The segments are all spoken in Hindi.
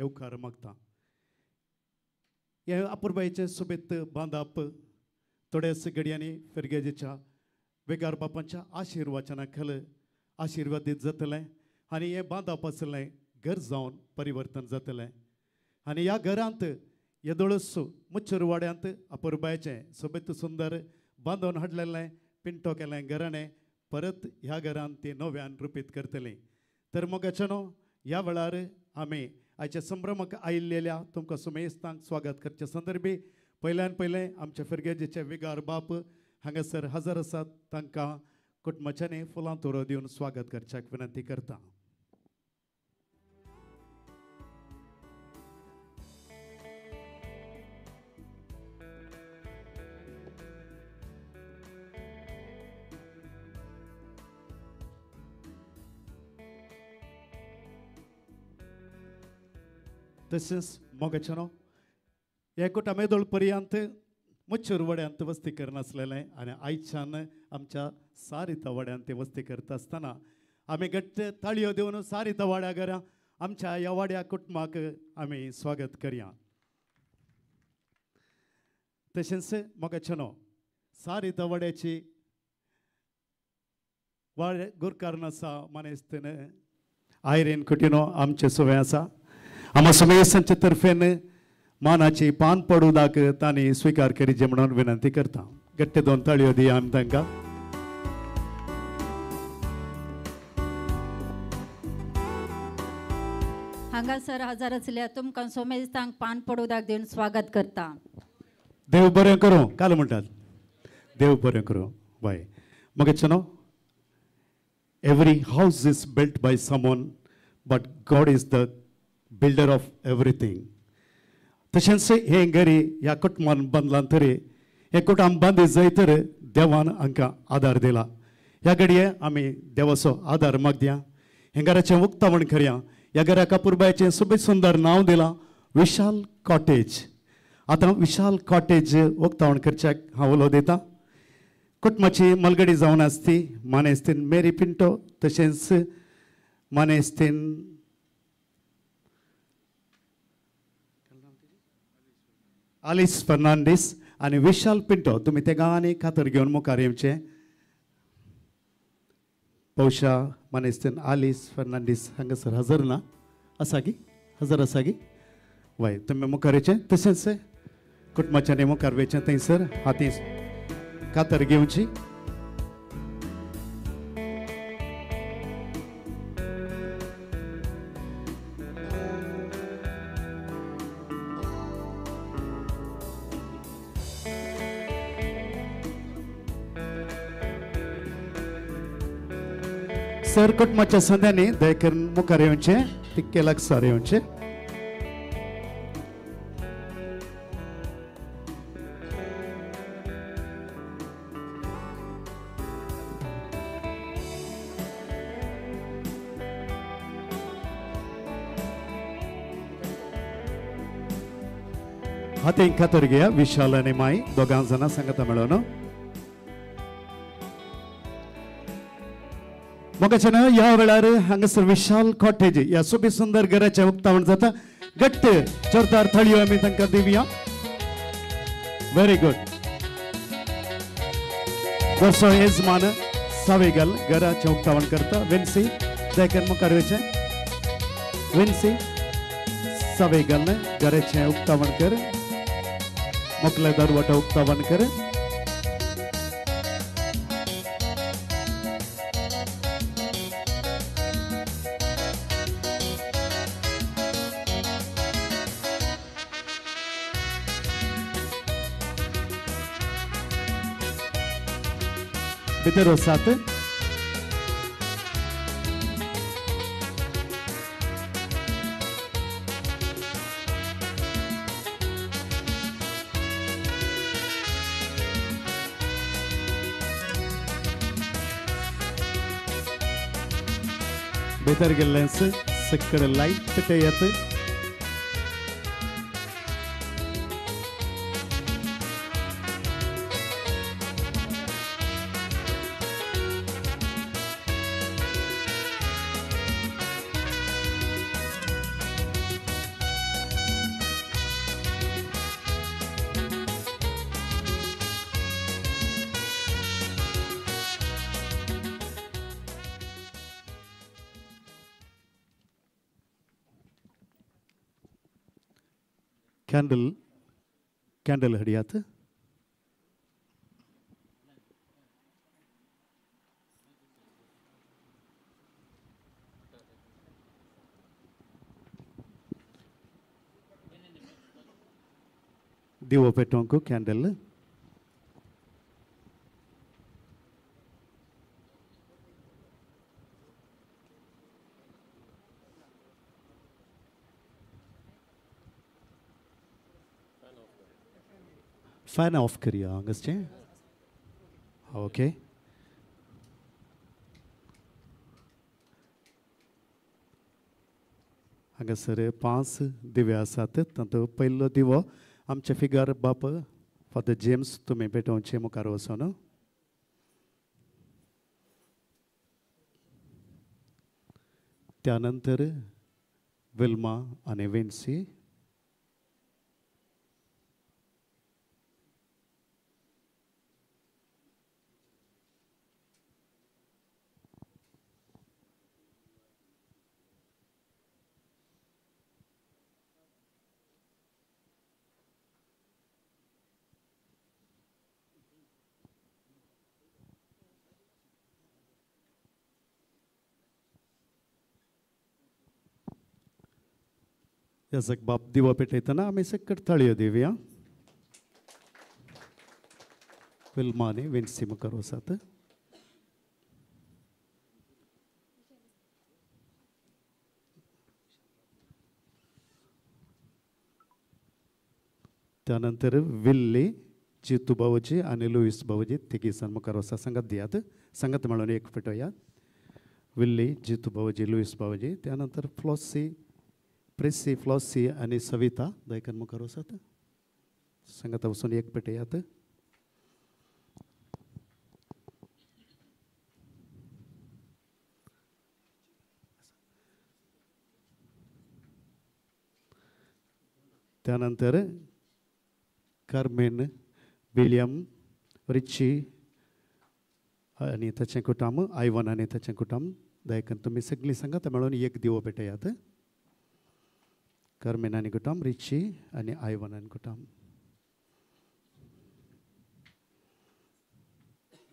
येवकार मागता हे अपुरबाईचे सोबत बांदप थोड्याच घडयांनी फेरगेजेच्या वेगार बापांच्या आशिर्वाचना खाल आशिर्वादीत जातलें आनी हें बांदप आसलें घर जावन परिवर्तन जातलें आनी ह्या घरांत येदोळस मुच्चर वाड्यांत अपुरबायचें सोबत सुंदर बांदून हाडलेलें पिंटो केलें घराणें परत ह्या घरांत ती नव्यान रुपीत करतलीं तर मोगाचेनो ह्या वेळार आमी आयच्या संभ्रमाक आयिल्लेल्या तुमकां सुमेस्तांक स्वागत करचे संदर्भी पयल्यान पयलें आमच्या फेरगेजेचे विगार बाप हांगासर हजर आसात तांकां कुटुंबाच्यांनी फुलां तोरो दिवन स्वागत करच्याक विनंती करता. तशेंच मोगाचेनो हे कुटुंबेदोळ पर्यंत मुच्चर वाड्यांत वस्ती करनासलेलें आनी आयच्यान आमच्या सारिता वाड्यांत ते वस्ती करता आसतना आमी घट्ट ताळयो दिवन सारिता वाड्यागर आमच्या ह्या वाड्या कुटुंबाक आमी स्वागत करया. तशेंच मोगाचेनो सारिता वाड्याची गुरकारण आसा मानेस्तेन आयरेन कुटिनो आमचे सुवें आसा आम्हा सुमेसांच्या तर्फेन मानाची पान पडूदाक तांणी स्विकार करीचे म्हणून विनंती करता. गट्टे 2 ताळयो दिया आमी तांकां. हांगासर हजर आसल्या तुमकां सोमेस्तांक पान पडूदाक दिवन स्वागत करता. देव बरें करूं काल म्हणटात देव बरें करूं बाय मोगाचेनो every house is built by someone but God is the builder of everything. तशेंच हे घरी ह्या कुटुंबान बांदलां तरी हे कुटुंब बांदी जायतर देवान हांकां आदार दिला. ह्या घडये आमी देवाचो आदार मागया हे घराचें उक्तावण करया. ह्या घराक अपुरबायचें सुबेज सुंदर नांव दिलां विशाल कॉटेज. आतां विशाल कॉटेज उक्तावण करच्याक हांव उलो दितां. कुटुंबाची मलगडी जावन आसती मानेस्तीन मेरी पिंटो तशेंच मानेस्तीन आलिस फर्नांडीस आनी विशाल पिंटो तुमी ते गांवांनी खातर घेवन मुखार येवचें. पौशा मानेस्तीन आलिस फर्नांडीस हांगासर हजर ना आसा की हजर आसा की वय तुमी मुखार येवचें. तशेंच कुटुंबाच्यांनी मुखार वयचें थंयसर हाती खातर घेवची. सर कुटुंबाच्या संध्यांनी दयकरून मुखार येवचें तिक्के लागसार येवचें. हातीक खातर घेया विशाल आनी माई दोगां जाणां सांगता मेळोन. मोगाचेनो ह्या वेळार हांगासर विशाल कॉटेज ह्या सोबी सुंदर घराचें उक्तावण जाता. घट्ट जोरदार थाळयो आमी तांकां दिवया. Very good. वर्सो येजमान सावेगल घराचें उक्तावण करता. विन्सी दयकन मुखार वयचें. विन्सी सावेगल घराचें उक्तावण कर. मोकळे दरवटो उक्तावण कर. भितर वसात. भितर गेल्लेंस सकड लायट पेटयत. कॅन्डल हडियात दिवो पेटोंको कैंडल फैन ऑफ करिए अंगस्टे ओके हांगासर 5 दिवे आसात तातूंत पयलो दिवो आमचे फिगर बाप फादर जेम्स तुमी पेटोवचे मुखार वचून त्यानंतर विल्मा आनी विन्सी यासक बाप दिवा पेटयतना आमी सकट ताळयो दिवया विल्मा आनी विन्सी मुखार वसात त्यानंतर विल्ली जितू बावजी आनी लुईस बावजी तिगीसान मुखार वसा सांगात दियात सांगात मेळून एक पेटोयात विल्ली जितू बावजी लुईस बावजी त्यानंतर फ्लॉसी प्रेसी फ्लॉसी आनी सविता दयकन मुखार वसात सांगात वचून एक पेटयात त्यानंतर कार्मेन विलियम रिची आनी ताचें कुटुंब आयवन आनी ताचें कुटुंब दयकन तुमी सगळीं सांगात मेळून एक दिवो पेटयात कार्मेन आनी कुटुंब रिची आनी आयवन आनी कुटुंब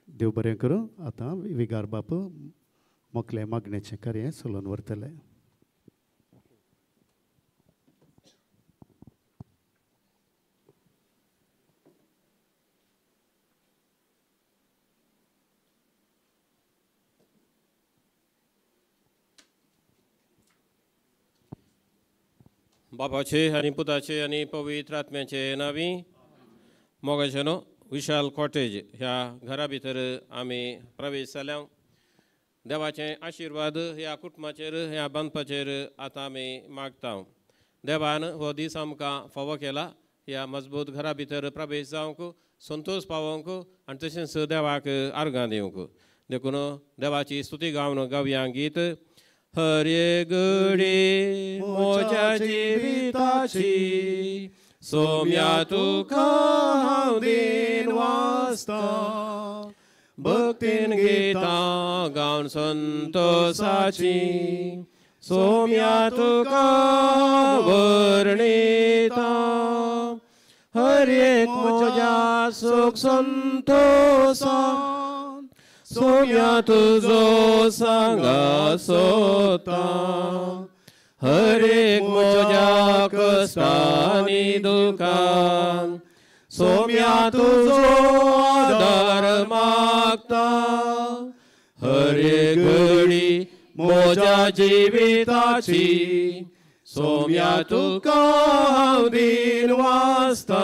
देव बरें करूं आतां विगार बाप मोकले मागणेचें कार्य चलोवन व्हरतले बापाचे आनी पुताचे आनी पवित्र आत्म्याचे नांवी मोगाचेनो विशाल कॉटेज ह्या घरा भितर आमी प्रवेश जाल्या देवाचे आशिर्वाद ह्या कुटुंबाचेर ह्या बांदपाचेर आतां आमी मागता देवान हो दीस आमकां फावो केला ह्या मजबूत घरा भितर प्रवेश जावंक संतोष पावोवंक आनी तशेंच देवाक आर्गां दिवंक देखून देवाची स्तुती गावन गावया गीत हरे घडी मोच्या जिविताची सोम्या तुका हांव दीन वाचता भक्तीन गितां गावन संतोषाची सोम्या तुका वर्णिता हर एक म्हज्या सुख संतोषा सोम्या तुजो सांगा सोता हर एक म्हज्या कश्टांनी दुखान सोम्या तुजो आदार मागता हर एक घडी म्हज्या जिविताची सोम्या तुका हांव दीन वाचता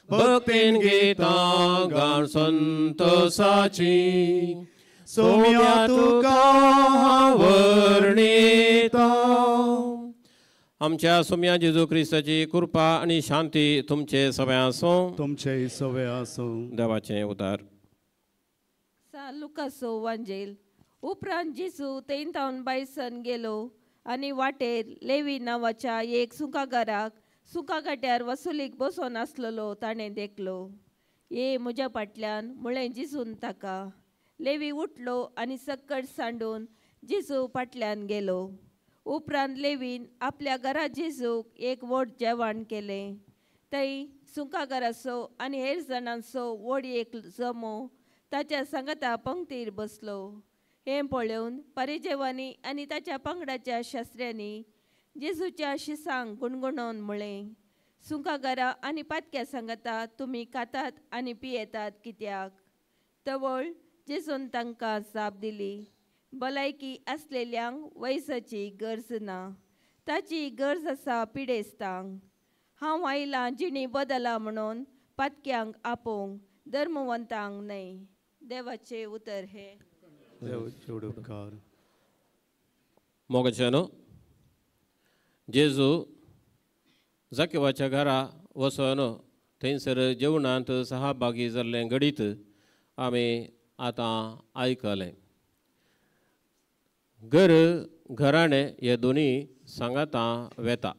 भक्तीन गितां गावन संतोषाची सोम्या तुका हांव वर्णिता आमच्या सोम्या जेजू क्रिस्ताची कृपा आनी शांती तुमचे सगळे आसूं तुमचे सगळे आसूं देवाचें उदार लुकासो वांजेल उपरांत जेजू तेंतावन बायसन गेलो आनी वाटेर लेवी नांवाच्या एक सुकागाराक सुकागाट्यार वसुलीक बसोन आसलेलो ताणें देखलो ये म्हज्या फाटल्यान म्हळें जिजून ताका लेवी उठलो आनी सक्कट सांडून जेजू फाटल्यान गेलो उपरांत लेवीन आपल्या घरा जेजूक एक व्हड जेवण केलें. थंय सुंकागाराचो आनी हेर जाणांचो व्हड एक जमो ताच्या सांगाता पंक्तीर बसलो. हें पळोवन परिजेवानी आनी ताच्या पंगडाच्या शास्त्र्यांनी जेजूच्या शिसांक गुणगुणोवन म्हळें, सुंकागारा आनी पातक्या सांगाता तुमी खातात आनी पियेतात कित्याक? तवळ जेजून तांकां जाप दिली, भलायकी आसलेल्यांक वैसाची गरज ना, ताची गरज आसा पिडेस्तांक. हांव आयलां जिणी बदला म्हणून पातक्यांक आपोवंक, धर्मवंतांक न्हय. देवाचें उतर हे. देवाचे उपकार. मोगचेनो जेजू जाकेवाच्या घरा वचोन थंयसर जेवणांत सहभागी जाल्लें घडीत आमी आतां आयकलें. घर घराणें हे दोनी सांगातां वेता.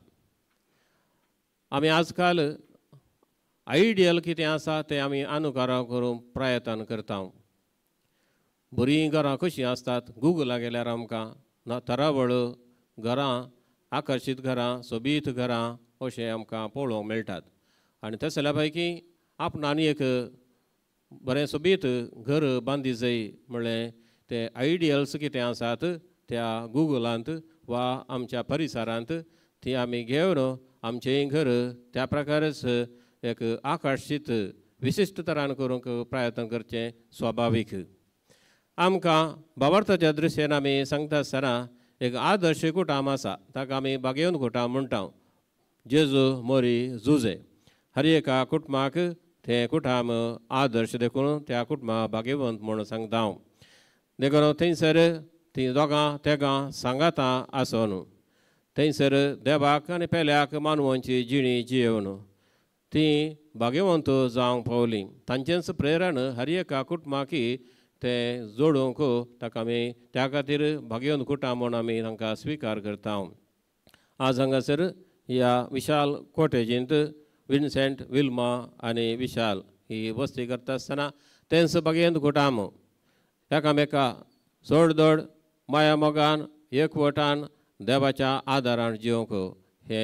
आमी आजकाल आयडियल कितें आसा तें आमी अनुकरण करूंक प्रयत्न करता. बरीं घरां कशीं आसतात, गुगला गेल्यार आमकां तरावळ घरां, आकर्शीत घरां, सोबीत घरां अशें आमकां पळोवंक मेळटात. आनी ते जाल्या पैकी आपणान एक बरें सोबीत घर बांदी जाय म्हणलें ते आयडियल्स कितें आसात त्या गुगलांत वा आमच्या परिसरांत ती आमी घेवन आमचें घर त्या प्रकारच एक आकर्शीत विशिश्ट तरान करूंक प्रयत्न करचें स्वाभावीक. आमकां भावार्थाच्या दृश्यान आमी सांगता आसतना एक आदर्श कुटुंब आसा, ताका आमी बागेवन कुटुंब म्हणटा. जेजू मोरी जुजे हर एका कुटुंबाक तें कुटुंब आदर्श देखून त्या कुटुंबाक बागेवंत म्हणून सांगता हांव. देखून थंयसर तीं दोगां तेगां सांगातां आसून थंयसर देवाक आनी पेल्याक मानवांची जिणी जियेवन तीं भाग्यवंत जावंक पावलीं. तांचेच प्रेरण हर एका कुटुंबाकी ते जोडूंक ताका आमी त्या खातीर भाग्यवंत कुटुंब म्हणून आमी तांकां स्विकार करता. आज हांगासर ह्या विशाल कॉटेजींत विन्सेंट, विल्मा आनी विशाल ही वस्ती करता आसतना तेंच भाग्यवंत कुटुंब एकामेका सोडदोड माया मोगान एकवटान देवाच्या आदारान जिवंक हे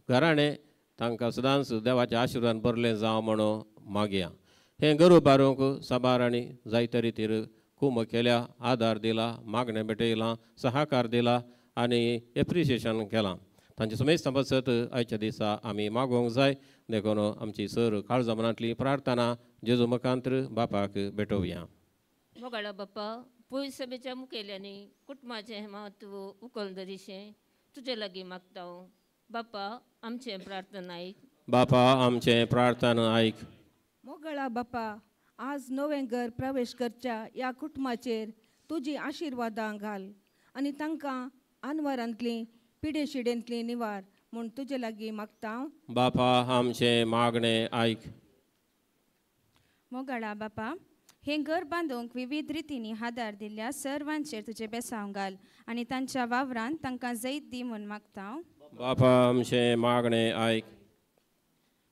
घराणें तांकां सदांच देवाच्या आशिर्वादान भरलें जावं म्हणून मागया. हें घर उबारूंक साबारांनी जायते रितीर कुम केल्या, आदार दिला, मागणें भेटयलां, सहकार दिला आनी एप्रिसिएशन केलां. तांचे सुमेस्त बसत आयच्या दिसा आमी मागोवंक जाय. देखून आमची सर काळजा मनांतली प्रार्थना जेजू मुखांतर बापाक भेटोवया. मोगाळा बापा, पुय सभेच्या मुखेल्यांनी कुटुंबाचें म्हत्व उखल धरिशें तुजे लागीं मागता. बापा आमचें प्रार्थना आयक. बापा आमचें प्रार्थना आयक. मोगळा बापा, आज नवें घर प्रवेश करच्या ह्या कुटुंबाचेर तुजी आशिर्वादां घाल आनी तांकां आनवरांतली पिडेशिडेंतली निवार म्हूण तुजे लागीं मागता. बापा आमचें मागणें आयक. मोगळा बापा, हें घर बांदूंक विविध रितींनी आदार दिल्ल्या सर्वांचेर तुजें बेसांव घाल आनी तांच्या वावरांत तांकां जैत दी म्हूण मागता. बापा आमचें मागणें आयक.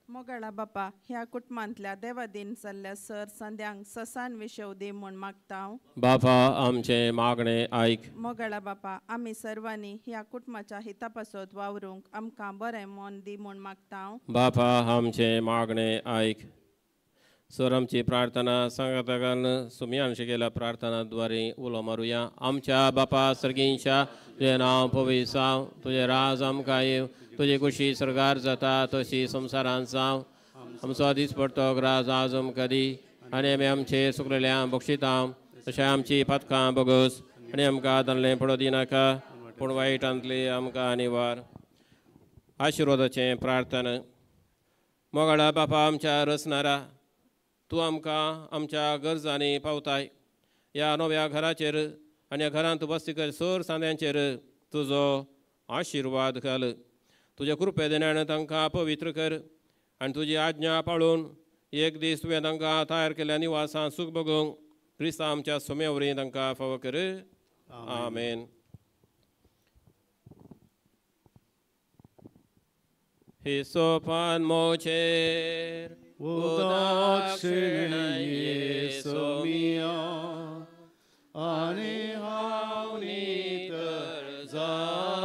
मोगळा बापा, ह्या कुटुंबांतल्या देवादीन जाल्ल्या सर संद्यांक ससान विशव दी म्हूण मागता. बापा आमचें मागणें आयक. मोगळा बापा, आमी सर्वांनी ह्या कुटुंबाच्या हिता पासत वावरूंक आमकां बरें मन दी म्हूण मागता. बापा आमचें मागणें आयक. सर आमची प्रार्थना सांगाता घालून सुमयान शिकयल्या प्रार्थनाद्वारे उलो मारुया. आमच्या बापा सर्गींच्या तुजें नांव पवित्र जावं, तुजें राज आमकां येवं, तुजी खुशी सरकार जाता तशी संवसारांत जावं. आमचो दिसपडटो राज आज आमकां दी आनी आमी आमचे सुकलेल्यांक बक्षिता तशें आमची पातकां बोगोस आनी आमकां दानलें पडो दिनाका पूण वायटांतली आमकां निवार. आशिर्वादाचें प्रार्थना. मोगाळा बापा आमच्या रचणारा, तूं आमकां आमच्या गरजांनी पावताय. ह्या नव्या घराचेर आनी ह्या घरांत वस्ती कर सर सांद्यांचेर तुजो आशिर्वाद घाल. तुज्या कृपेदेण्यान तांकां पवित्र कर आनी तुजी आज्ञा पाळून एक दीस तुवें तांकां तयार केल्ल्या निवासांत सूख भोगूंक क्रिस्तांव आमच्या सोमेवरी तांकां फावो कर. आमेन. हिसोपान मोचेर आणि हाव नितर जा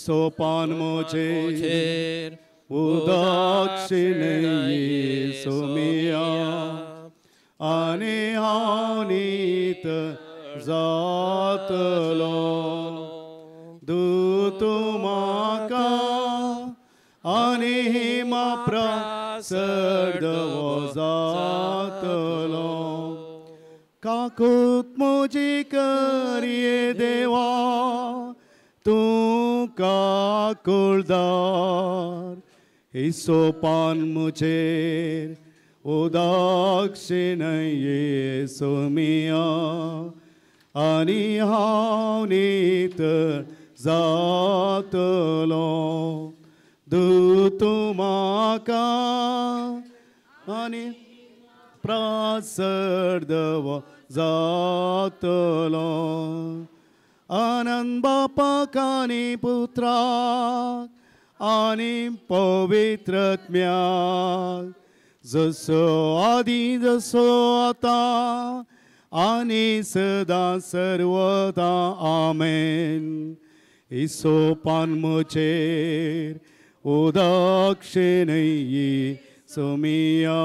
सोपान मोचे मोचेर उदाक्षिणे सोमिया आनी हांव नीत जातलो दूत म्हाका आनी हिमा प्रसडवो जातलो काकूत म्हजी करये देवा तूं काकुळदार ही सोपान मुचेर उदाक्षिणये सोमिया आनी हांव नीत जातलो दूत म्हाका आनी प्रसडवो जातलो आनंद बापाक आनी पुत्राक आनी पवित्रत्म्याक जसो आदी जसो आतां आनी सदां सर्वदा आमेन ही सोपान मुचेर उदाक्षिणये सोमिया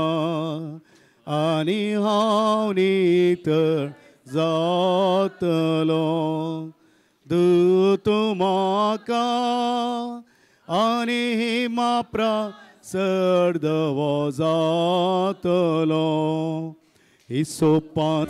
आनी हांव नीत जातलो दूत म्हाका आनी हिमा प्रसडवो जातलो ही सोपान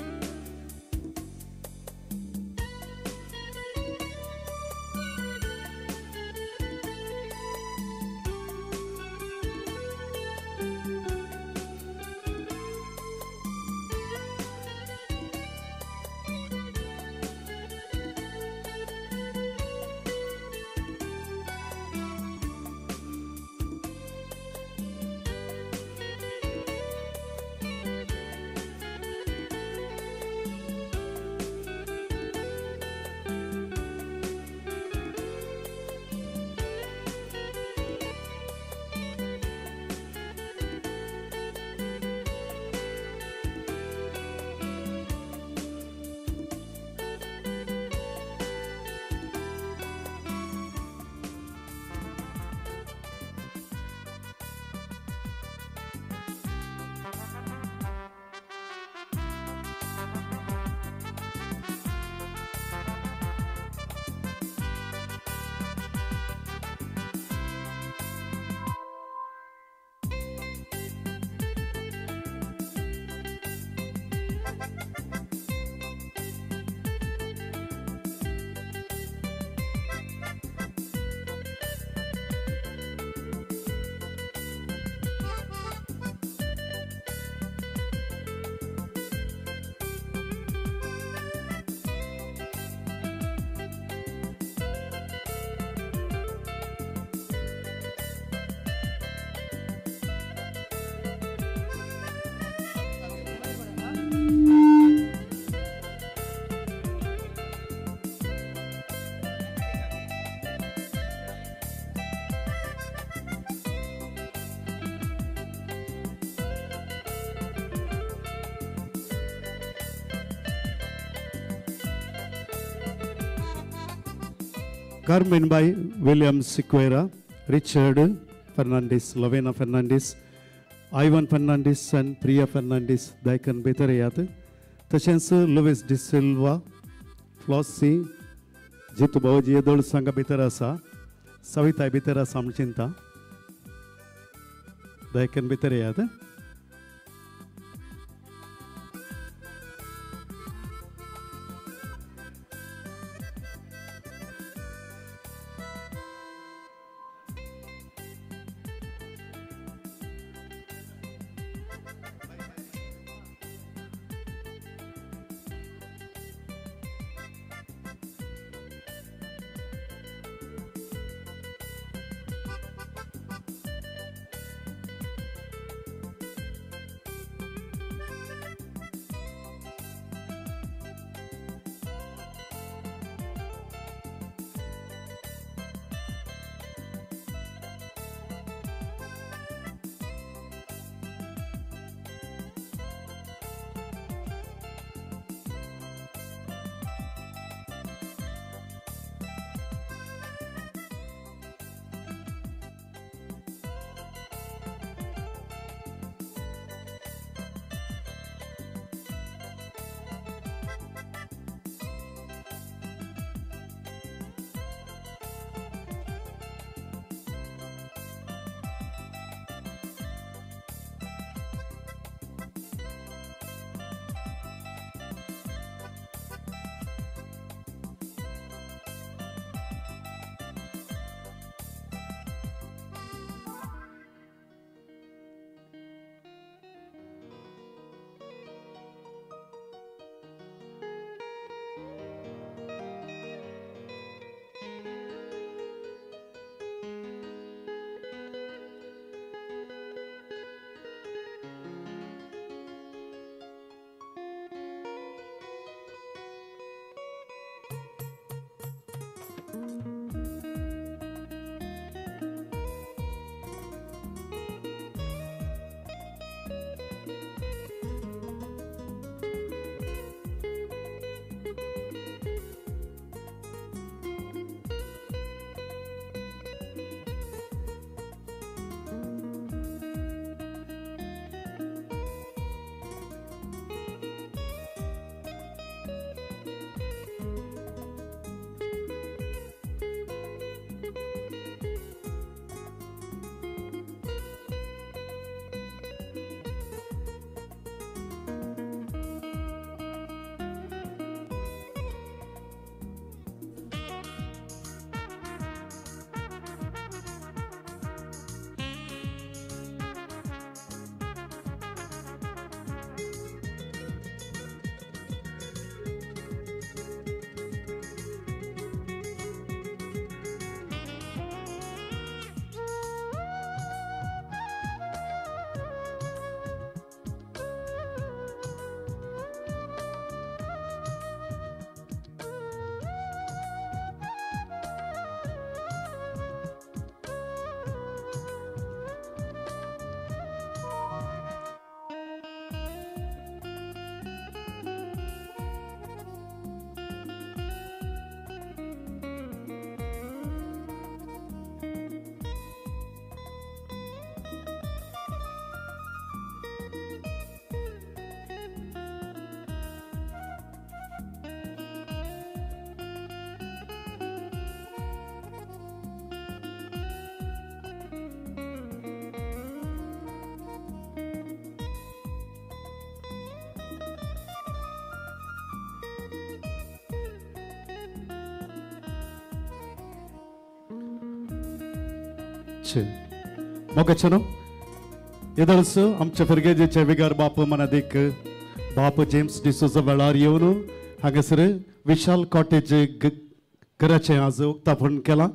Carmen by William Sequeira, Richard Fernandez, Lovena Fernandez, Ivan Fernandez and Priya Fernandez दायकन भितर येयात. तशेंच लुईस डी सिल्वा, फ्लॉसी, जितू भाऊजी येदोळ संघा भितर आसा, सविताय भितर आसा म्हूण चिंता. दायकन भितर येयात. छे मोगचनो ಇದರಸು आमच्या फरगेजेचे विगार बाप मनादिक बाप जेम्स डिसोजा वेळार येवन हांगासर विशाल कॉटेज घराचें आज उक्तापण केलां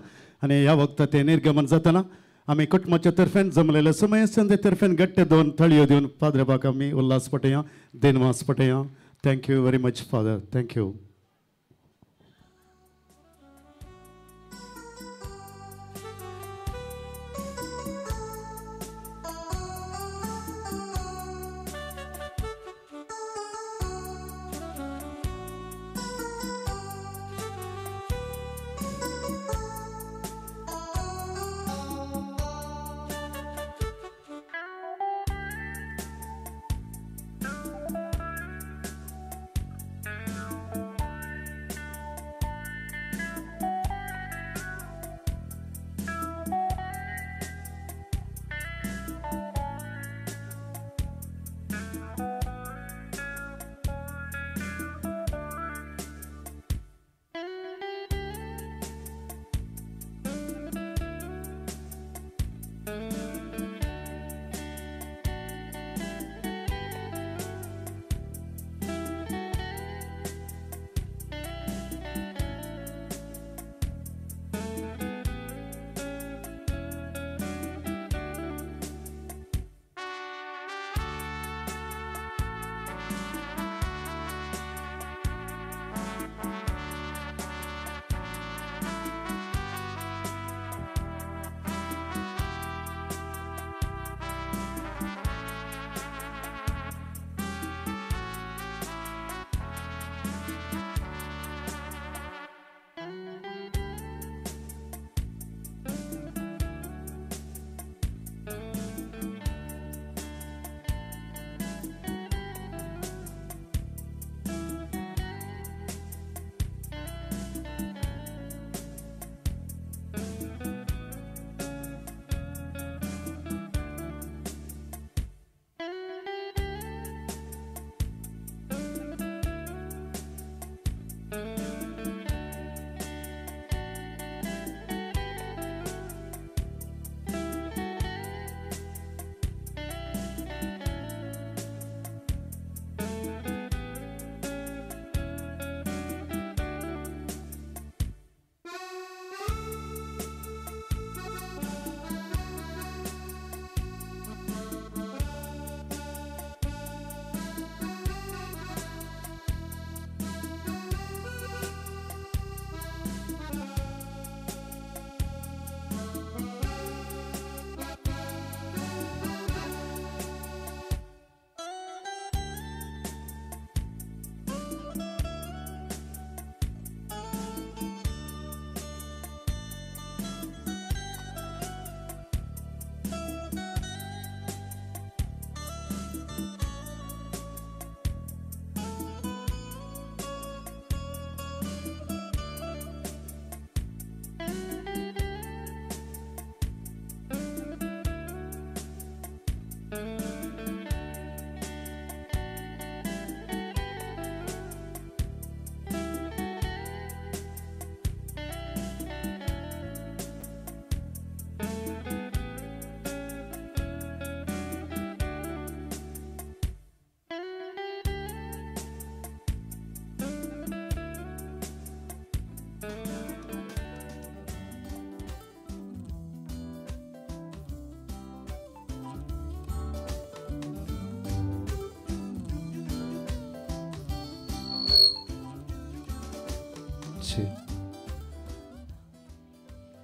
आनी ह्या वखदां तें निर्गमन जातना आमी कुटुंबाच्या तर्फेन जमलेल्या समय संदे तर्फेन गट्टे दोन थळयो दिवन फादर बाक आमी उल्हास पटया दिनवास पटया thank you very much father thank you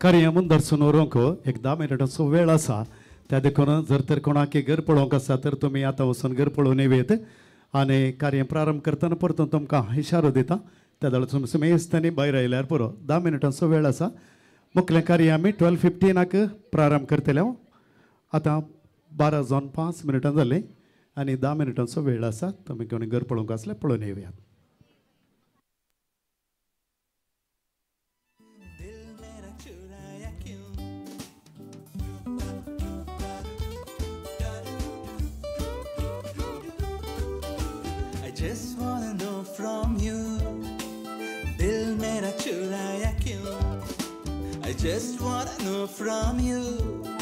कार्य मुंदरसून व्हरूंक एक 10 मिनिटांचो वेळ आसा त्या देखून जर तर कोणाक घर पळोवंक आसा तर तुमी आतां वचून घर पळोवन येवेत आनी कार्य प्रारंभ करतना परतून तुमकां इशारो दिता त्या वेळार तुमी सुमेस्तांनी भायर आयल्यार पुरो 10 मिनिटांचो वेळ आसा मुखलें कार्य आमी 12:15 प्रारंभ करतले आतां 12 जावन 5 मिनिटां जालीं आनी 10 मिनिटांचो वेळ आसा तुमी कोणी घर पळोवंक आसल्यार पळोवन येवयात Just wanna know from you, Dil mera churaya kyun? I just wanna know from you.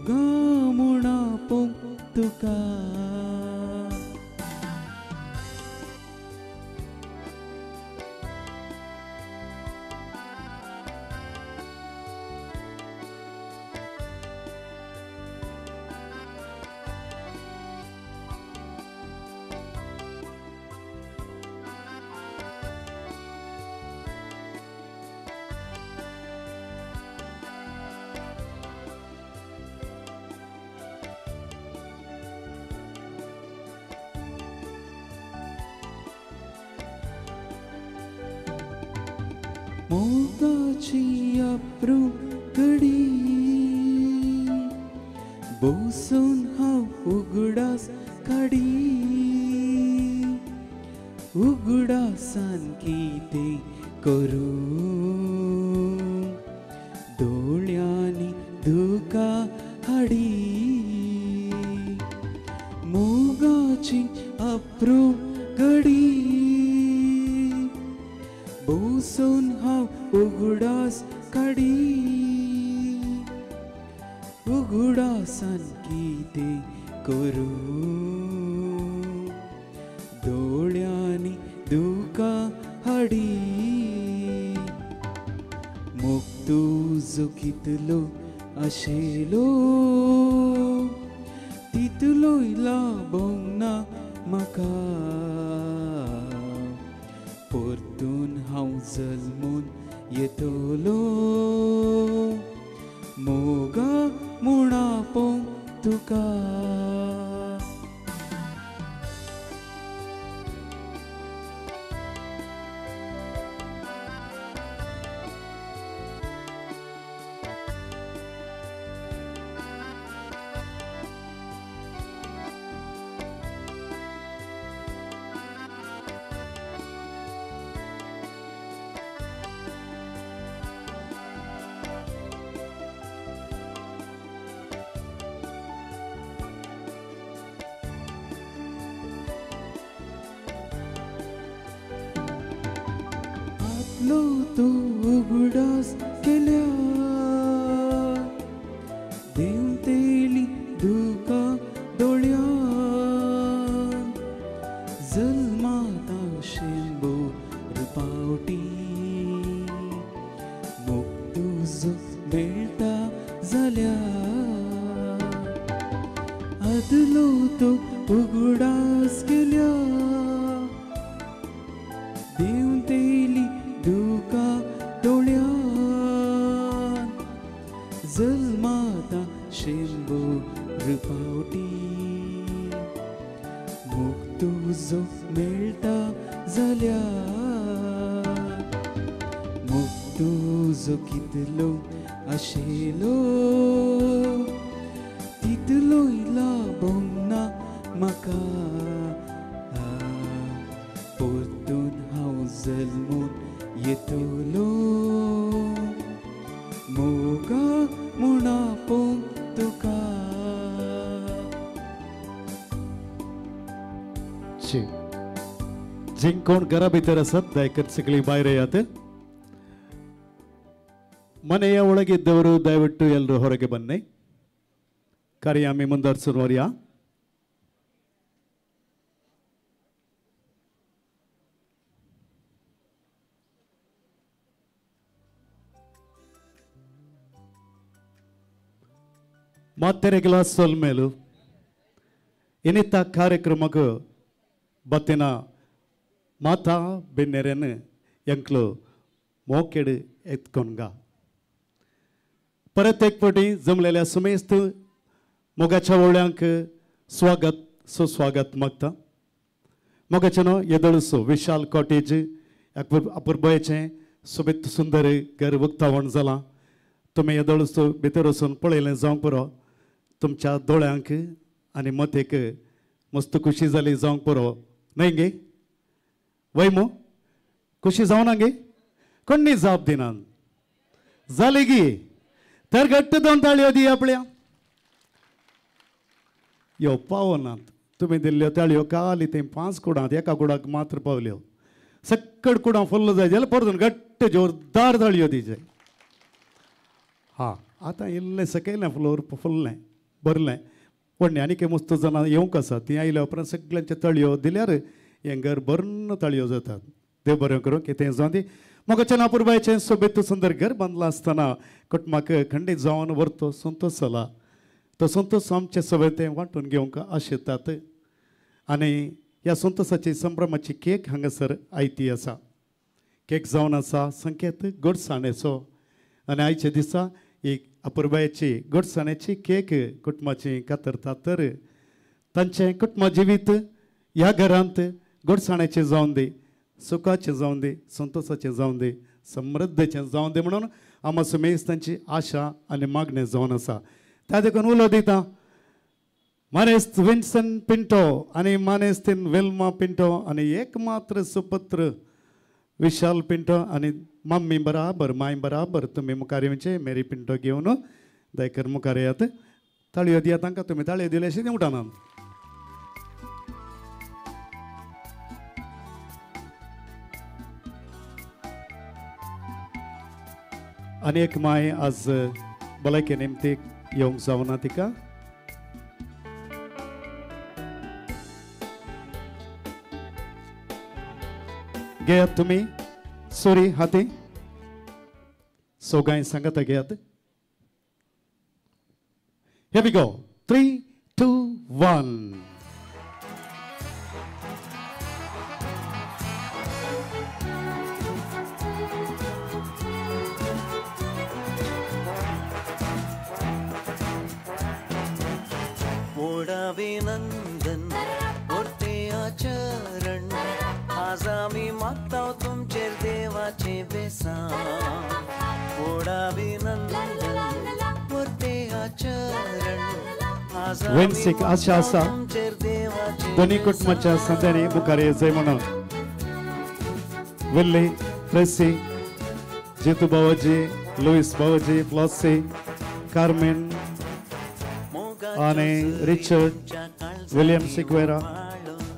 Moga म्हणा पोंग तुका मोगाची अप्रू कडी बसून हांव उगडास काडी उगडासान कितें करूं दोळ्यांनी धुका हाडी मोगाची अप्रू कडी बसून हांव उगडास काडी उगडासान कितें करूं दोळ्यांनी दुका हाडी मोग तुजो कितलो आशिल्लो तितलोय लाबोंक ना म्हाका परतून हांव जल्मून येतलो मोगा म्हणा पोंग तुका आतलो तूं उगडास केल्या देव तेली दुका दोळ्यान जल्मात शेंबो रुपावटी मोग तुजो मेळटा जाल्यार आदलो तो उगडास केल्या देव तेली दुका दोळ्यान जल्माता शेंबो रुपावटी मोग तुजो मेळटा जाल्यार मोग तुजो कितलो आशिल्लो तितलोय लाबोंक ना म्हाका परतून हांव जल्मून येतलो मोगा म्हणा पोंग तुका जिंकोण घरा भितर आसत दयकत सगळी भायर येयात ಮನೆಯ ಒಳಗಿದ್ದವರು ದಯವಿಟ್ಟು ಎಲ್ಲರೂ ಹೊರಗೆ ಬನ್ನಿ ಕಾರ್ಯ ಮುಂದುವರಿಸುವರಿಯಾ ಮಾತೆರೆಗಳ ಸೊಲ್ಮೇಲು ಇನ್ನಿತ ಕಾರ್ಯಕ್ರಮಕ್ಕೆ ಬತ್ತಿನ ಮಾತಾ ಬೆನ್ನೆರೆನು ಎಂಕ್ಲು मोकेड एतकोनगा परत एक फावटी जमलेल्या समेस्त मोगाच्या वळ्यांक स्वागत सुस्वागत मागता मोगाचेनो येदळसो विशाल कॉटेज अपुर्बायेचें सोबीत सुंदर घर उक्तावण जालां तुमी येदळसो भितर वचून पळयलें जावंक पुरो तुमच्या दोळ्यांक आनी मतेक मस्त खुशी जाली जावंक पुरो न्हय गे वय मो खुशी जावना गे कोणी जाप दिनान जाली गी तर घट्ट दोन ताळयो दी आपल्या यो पावनात तुम्ही दिल्ल्यो ताळयो काली ते 5 कुडांत एका कुडाक मात्र पावल्यो सक्कड कुडां फुल्ल जाय जाल्यार परतून घट्ट जोरदार ताळयो दी जाय हा आतां इल्लें सकयलें फ्लोर फुल्लें बरलें व्हडलें आनी मस्त जाणां येवंक आसा ती आयल्या उपरांत सगळ्यांचे तळयो दिल्यार हें घर बरं तळयो जातात देव बरें करूं कितें जावं दी म्हाका चनापुरबायचें सोबीत सुंदर घर बांदलां आसतना कुटुंबाक खंडीत जावन व्हरतो संतोश जाला तो संतोश आमचे सोबत वांटून घेवंक आशेतात आनी ह्या संतोशाची संभ्रमाची केक हांगासर आयती आसा केक जावन आसा संकेत गोडसाणेचो आनी आयच्या दिसा एक अपुरबायेची गोडसाण्याची केक कुटुंबाची कातरतात तर तांचें कुटुंब जिवीत ह्या घरांत गोडसाण्याचें जावन दी सुखाचें जावन दी संतोशाचें जावन दी समृद्धीचें जावन दी म्हणून आमा सुमेज तांची आशा आनी मागणें जावन आसा त्या देखून उलो दिता मानेस्त विन्सन पिंटो आनी मानेस्तीन वेल्मा पिंटो आनी एकमात्र सुपुत्र विशाल पिंटो आनी मम्मी बराबर माय बराबर तुमी मुखार येवचे मेरी पिंटो घेवन दयकर मुखार येयात ताळयो दिया तांकां तुमी ताळयो दिले अशें उठाना आनी एक माय आज भलायके निमती येवंक जावना तिका घेयात तुमी सोरी हाती सोगाय सांगात घेयात Here we go 3 2 1 नंदन मोठे आचरण आज आम्ही मागताव तुमचेर देवाचे बेसांव नंदन मोठे आचरण आज वेन्सिक आशा आसा दोन्ही कुटुंबाच्या संध्यानी मुखार येजय म्हणून विल्ली फ्रेसी जितू बाबाजी लुईस बाबाजी फ्लॉसी कार्मेन आणि रिचर्ड विलियम सिक्वेरा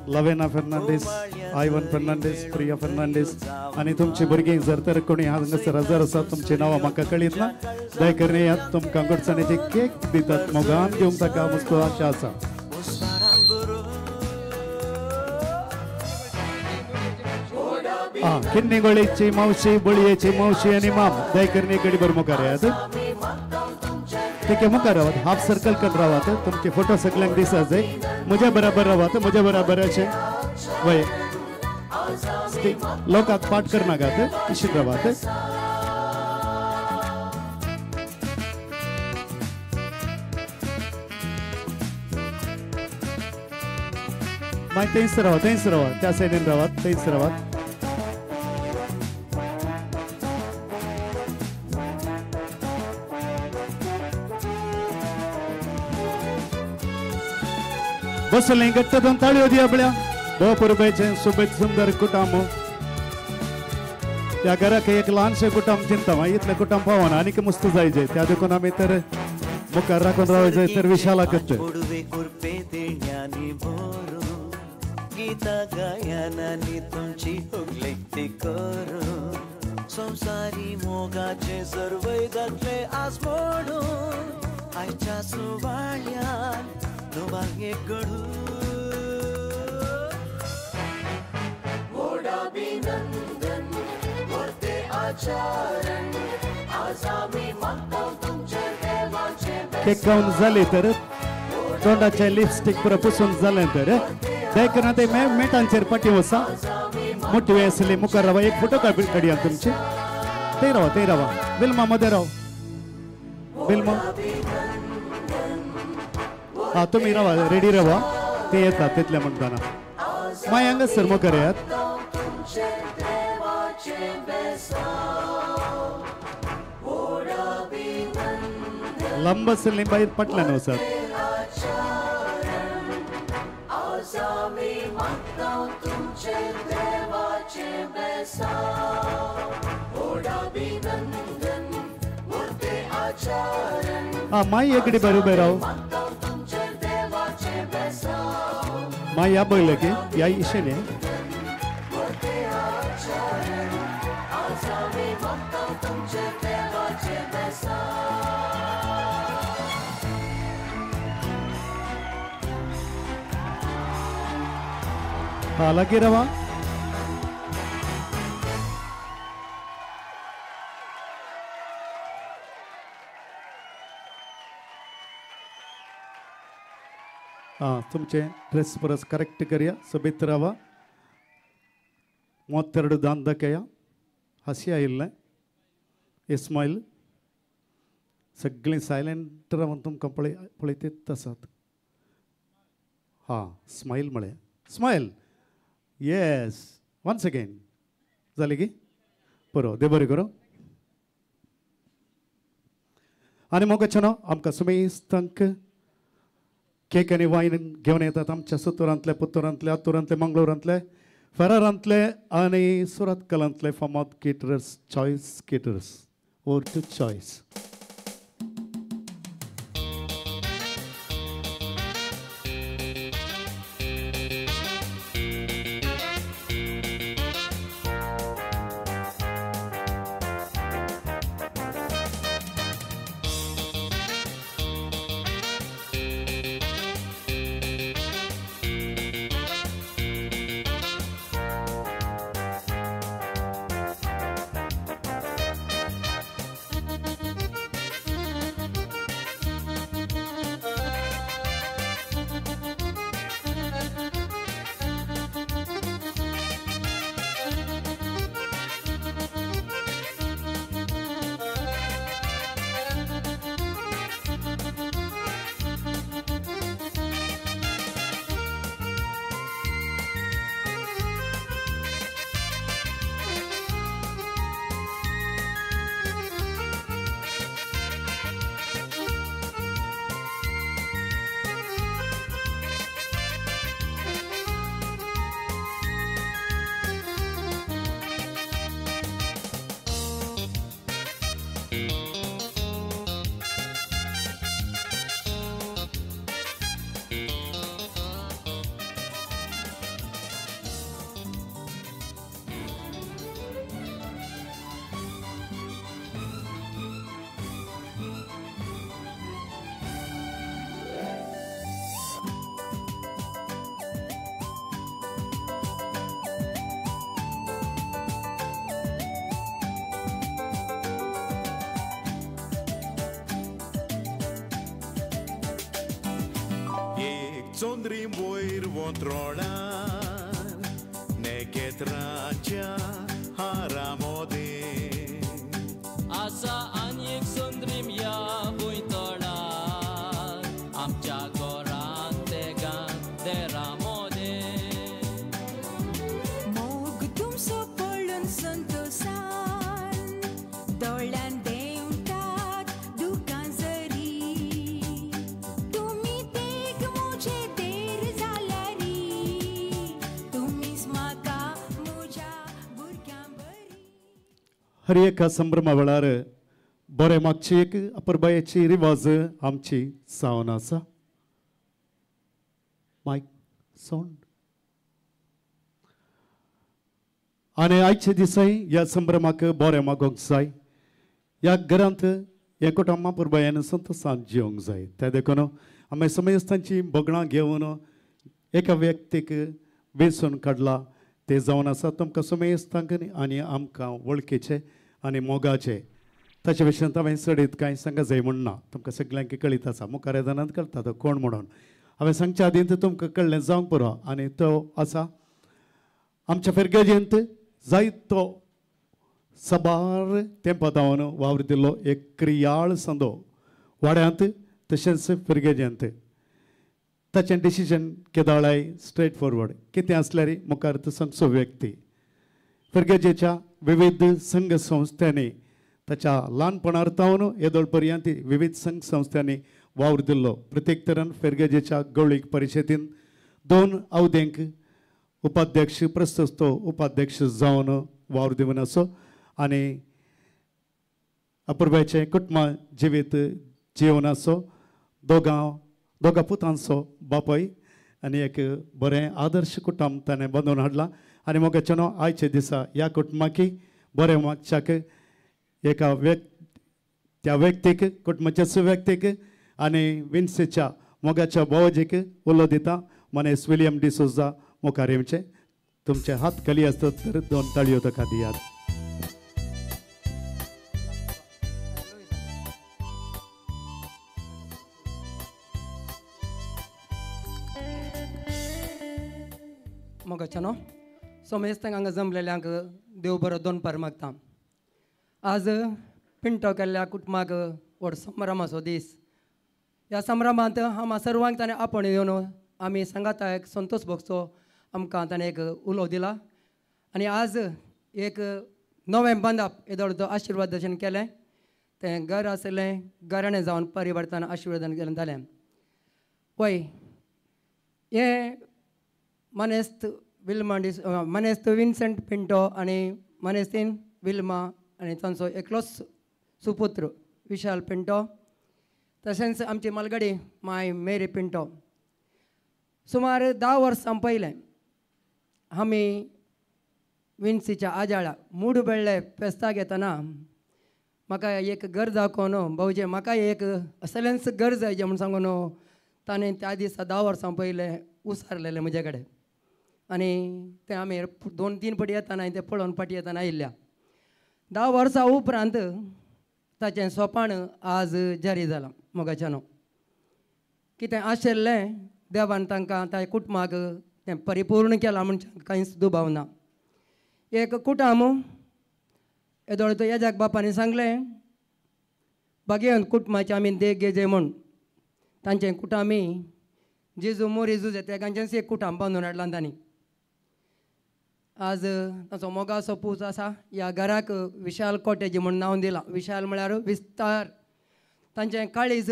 लवेना फर्नांडीस आयवन फर्नांडीस प्रिया फर्नांडीस आणि तुमची भुरगीं जर तर कोणी हांगासर हजर आसा तुमची नांवां म्हाका कळीत ना दय करून येयात तुमकां गोडसाणेची केक दितात मोगान दिवंक ताका मस्त आशा आसा किन्नी गोळीची मावशी बळयेची मावशी आणि माम दय करून एक गडी भर मुखार येयात ठीक मुखार रावात हाफ सर्कल कर रावात तुमचे फोटो सगळ्यांक दिसा जाय म्हज्या बराबर रावात म्हज्या बराबर अशें वय लोकांक पाठ करनाकात इशीन रावात मागीर थंयच रावात त्या सायडीन रावात थंयच रावात बसलें घट्ट दोन ताळयो दिया आपल्या दोपुरबायचें सोबीत सुंदर कुटुंब त्या घराक एक ल्हानशें कुटुंब चिंता इतलें कुटुंब पावना आनीक मस्त जायचे त्या देखून आमी तर मुखार राखून रावचे तर विशालाकत गीता गायनानी तुमची उगलेक्ती करू संसारी मोगाचे सर्वय घातले आज मोडून आयच्या सुवाळ्यान नोवागे घडू अभिनंदन मोठे आचरण आज आम्ही मागताव तुमचे देवाचे केक गाऊन झाले तर तोंडाचे लिपस्टिक पुरं पुसून झाले तर देखना ते मेटांचेर पाटी वसा मोठी वेळ असली मुखार रावा एक फोटो काढया तुमचे ते रावा बिल्मा मध्ये राव बिल्मा हा तुम्ही रावा रेडी रावा ते येतात तिथल्या म्हणताना माय हांगासर मुखार येयात लांब असली बाहेर पटल्यान वसात माई एकडे बरे उभे राव माई या बैल की या इशेने हा लागी रावा. तुमचे ड्रेस परस करेक्ट करूया. सोबीत रावा. 32 ದಾಂಧಕೆಯ हसिया इल्लें इस्माईल सगळीं सायलेंट रावन तुमकां पळयतीत आसात. हां स्माईल म्हळें. स्माईल येस वन्स अगेन जाली की बरो देव बरें करूं. आनी मोगाचेनो आमकां सुमेस्तांक केक आनी वायन घेवन येतात आमच्या सुतुरांतले पुतुरांतले आतुरांतले मंगळुरांतले फेरारांतले आनी सुरत कलांतले फामाद केटरर्स चॉयस केटरर्स ओर to choice. Sondrim voir vontrolar Neket rancia haramode Asa anyek sondrim ya voitolar Amcha goran tegan deramode Mog tum so polun santosan Dolan deuntat dukan zari Tumi teg mujhe der zalari Tumi smaka muja burkambari हर एका संभ्रमा वेळार बरे मागची एक अपरबायेची रिवाज आमची जावन आसा. मायक साऊंड. आनी आयचे दिसाय ह्या संभ्रमाक बरें मागोवंक जाय. ह्या घरांत एकवटां पुरबायेन संतोशान जिवंक जाय. ते देखून आमी समयस्तांची बोगणां घेवन एका व्यक्तीक वेंचून काडला ते जावन आसा. तुमकां समयस्तांक आनी आमकां वळखीचे आनी मोगाचे ताचे विशीं हांवें चडीत कांय सांगूंक जाय म्हण ना. तुमकां सगळ्यांक कळीत आसा. मुखार येदनात कळटा तो कोण म्हणून. हांवें सांगच्या आदींत तुमकां कळ्ळें जावंक पुरो. आनी तो आसा आमच्या फेरगेजेंत जायतो सबार तेंपातावन वावर दिल्लो एक क्रियाळ संदो वाड्यांत तशेंच फेरगेजेंत. ताचें डिसिजन केदाळाय स्ट्रेट फॉरवर्ड कितें आसल्यार मुखार सांगचो व्यक्ती. फेरगेजेच्या विविध संघ संस्थांनी ताच्या ल्हानपणांतावन येदोळ पर्यंत विविध संघ संस्थांनी वावर दिल्लो. प्रत्येक तरान फेरगेजेच्या गवळीक परिशदेंत 2 अवधेंक उपाध्यक्ष प्रस्तुत उपाध्यक्ष जावन वावर दिवन आसो. आनी अपूर्वेचें कुटुंब जिवीत जिवन आसो. दोगा पुतांचो बापूय आनी एक बरें आदर्श कुटुंब ताणें बांदून हाडलां. आनी मोगाचेनो आयचे दिसा ह्या कुटुंबाकी बरें मागच्याक एका त्या व्यक्तीक कुटुंबाच्या सुव्यक्तीक आनी विन्सेच्या मोगाच्या बावजीक उलो दिता. मनेस विलियम डिसोजा मुखार येवचें. तुमचे हात खाली असतात तर 2 ताळयो ताका दियात. मोगाच्यानो सोमेस्तांक हांगा जमलेल्यांक देव बरो दोनपार मागता. आज पिंटो केल्ल्या कुटुंबाक व्हड संभ्रमाचो दीस. ह्या संभ्रमांत आम्हा सर्वांक ताणें आपण येवन आमी सांगाताक संतोष भोगचो आमकां ताणें एक उलो दिला. आनी आज एक नवें बांदप येदोळ तो आशिर्वाद दर्शन केलें. तें घर आसलें घराणें जावन परिवर्तन आशिर्वादन केलें जालें. पळय हें मनेस्त विन्सेंट पिंटो आनी मनेस्तीन विल्मा आनी तांचो एकलोच सुपुत्र विशाल पिंटो, तशेंच आमची मलगडी माय मेरी पिंटो. सुमार 10 वर्सां पयलें आमी विन्सीच्या आजाळा मूड बेळ्ळे फेस्ताक येतना म्हाका एक घर दाखोवन भाऊजे म्हाका एक असलेंच घर जाय जें म्हूण सांगून ताणें त्या दिसा 10 वर्सां पयलें उसारलेलें म्हजे कडेन. आनी तें आमी 2-3 फावटी येताना तें पळोवन फाटी येताना आयिल्ल्या. 10 वर्सां उपरांत ताचें सोपान आज जारी जालां. मोगाच्यानो कितें आशिल्लें देवान तांकां त्या कुटुंबाक तें परिपूर्ण केलां म्हणचे कांयच दुबाव ना. एक कुटाम येदोळ तो येज्याक बापानी सांगलें बागेन कुटुंबाचें आमी देख घेजे म्हूण. तांचें कुटामी जेजू मोरी जुजे तेगांचेंच एक कुटाम बांदून हाडलां तांणी. आज ताचो मोगाचो पूत आसा. ह्या घराक विशाल कॉटेज म्हूण नांव दिलां. विशाल म्हळ्यार विस्तार. तांचें काळीज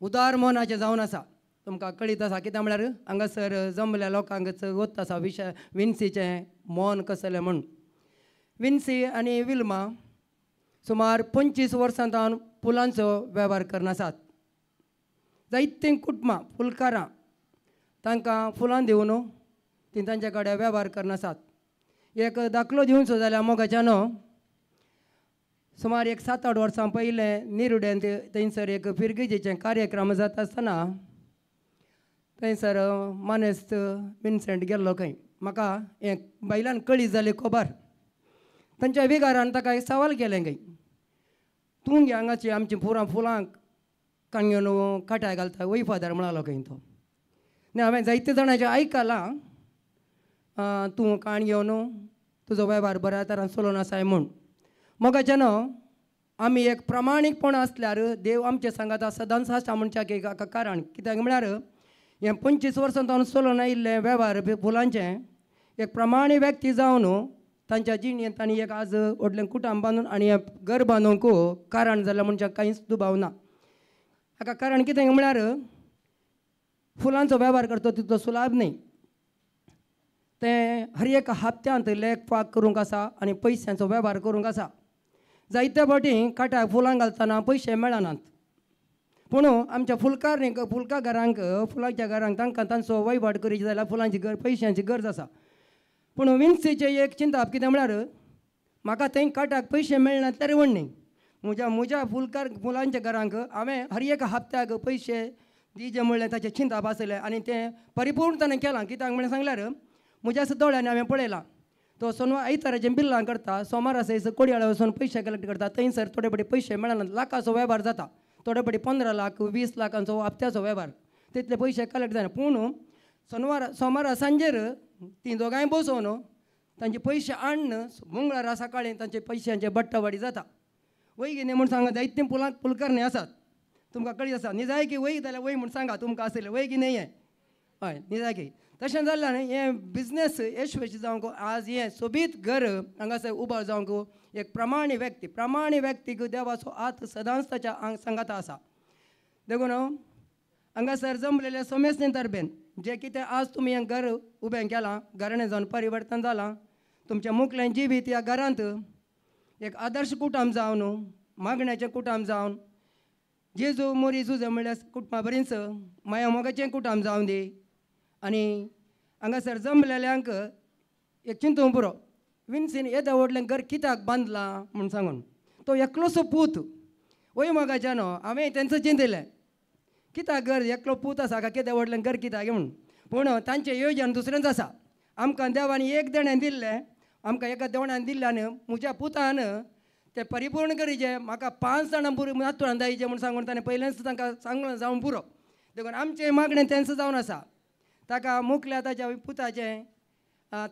उदार मोनाचें जावन आसा. तुमकां कळीत आसा कित्याक म्हळ्यार हांगासर जमल्या लोकांक वत आसा विन्सीचें मोन कसलें म्हूण. विन्सी आनी विल्मा सुमार 25 वर्सां जावन फुलांचो वेव्हार करनासात. जायतीं कुटुंबां फुलकारां तांकां फुलां दिवन ती तांचे कडेन वेव्हार करनासात. एक दाखलो दिवचो जाल्यार मोगाच्यानो सुमार एक 7-8 वर्सां पयलें निरुड्यान थंयसर एक फिरगिजेचें कार्यक्रम जाता आसतना थंयसर मानेस्त विन्सेंट गेल्लो खंय. म्हाका हें बायलान कळी जाली खबर. तांच्या विगारान ताका एक सवाल केलें खंय, तूं गे हांगाची आमची फुलांक काणयोन काट्याक घालता वय फादर म्हणालो खंय तो. आनी हांवें जायते जाणांचें आयकलां तूं काणयोन तुजो वेव्हार बऱ्या तरान चलोवन आसाय म्हूण. मोगाच्यानो आमी एक प्रामाणीकपण आसल्यार देव आमचे सांगाता सदांच आसा म्हणच्याक एक कारण. कित्याक म्हळ्यार हें 25 वर्सां जावन चलोवन आयिल्लें वेव्हार फुलांचें एक प्रमाणी व्यक्ती जावन तांच्या जिणेंत तांणी एक आज व्हडलें कुटाम बांदून आनी हें घर बांदूंक कारण जालें म्हणच्याक कांयच दुबाव ना. हाका कारण कितें म्हळ्यार फुलांचो वेव्हार करता तितलो सुलाभ न्ही. तें हर एक हप्त्यांत लेख फाक करूंक आसा आनी पयशांचो वेव्हार करूंक आसा. जायते फावटी काट्याक फुलां घालतना पयशे मेळनात. पूण आमच्या फुलका घरांक फुलांच्या घरांक तांकां तांचो वयवाट करीत जाल्यार फुलांची पयशांची गरज आसा. पूण विन्सीचें एक चिंता कितें म्हळ्यार म्हाका थंय काट्याक पयशे मेळनात तरी व्हड न्ही. म्हज्या फुलांच्या घरांक हांवें हर एक हप्त्याक पयशे दिजे म्हणलें ताचें चिंताप आसलें आनी तें परिपूर्णपणान केलां. कित्याक म्हण सांगल्यार म्हज्या दोळ्यांनी हांवें पळयलां तो आयताराचें बिल्लां करता, सोमारा सयस कोडयाळ वचून पयशे कलेक्ट करता. थंयसर थोडे फावटी पयशे मेळनात. लाखाचो वेव्हार जाता. थोडे फावटी 15 लाख 20 लाखांचो हप्त्याचो वेव्हार तितले पयशे कलेक्ट जायना. पूण सोमारा सांजेर तीं दोगांय बसोवन तांचे पयशे हाडन मंगळारा सकाळीं तांचे पयशांचे बट्टावाडी जाता. वय गे न्ही म्हूण सांगा. जायतीं फुलकारणी आसात. तुमकां कळीत आसा न्ही जाय की वय जाल्यार वय म्हूण सांगा तुमकां आसलें वय की न्ही हें हय न्ही जाय की. तशें जाल्यार हें बिजनेस यशस्वी जावंक आज हें सोबीत घर हांगासर उबार जावंक एक प्रमाणी व्यक्तीक देवाचो हात सदांच ताच्या सांगाता आसा. देखून हांगासर जमलेल्या सोमेस्ने तर्फेन जें कितें आज तुमी हें घर उबें केलां, घराणें जावन परिवर्तन जालां. तुमचें मुखलें जिवीत ह्या घरांत एक आदर्श कुटुंब जावन मागण्याचें कुटुंब जावन जेजू मोरी जुजे म्हणल्यार कुटुंबा बरींच माया मोगाचें कुटुंब जावन दी. आनी हांगासर जमलेल्यांक एक चिंतूंक पुरो विन्सीन येदें व्हडलें घर कित्याक बांदलां म्हूण सांगून. तो एकलोसो पूत वय मोगाच्यान हांवें तेंचो चिंतिल्लें कित्याक घर एकलो पूत आसा काय कितें व्हडलें घर कित्याक म्हूण. पूण तांचें येवजन दुसरेंच आसा. आमकां देवान एक देणें दिल्लें आमकां एका देवणान दिल्ल्यान म्हज्या पुतान ते परिपूर्ण करीचे म्हाका 5 जाणां पुरो नातून जायचे म्हूण सांगून ताणें पयलेंच तांकां सांगून जावन पुरो देखून आमचें मागणें तेंच जावन आसा ताका मुखल्या ताच्या पुताचें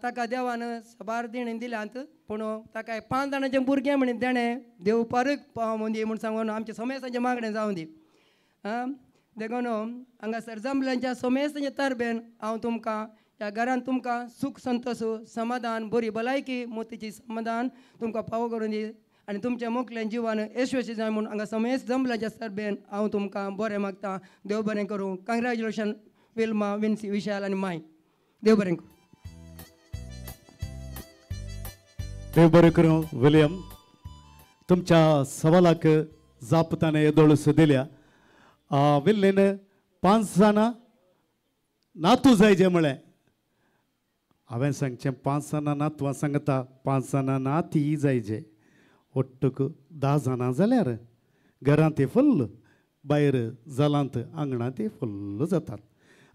ताका देवान सबार देणें दिल्यांत पूण ताका 5 जाणांचें भुरगें म्हण देणें देव परक पावून दी म्हूण सांगून आमच्या सोमेसांचें मागणें जावन दी देखून हांगासर जमल्यांच्या सोमेसांच्या तरबेन हांव तुमकां ह्या घरांत तुमकां सुख संतोश समाधान बरी भलायकी मोतीची समाधान तुमकां फावो करून दी आनी तुमच्या मुखल्या जिवान यशस्वी जाय म्हूण हांगा समेस जमल्याच्या सरबेन हांव तुमकां बरें मागतां देव बरें करूं कॉंग्रॅच्युलेशन विल्मा विन्सी विशाल आनी माय देव बरें करूं देव बरें करूं विलियम तुमच्या सवालाक जाप ताणें येदोळस दिल्या विल्लेन 5 जाणां नातू जाय जे म्हळें हांवें सांगचें 5 जाणां नातवां सांगता 5 जाणां नाती जायचे ಒಟ್ಟಕ್ಕೆ 10 ಜನ जाल्यार घरांत ते फुल्ल भायर जालांत आंगणांत ते फुल्ल जातात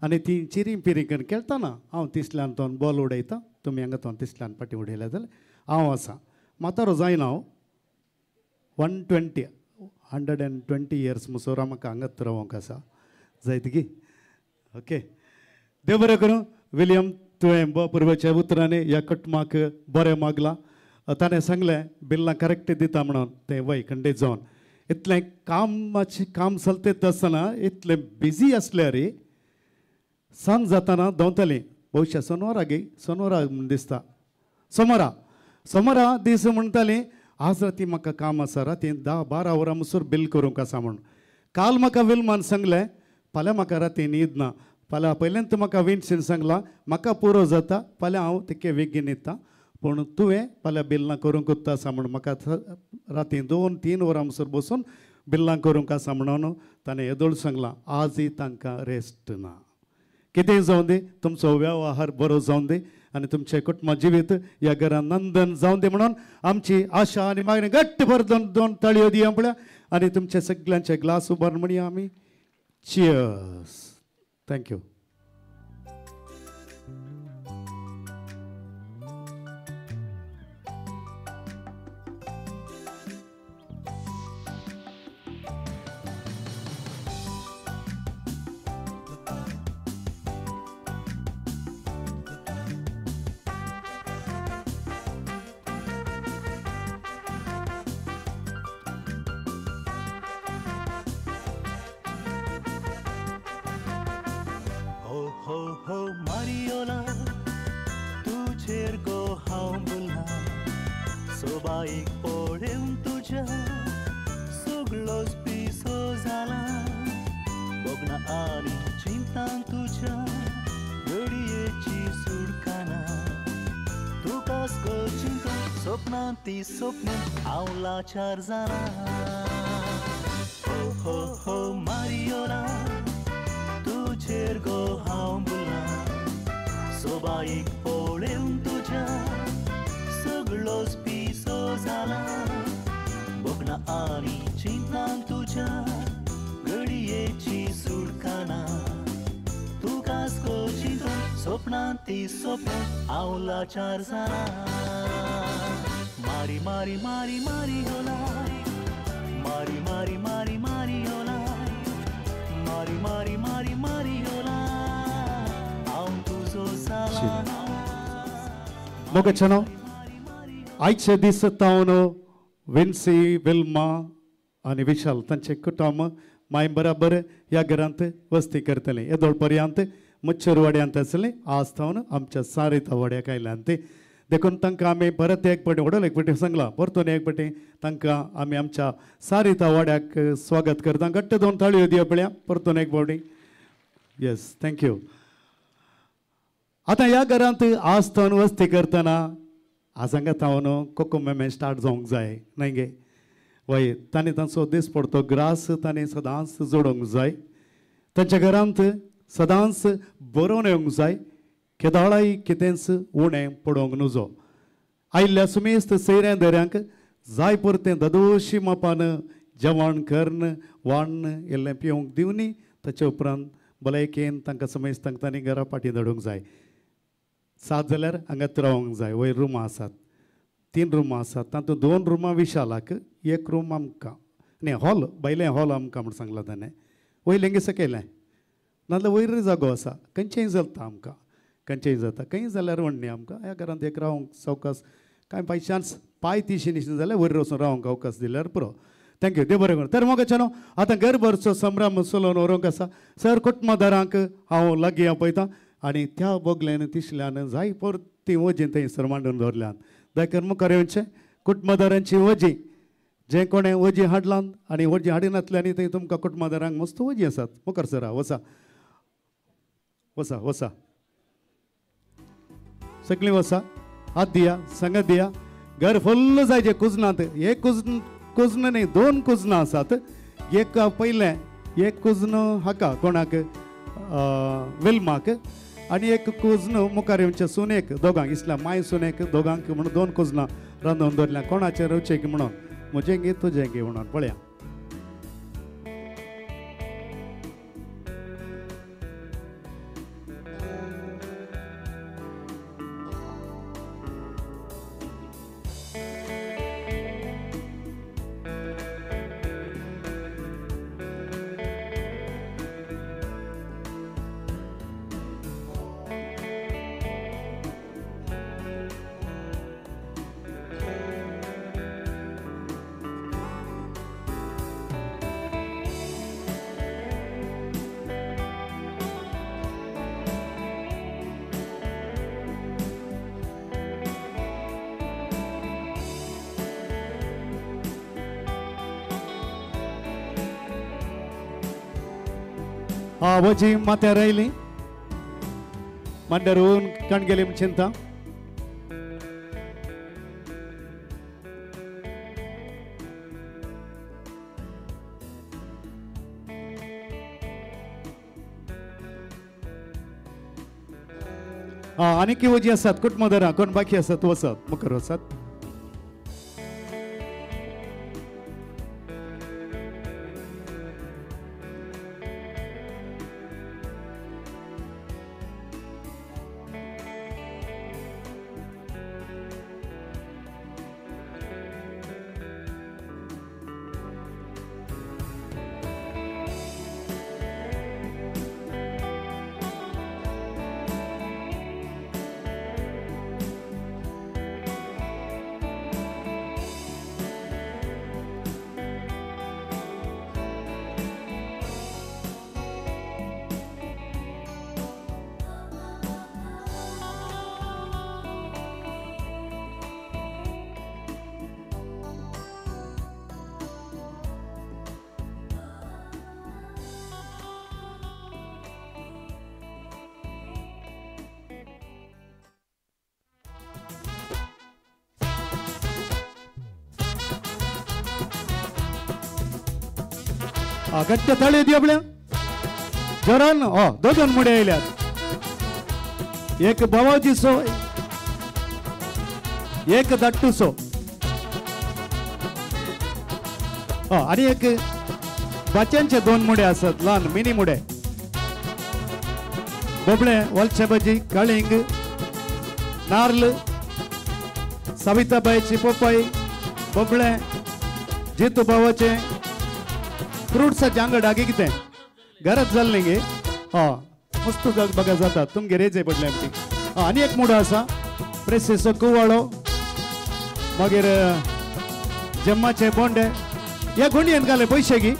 आनी ती चिरी पिरी करून खेळटाना हांव तिसल्यान तो बॉल उडयतां तुमी हांगा तो तिसल्यान पाटी उडयल्या जाल्यार हांव आसा म्हातारो जायना हांव 120 इयर्स मुसोरा म्हाका हांगाच रावंक आसा जायतगी ओके देव बरें करूं विलियम तुवें पुर्वेच्या उतरांनी ह्या कुटुंबाक बरें मागलां ताणें सांगलें बिल्लां करेक्ट दिता म्हणून तें वय खंडीत जावन इतलें काम चलतेत आसतना इतलें बिजी आसल्यार सांज जाताना दोंतलीं भविश्या सोनवारा दिसता सोमारा दीस म्हणटालीं आज राती म्हाका काम आसा राती 10-12 वरां मसूर बिल करूंक आसा म्हूण काल म्हाका विल्मान सांगलें फाल्यां म्हाका राती न्हीद ना फाल्यां पयलेंत म्हाका विन्सीन सांगलां म्हाका पुरो जाता फाल्यां हांव तिके वेगीन न्हिदतां पूण तुवें फाल्यां बिल्लां करूंक उत्ता आसा म्हूण म्हाका राती 2-3 वरां मसूर बसून बिल्लां करूंक आसा म्हणून ताणें येदोळ सांगलां आजय तांकां रेस्ट ना कितेंय जावं दी तुमचो वेव्हार बरो जावं दी आनी तुमचें कुटुंब जिवीत ह्या घरान नंदन जावं दी म्हणून आमची आशा आनी मागणी घट्ट भर दोन ताळयो दिया पळया आनी तुमचे सगळ्यांचे ग्लास उबारून म्हणया आमी चियर्स थँक्यू हो मारियोला तुझेर गो हांव बुला सोबाईक पळोवन तुज्या सगळोच पिसो जाला बोगना आनी चिंतान तुज्या घडयेची सुडकाना तुकाच गो चिंता स्वप्नांत ती स्वप्न हांव लाचार जाला हो हो मारियोला तुझेर गो हांव बुला सोबाईक पळोवन तुज्या सगळोच पिसो जाला बोगना आनी चिंतान तुज्या घडयेची सुडकाना तुकाच गो चिंता स्वप्नांत ती स्वप्न हांव लाचार जाला मारी मारी मारी मारी होला मारी मारी मारी मारी होला मारी मारी मारी मारी होला हांव तुजो जाला मोगे चनो आयचे दीस तावन विन्सी विल्मा आनी विशाल तांचे कुटुंब माय बराबर ह्या घरांत वस्ती करतले येदोळ पर्यंत मच्छर वाड्यांत आसले आज तावन आमच्या सारिता वाड्याक आयल्यांत देखून तांकां आमी परत एक फावटी व्हडलो एक फावटी सांगलां परतून एक फावटी तांकां आमी आमच्या सारिता वाड्याक स्वागत करता घट्ट 2 ताळयो दिया पळया परतून एक फावटी येस थँक्यू आतां ह्या घरांत आज तावन वस्ती करतना आज हांगा तावन कोको मेमे स्टार्ट जावंक जाय न्हय गे वय तांणी तांचो दीस पडतो ग्रास तांणी सदांच जोडोंक जाय तांच्या घरांत सदांच बरोवन येवंक जाय केदाळाय कितेंच उणें पडोंक नजो आयिल्ल्या सुमेस्त सैऱ्या दर्यांक जाय परतें ददोशी मापान जेवण कर्ण वान्न इल्लें पिवंक दिवनी ताचे उपरांत भलायकेन तांकां समेस्त तांकां तांणी घरा फाटीं धाडूंक जाय 7 जाल्यार हांगात रावंक जाय वयर रुमां आसात 3 रुमां आसात तातूंत 2 रुमां विशालाक 1 रूम आमकां न्ही हॉल बायलें हॉल आमकां म्हूण सांगलां ताणें वयलें सकयलें नाजाल्यार वयर जागो आसा खंयचेंय चलता आमकां खंयचेंय जाता खंय जाल्यार व्हड न्ही आमकां ह्या घरांत एक रावंक सावकास कांय बाय चान्स पांय तिशी निशी जाल्यार वयर वचून रावंक अवकाश दिल्यार पुरो थँक्यू देव बरें करूं तर मोगाच्यानो आतां घरभरचो संभ्रम चलोवन व्हरूंक आसा सर कुटुंबदारांक हांव लागीं आपयतां आनी त्या बोगल्यान तिसल्यान जाय परती वजी थंयसर मांडून दवरल्यान दयकर मुखार येवचें कुटुंबदारांची वजी जे कोणें वजी हाडलां आनी वजी हाडिनातल्यानी थंय तुमकां कुटुंबदारांक मस्त वजी आसात मुखार सरा वचा वचा वचा सगळीं वचा हात दिया सांगात दिया घर फुल्ल जायचे कुजनात एक कुजन न्ही 2 कुजनां आसात एक पयलें एक कुजन हाका कोणाक विल्माक आनी एक कुजन मुखार येवचे सुनेक दोगांक इसल्या माय सुनेक दोगांक म्हणून 2 कुजनां रांदून दवरल्या कोणाचें रवचेक म्हणून म्हजें गे तुजें गे म्हणून पळया वजी माथ्यार आयली मांड्यार होवन कणगेली चिंता आनीक वजी आसात कुटुंबदारां कोण बाकी आसात वचत मुखार वचत गट्ट तळे दिवल्या जोरान दोन मुडे आयल्यात एक बाबाजी सो एक दट्टू सो आणि एक बच्चांचे 2 मुडे असत लहान मिनी मुडे बोबळे वलचे भाजी कळिंग नार्ल सविताबाईची पोपाई बोबळे जितू बाबाचे फ्रुट्साचे आंगड आगे कितें घरात जाल्लें गे मस्त बघा जाता तुमगे रेजे पडले आमची आनी एक मुडो आसा प्रेसेसो कुवाळो मागीर जम्माचे बोंडे ह्या गोणयेन घाले पैसे गी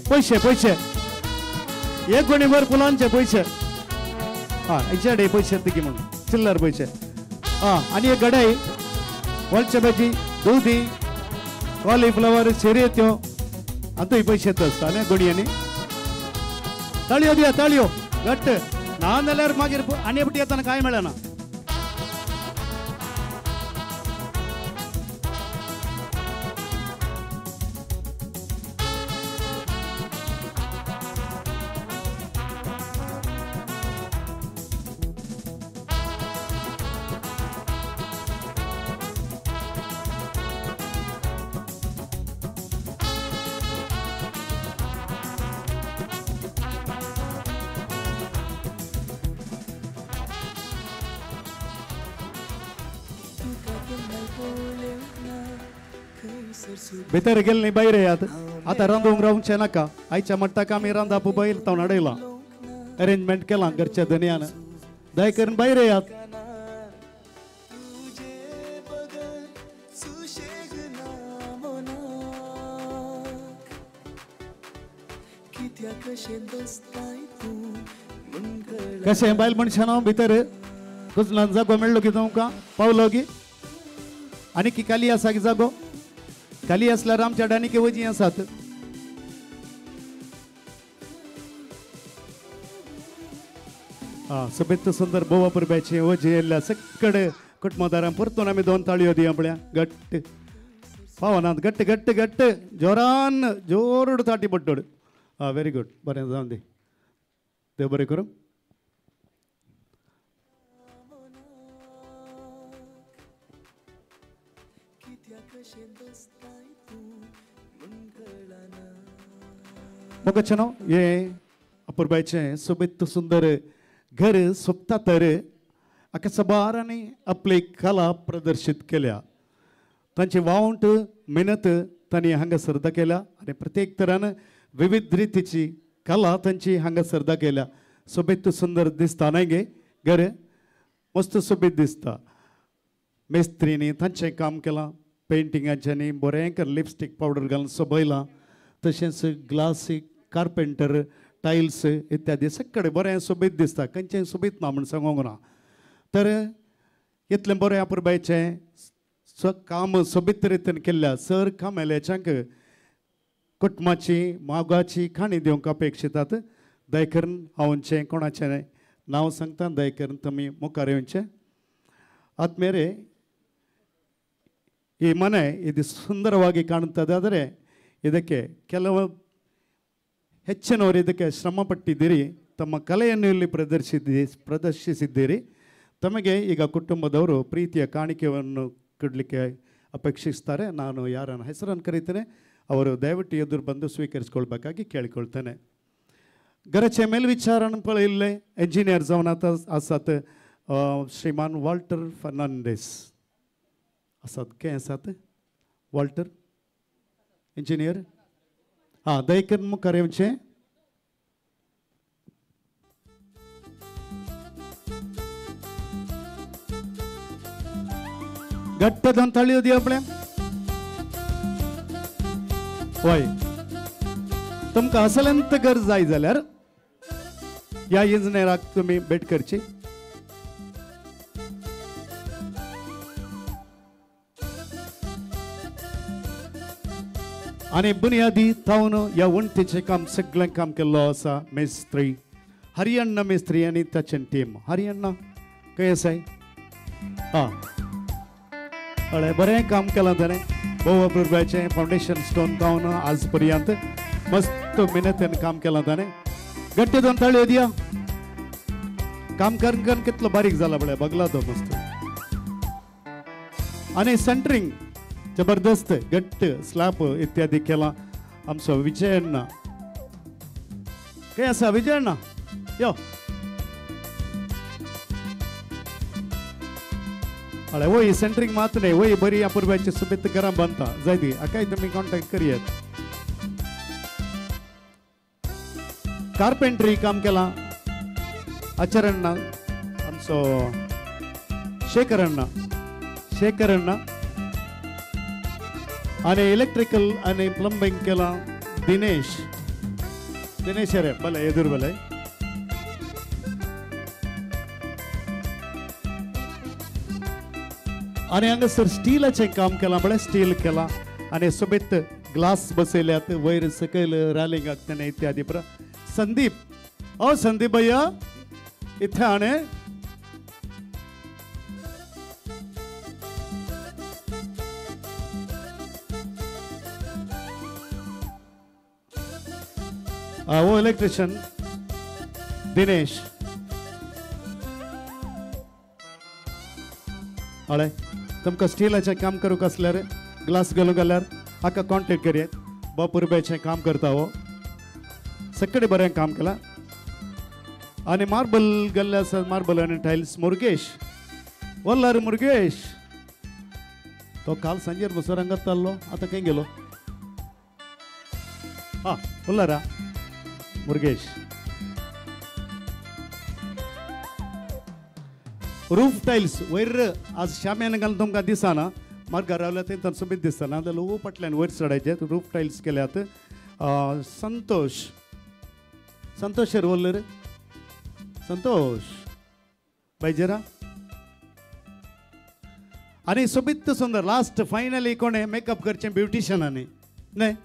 पैसे पैसे एक गोणी भर फुलांचे पैसे हेचे पैसे तिगी म्हणून चिल्लर पैसे आनी एक गडाई वलचे भाजी दुधी कॉलीफ्लावर शिरयत्यो आता पैसे येतात न्ही गोडयांनी ताळयो दिया ताळयो घट्ट ना जाल्यार मागीर आनी फावटी येताना कांय मेळना भितर गेल न्ही भायर येयात आतां रांदूंक रावचे नाका आयच्या मट्टाक आमी रांदप भायर तावन हाडयलां अरेंजमेंट केलां घरच्या धन्यान दय करून भायर येयात कशें बायल मनशानो भितर गुजलांत जागो मेळ्ळो की तुमकां पावलो की आनी की खाली आसा की जागो खाली असल्यार आमच्या डानिके वजी आसात सोबीत सुंदर बोवा पुरब्याचे वजी येयल्ल्या सकड कुटुंबदारां परतून आमी 2 ताळयो दिया पळया घट्ट पावनात घट्ट घट्ट घट्ट जोरान जोर ताटी पडटड व्हेरी गुड बरें जावन दी देव बरें करूं मोगचनो ये अपुरबायचें सोबीत सुंदर घर सोबता तर आख्या सबारांनी आपली कला प्रदर्शीत केल्या तांची वावंट मेहनत तांणी हांगासर दाखयल्या आनी प्रत्येक तरान विविध रितीची कला तांची हांगासर दाखयल्या सोबीत सुंदर दिसता न्हय गे घर मस्त सोबीत दिसता मेस्त्रींनी तांचें काम केलां पेंटिंगाच्यांनी बरें लिपस्टीक पावडर घालून सोबयलां तशेंच ग्लास कार्पेंटर टायल्स इत्यादी सगळे बरें सोबीत दिसता खंयचें सोबीत ना म्हण सांगूंक ना तर इतलें बरें अपुरबायचें काम सोबीत रितीन केल्ल्या सर कामेल्याच्यांक कुटुंबाची मागाची खाणी दिवंक अपेक्षितात दय करून हांवचें कोणाचें नांव सांगता दय करून तुमी मुखार येवचें ಆದ್ಮೇಲೆ ಈ ಮನೆ ಇದು ಸುಂದರವಾಗಿ ಕಾಣುತ್ತದಾದರೆ ಇದಕ್ಕೆ ಕೆಲವು ಹೆಚ್ಚಿನವರು ಇದಕ್ಕೆ ಶ್ರಮಪಟ್ಟಿದ್ದೀರಿ ತಮ್ಮ ಕಲೆಯನ್ನು ಇಲ್ಲಿ ಪ್ರದರ್ಶಿಸಿದ್ದೀರಿ ತಮಗೆ ಈಗ ಕುಟುಂಬದವರು ಪ್ರೀತಿಯ ಕಾಣಿಕೆಯನ್ನು ಕೊಡಲಿಕ್ಕೆ ಅಪೇಕ್ಷಿಸ್ತಾರೆ ನಾನು ಯಾರನ್ನ ಹೆಸರನ್ನು ಕರೀತೇನೆ ಅವರು ದಯವಿಟ್ಟು ಎದುರು ಬಂದು ಸ್ವೀಕರಿಸಿಕೊಳ್ಬೇಕಾಗಿ ಕೇಳಿಕೊಳ್ತೇನೆ घराचे मेलविचारण पळयल्ले इंजिनियर जावन आसात श्रीमान वॉल्टर फर्नांडीस आसात खंय आसात वॉल्टर इंजिनियर दयकर मुखार येवचें घट्ट दोन ताळयो दिया आपल्या वय तुमकां असलेंत घर जाय जाल्यार ह्या इंजिनियराक तुमी भेट करची आनी बुनियादी तावन ह्या वणटीचें काम सगळें काम केल्लो आसा मेस्त्री हरियण्णा मेस्त्री आनी ताचे टीम हरियण्णा खंय आसाय हळें बरें काम केलां ताणें भोव अपुरबायचें फावंडेशन स्टोन तावन आज पर्यंत मस्त मेहनतीन काम केलां ताणें गट्टे दोन ताळयो दिया काम करून कितलो बारीक जाला पळय बगला तो मस्त आनी सेंटरिंग जबरदस्त गट्ट स्लॅब इत्यादी केला आमचो विजय अण्णा खंय आसा विजय अण्णा यो हळें वय सेंटरिंग मात न्हय वय बरी अपुरबायची सुबेत घरां बांदता जाय ती हाकाय तुमी कॉन्टॅक्ट करियात कार्पेंटरी काम केला आचार्य अण्णा आमचो शेखर अण्णा आनी इलेक्ट्रिकल आनी प्लंबिंग केला दिनेश रे भले एदूर भले आनी हांगासर स्टीलाचें काम केलां बरें स्टील केलां आनी सोबीत ग्लास बसयल्यात वयर सकयल रॅलिंगाक ताणें इत्यादी पुरा संदीप संदीप भैया इथे आणे वो इलेक्ट्रिशियन दिनेश हळे तुमकां स्टीलाचें काम करूंक आसल्यार ग्लास घालूंक जाल्यार हाका कॉन्टेक्ट करियात बापुरबायचें काम करता हो सगळें बरें काम केलां आनी मार्बल घाल्ले आसा मार्बल आनी टायल्स मुर्गेश वल्लार मुर्गेश तो काल सांजेर बसो रंगात चाललो आता खंय गेलो हा उरला मुर्गेश रूफ टाइल्स वयर आज शाम्यान घालून तुमकां दिसना म्हाका घरावल्या थंय तांचो बीन दिसना जाल्यार पटल्यान वयर चडायचे रूफ टाइल्स केल्यात संतोष संतोष उरलो रे संतोष बैजेरा आणि सोबित सुंदर लास्ट फायनली कोणे मेकअप करचे ब्युटिशियनाने नाही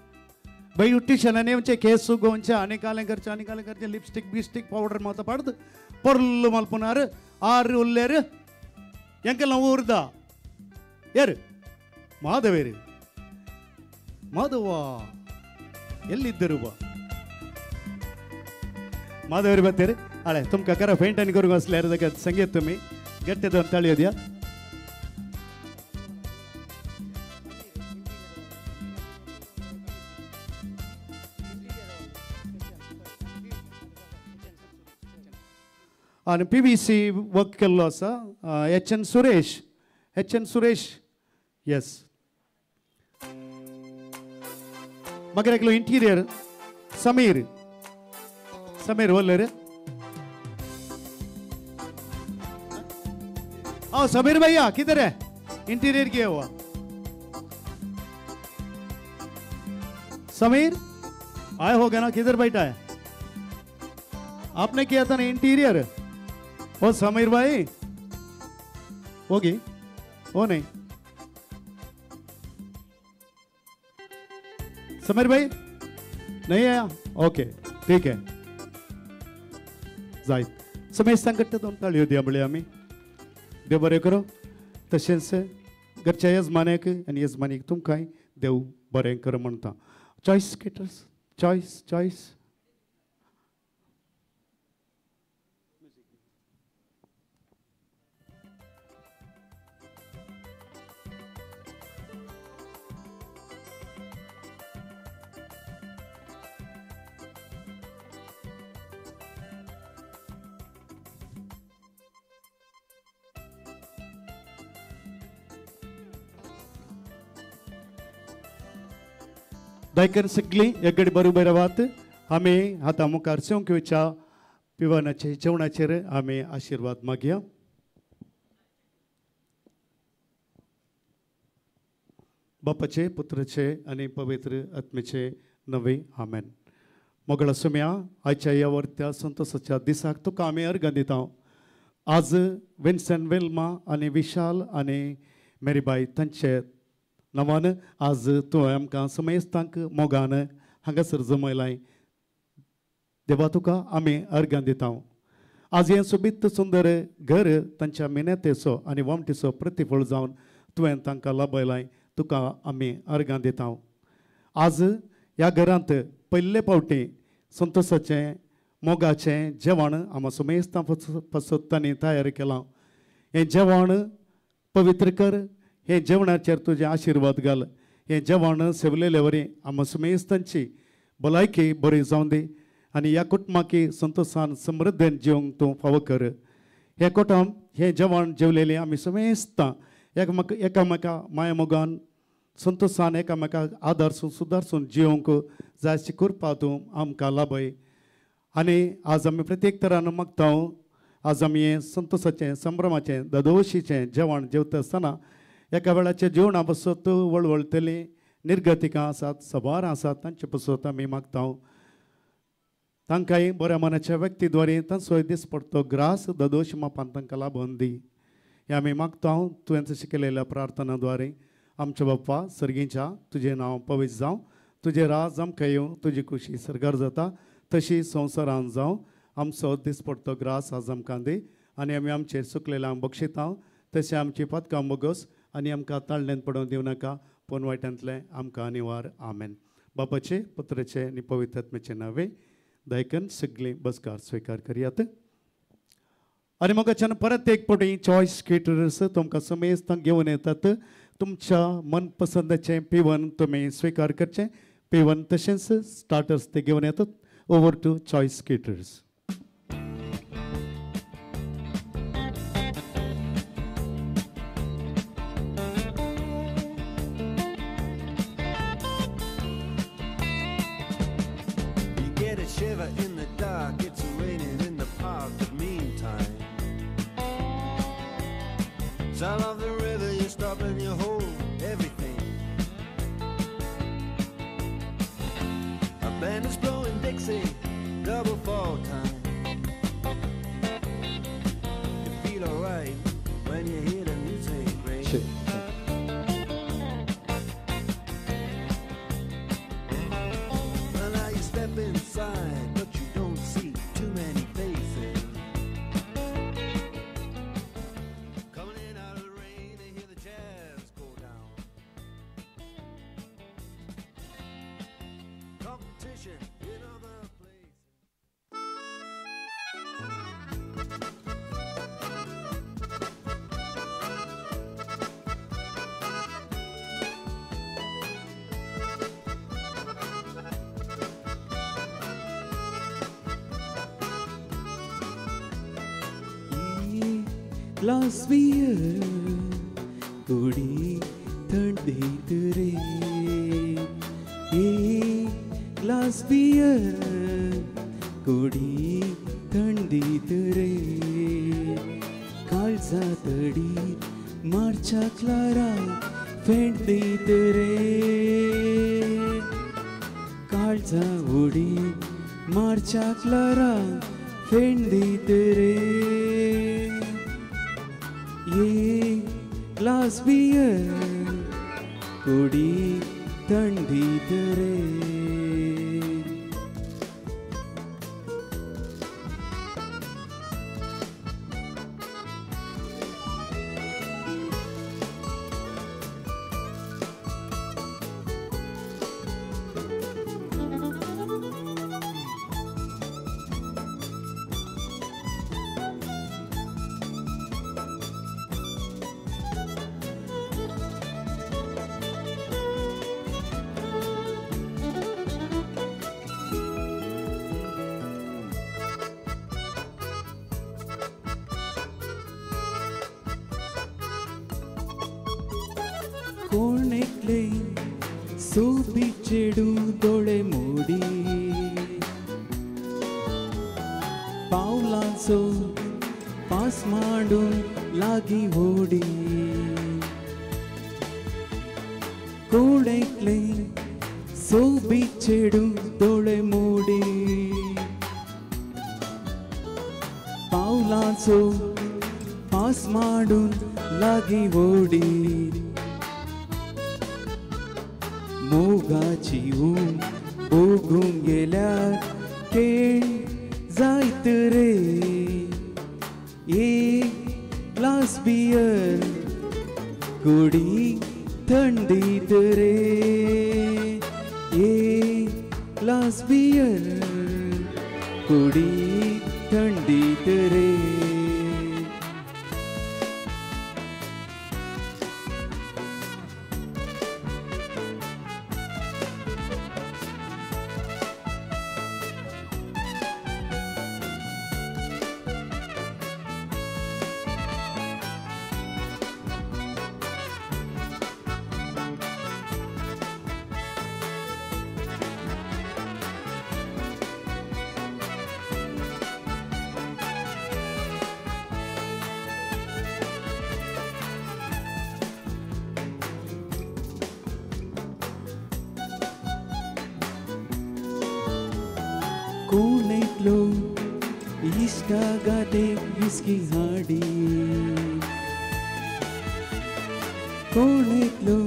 ब्युटिशियनाने म्हणजे केस सुगोवचे आनी कालें करचे लिपस्टिक बिस्टिक पौडर माता पड़द పొర్లు మల్పునారు ఆరు ఉల్లేరు ఎంకెல்லாம் ஊர்தா யாரு ಮಾಧವೇರಿ ಮಾಧವ ಎಲ್ಲಿದ್ದರು ಬಾ ಮಾಧವೇರಿ ಬರ್ತೀರಿ ಅಳೆ ತುಮಕ ಕರ ಫೇಂಟ್ ಅನ್ ಕರುಗ असले ಅದಕ್ಕೆ ಸಂಗೀತ तुम्ही ಗಟ್ಟಿದ ಅಂತ ಹೇಳಿದ್ಯಾ आणि PVC वर्क केल्लो आसा HN सुरेश येस मागीर एकलो इंटिरियर समीर वल्ले रे समीर भैया किधर है इंटीरियर किया हुआ समीर आए हो गया ना किधर बैठा है आपने किया था ना इंटीरियर ओ समीर भाई होगी ओ नहीं समीर भाई नहीं आया ओके ठीक है जायत समीर संकट दोन ताळयो दिया बळे आम्ही देव बरें करो तशेंच घरच्या यजमान्याक आनी यजमानीक तुमकांय देव बरें कर म्हणटा चॉयस केटर्स चॉयस दायकर सगळी एकडे बरोबर रावात आमी आतां मुखार सेवकेच्या पिवानाचे जेवणाचेर आमी आशिर्वाद मागया बापाचे पुत्राचे आनी पवित्र आत्मेचे नवे आमेन मोगळा सुम्या आयच्या ह्या वर्त्या संतोषाच्या दिसाक तुका आमी अर्घ दिता आज विन्सन वेल्मा आनी विशाल आनी मेरीबाई तांचे नवान आज तूं आमकां समेस्तांक मोगान हांगासर जमयलाय देवा तुका आमी अर्घां दिता आज हें सोबीत सुंदर घर तांच्या मेहनतीचो आनी वमटीचो प्रतिफळ जावन तुवें तांकां लाभयलाय तुका आमी अर्घां दिता आज ह्या घरांत पयले फावटी संतोषाचें मोगाचें जेवण आमी समेस्तां पासत तांणी तयार केलां हें जेवण पवित्र कर हे जेवणाचेर तुजे आशिर्वाद घाल हे जेवण सेवलेले वरी आमी समेस्तांची भलायकी बरी जावं दी आनी ह्या कुटुंबाकी संतोशान समृद्धीन जिवंक तूं फावो कर हे कुटुंब हे जेवण जेवलेली आमी समेस्तां एकामेका माया मोगान संतोशान एकामेकाक आदारसून सुदारसून जिवंक जाय अशी कृपा तूं आमकां लाभय आनी आज आमी प्रत्येक तरान मागता आज आमी हें संतोशाचें संभ्रमाचें ददोशीचें जेवण जेवता आसतना एका वेळाचे जेवणा बसत वळवळतली निर्गतिकां आसात सभार आसात तांचे बसत आमी मागता तांकांय बऱ्या मनाच्या व्यक्ती द्वारे तांचोय दीस पडतो ग्रास ददोश मापान तांकां लाभून दी हे आमी मागता तुवें तशें केलेल्या प्रार्थना द्वारे आमच्या बाप्पा सर्गीच्या तुजें नांव पवित्र जावं तुजें राज आमकां येवं तुजी खुशी सरगार जाता तशी संवसारांत जावं आमचो दीस पडतो ग्रास आज आमकां दी आनी आमी आमचेर चुकलेल्यांक बक्षिता तशें आमची पदकां बोगस आनी आमकां ताळण्यांत पडोवन दिवं नाका पूण वायटांतले आमकां निवार आमेन बापाचे पुत्राचे आनी पवित्र आत्म्याचे नावे दायकन सगळीं बसकार स्विकार करयात आनी मोगाच्यान परत एक फावटी चॉयस केटरर्स तुमकां समेस्तांक घेवन येतात तुमच्या मनपसंदाचें पिवन तुमी स्विकार करचें पिवन तशेंच स्टार्टर्स ते घेवन येतात over to choice caterers Sound of the river, you stop and you hold everything. A band is blowing Dixie, double fall time. You feel alright when you hear the music ring. Shit. Well, now you step inside, but you don't see too many faces. Coming in out of the rain, they hear the jazz go down. Competition in other places. Glass beer कुड़ी थंडीत रे ग्लास बियर कुड़ी थंडीत रे काळजा तडी मार्चा क्लारा फेंडीत रे काळजा उडी मार्चा क्लारा फेंडीत रे ये ग्लास बियर कुडी थंडीत रे कोण एकले सोबी चेडू दोळे मोडी पावलांचो पास मांडून लागी ओडी कोण एकले सोबी चेडू दोळे मोडी पावलांचो पास मांडून लागी ओडी मोगाची ओगून गेल्यार केळ जायत रे एक ग्लास बियर कुडी थंडीत रे एक ग्लास बियर कुडी थंडीत रे कोण एकलो इश्टागाते विस्की हाडी कोण एकलो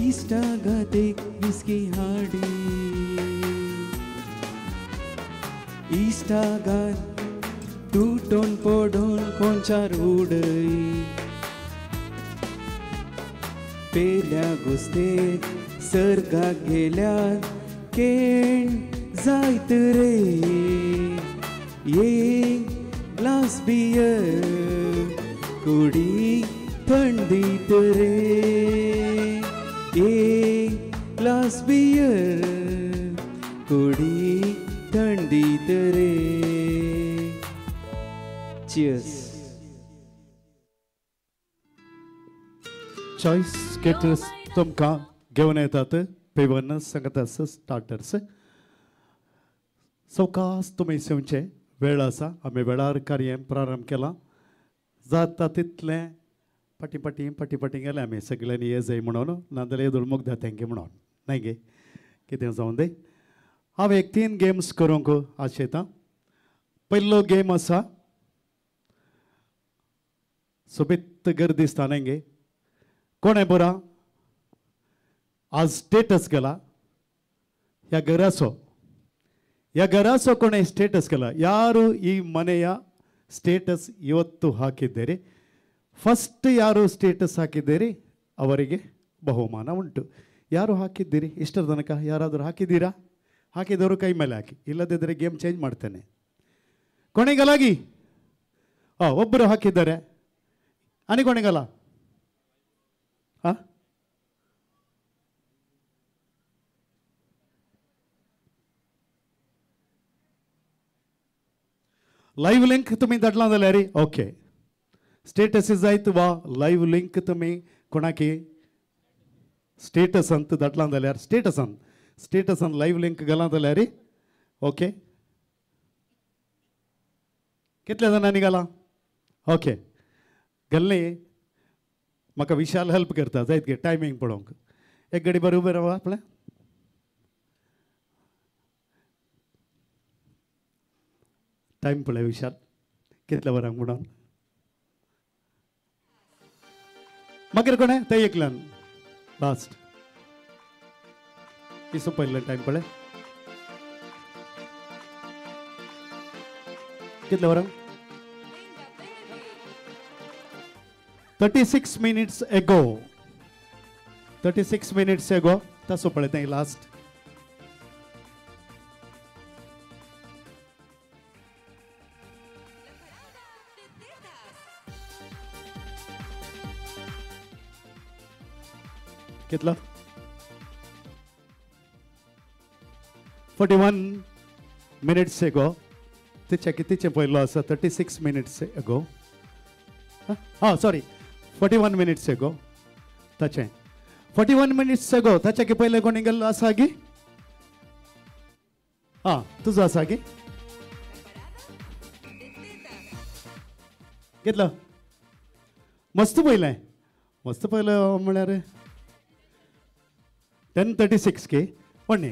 इश्टागाते विस्की हाडी इश्टागात तुटून पडून कोणचार उडय पेल्या घुस्तेर सर्गाक गेल्यार केण जायत रे एक ग्लास बियर कुडी थंडीत रे एक ग्लास बियर कुडी थंडीत रे Cheers. चॉईस केटर्स तुमकां घेवन येतात पेवन संगतास स्टार्टर्स सवकास तुमी येवचे वेळ आसा आमी वेळार कार्य प्रारंभ केला जाता तितलें पाटी गेले आमी सगळ्यांनी ये जाय म्हणून नाजाल्यार येदोळ मुग्धा तेंगे म्हणून न्हय गे कितें जावं दे हांव एक 3 गेम्स करूंक आशेतां पयलो गेम आसा सोबीत गर्दी दिसता न्हय गे कोण आहे बरा आज स्टेटस गेला या घरासो कोणे ಸ್ಟೇಟಸ್ ಗೆಲ್ಲ ಯಾರು ಈ ಮನೆಯ ಸ್ಟೇಟಸ್ ಇವತ್ತು ಹಾಕಿದ್ದೀರಿ ಫಸ್ಟ್ ಯಾರು ಸ್ಟೇಟಸ್ ಹಾಕಿದ್ದೀರಿ ಅವರಿಗೆ ಬಹುಮಾನ ಉಂಟು ಯಾರು ಹಾಕಿದ್ದೀರಿ ಇಷ್ಟರ ತನಕ ಯಾರಾದರೂ ಹಾಕಿದ್ದೀರಾ ಹಾಕಿದವರು ಕೈ ಮೇಲೆ ಹಾಕಿ ಇಲ್ಲದಿದ್ದರೆ ಗೇಮ್ ಚೇಂಜ್ ಮಾಡ್ತೇನೆ ಕೊನೆಗಲಾಗಿ ಒಬ್ಬರು ಹಾಕಿದ್ದಾರೆ ಅನಿ ಕೊನೆಗಲ लाईव्ह लिंक तुम्ही धाडला जाल्यार ओके स्टेटस जायत वा लाईव्ह लिंक तुम्ही कोणाकी स्टेटसांत धाडला जाल्यार स्टेटसान लाईव्ह लिंक घाला जाल्यार ओके कितल्या जाणांनी घाला ओके घाल्ली म्हाका विशाल हेल्प करता जायत गे टायमींग पळोवंक एक घडी बरें उबें रावा आपलें टाइम पळय विशाल कितल्या वरांक म्हणून मागीर कोणे ते एकल्यान लास्ट इसो पयलें टायम पळय कितल्या वरांक 36 minutes ago 36 minutes ago तासो पळय तें लास्ट कितला 41 minutes ago तिचे कितीचे पयलो आसा 36 minutes ago sorry 41 minutes ago ताचे 41 minutes ago ताचे की पयले कोणी गेल्लो आसा गी तुजो आसा गी कितलो मस्त पयलें म्हळ्यार 10:36 के पण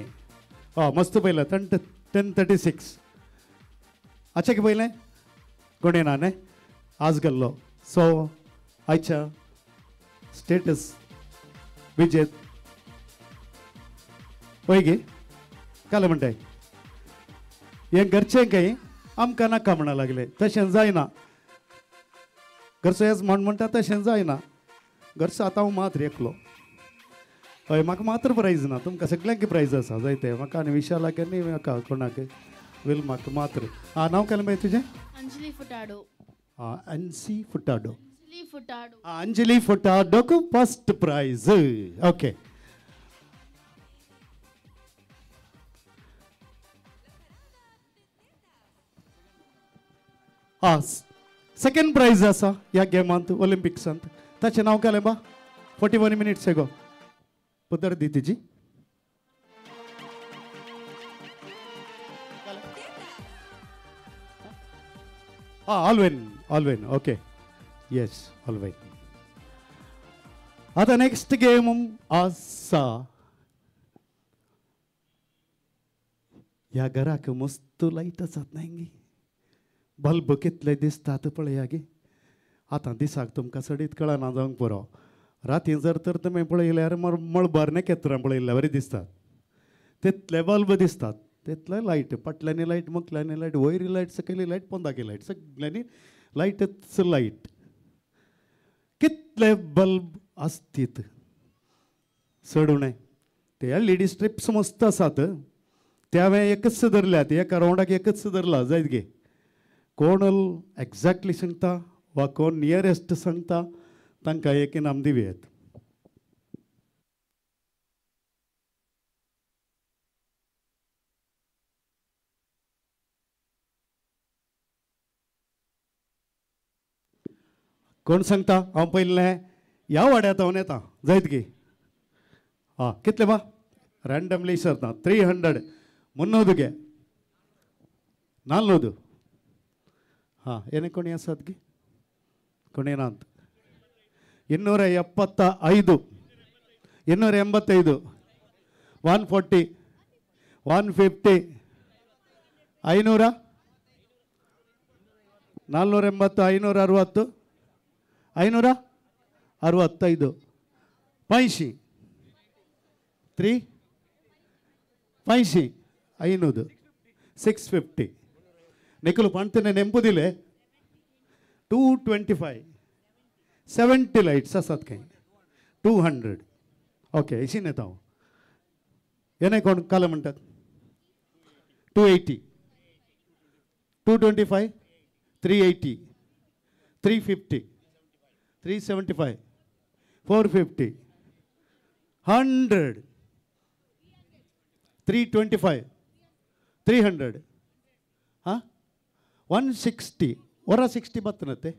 मस्त पयलें 10:36 अच्छा की पयलें कोणी ना न्हय आज गेल्लो सो आयच्या स्टेटस विजेत पळय गे काल म्हणटाय हे घरचें काही आमकां नाका म्हणा लागले तशें जायना घरचो हेच म्हणटा तशें जायना घरचो आतां हांव मात्र एकलो हय म्हाका मात्र प्रायज ना तुमकां सगळ्यांक प्रायज आसा जायते म्हाका आनी विशालाक आनी म्हाका कोणाक विल्माक मात्र नांव केलें मागीर तुजें अंजली फुटाडो अंसी फुटाडो अंजली फुटाडो अंजली फुटाडोक first prize okay second prize आसा ह्या गेमांत ओलिंपिक्सांत ताचें नांव केलें बा 41 minutes ago पुतर दी तिची ऑलवेन ओके येस ऑलवेन आता नेक्स्ट गेम आसा ह्या घराक मस्त लायट आसात न्ही बल्ब कितले दिसतात पळया गे आतां दिसाक तुमकां सडीत कळना जावंक पुरो राती जर तर तुमी पळयल्यार मळबारने केत्रां पळयल्या बरें दिसतात तितले बल्ब दिसतात तितले लायट फाटल्यानी लायट मुखल्यानी लायट वयरी लायट सकयली लायट पोंदाकी लायट सगळ्यांनी लायटच लायट कितले बल्ब आसतीत चडूणे ते LED स्ट्रिप्स मस्त आसात त्या हांवें एकच धरल्यात एका राउंडाक एकच धरला जायत गे कोण एक्झॅक्टली सांगता वा कोण नियरेस्ट सांगता तांकां एक इनाम दिवयात कोण सांगता हांव पयलें ह्या वाड्यात हांव येता जायत गे कितले बा रॅन्डमली सरता 300 ಮುನ್ನೂದು ಗೆ 400 ಏನೇ ಕೊನೆ ಆಸದ್ಗೆ ಕೊನೆನಾ ಅಂತ 275 285 140 150 500 480 560 565 85 3 85 500 650 ನಿಖಲು ಪಂತನೆ ನೆಂಪುದಿಲೆ 225 70 ಲೈಟ್ಸ್ ಅಸತ್ ಕೈ 200 ಓಕೆ ಇಸಿನೇ ತಾವು ಏನೇ ಕೊಂಡು ಕಾಲ ಮಂಟದ 280 225 380 350 375 450 100 325 300 ಹಾಂ 160 ಹೊರ 60 ಬತ್ತನತ್ತೆ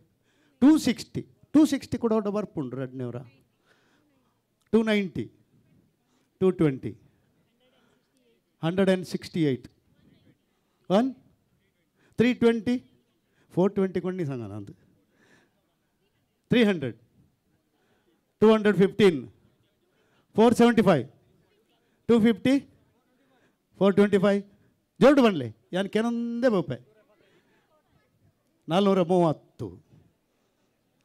260 ಕೂಡ ಒಟ್ಟು ಬರ್ಪುಂಡು ರಡ್ನೇವ್ರ 290 220 168 1 320 420 ಕೊಂಡು ಸಂಗ ನಂದು 300 215 475 250 425 ಜೋಡು ಬನ್ಲೆ ಯಾನ್ ಕೆನೊಂದೇ ಬೊಪ್ಪೆ 430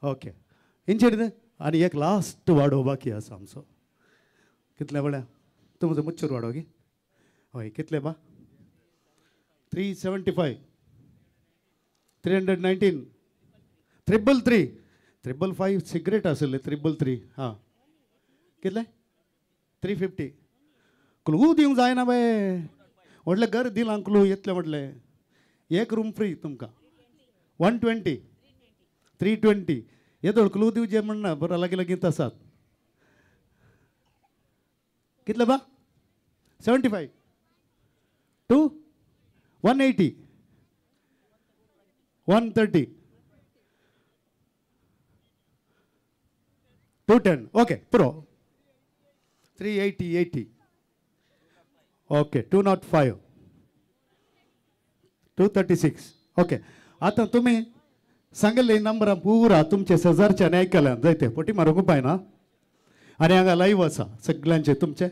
ಓಕೆ ಇಂಚಿಡಿದೆ आणि एक लास्ट वाडो बाकी आसा आमचो कितले बळे तुमचो मुच्चूर वाडोगी हय कितले बा 375 319 333 सिगरेट आसले 333 हां कितले 350 क्लू दिवंक जायना बाय व्हडलें घर दिलां क्लू येतले म्हटलें एक रूम फ्री तुमकां 120 320 येदोळ क्लू दिवचे म्हणना बरं लागी लागीं तसात कितले बा 75 टू 180 130 210 ओके प्रो 380 ओके 205 236 ओके आता तुम्ही सांगले नंबर पुरा तुमचे शेजारच्यान ऐकल्यान जायते पोटी मारूंक उपायना आनी हांगा लाईव्ह आसा सगळ्यांचे तुमचे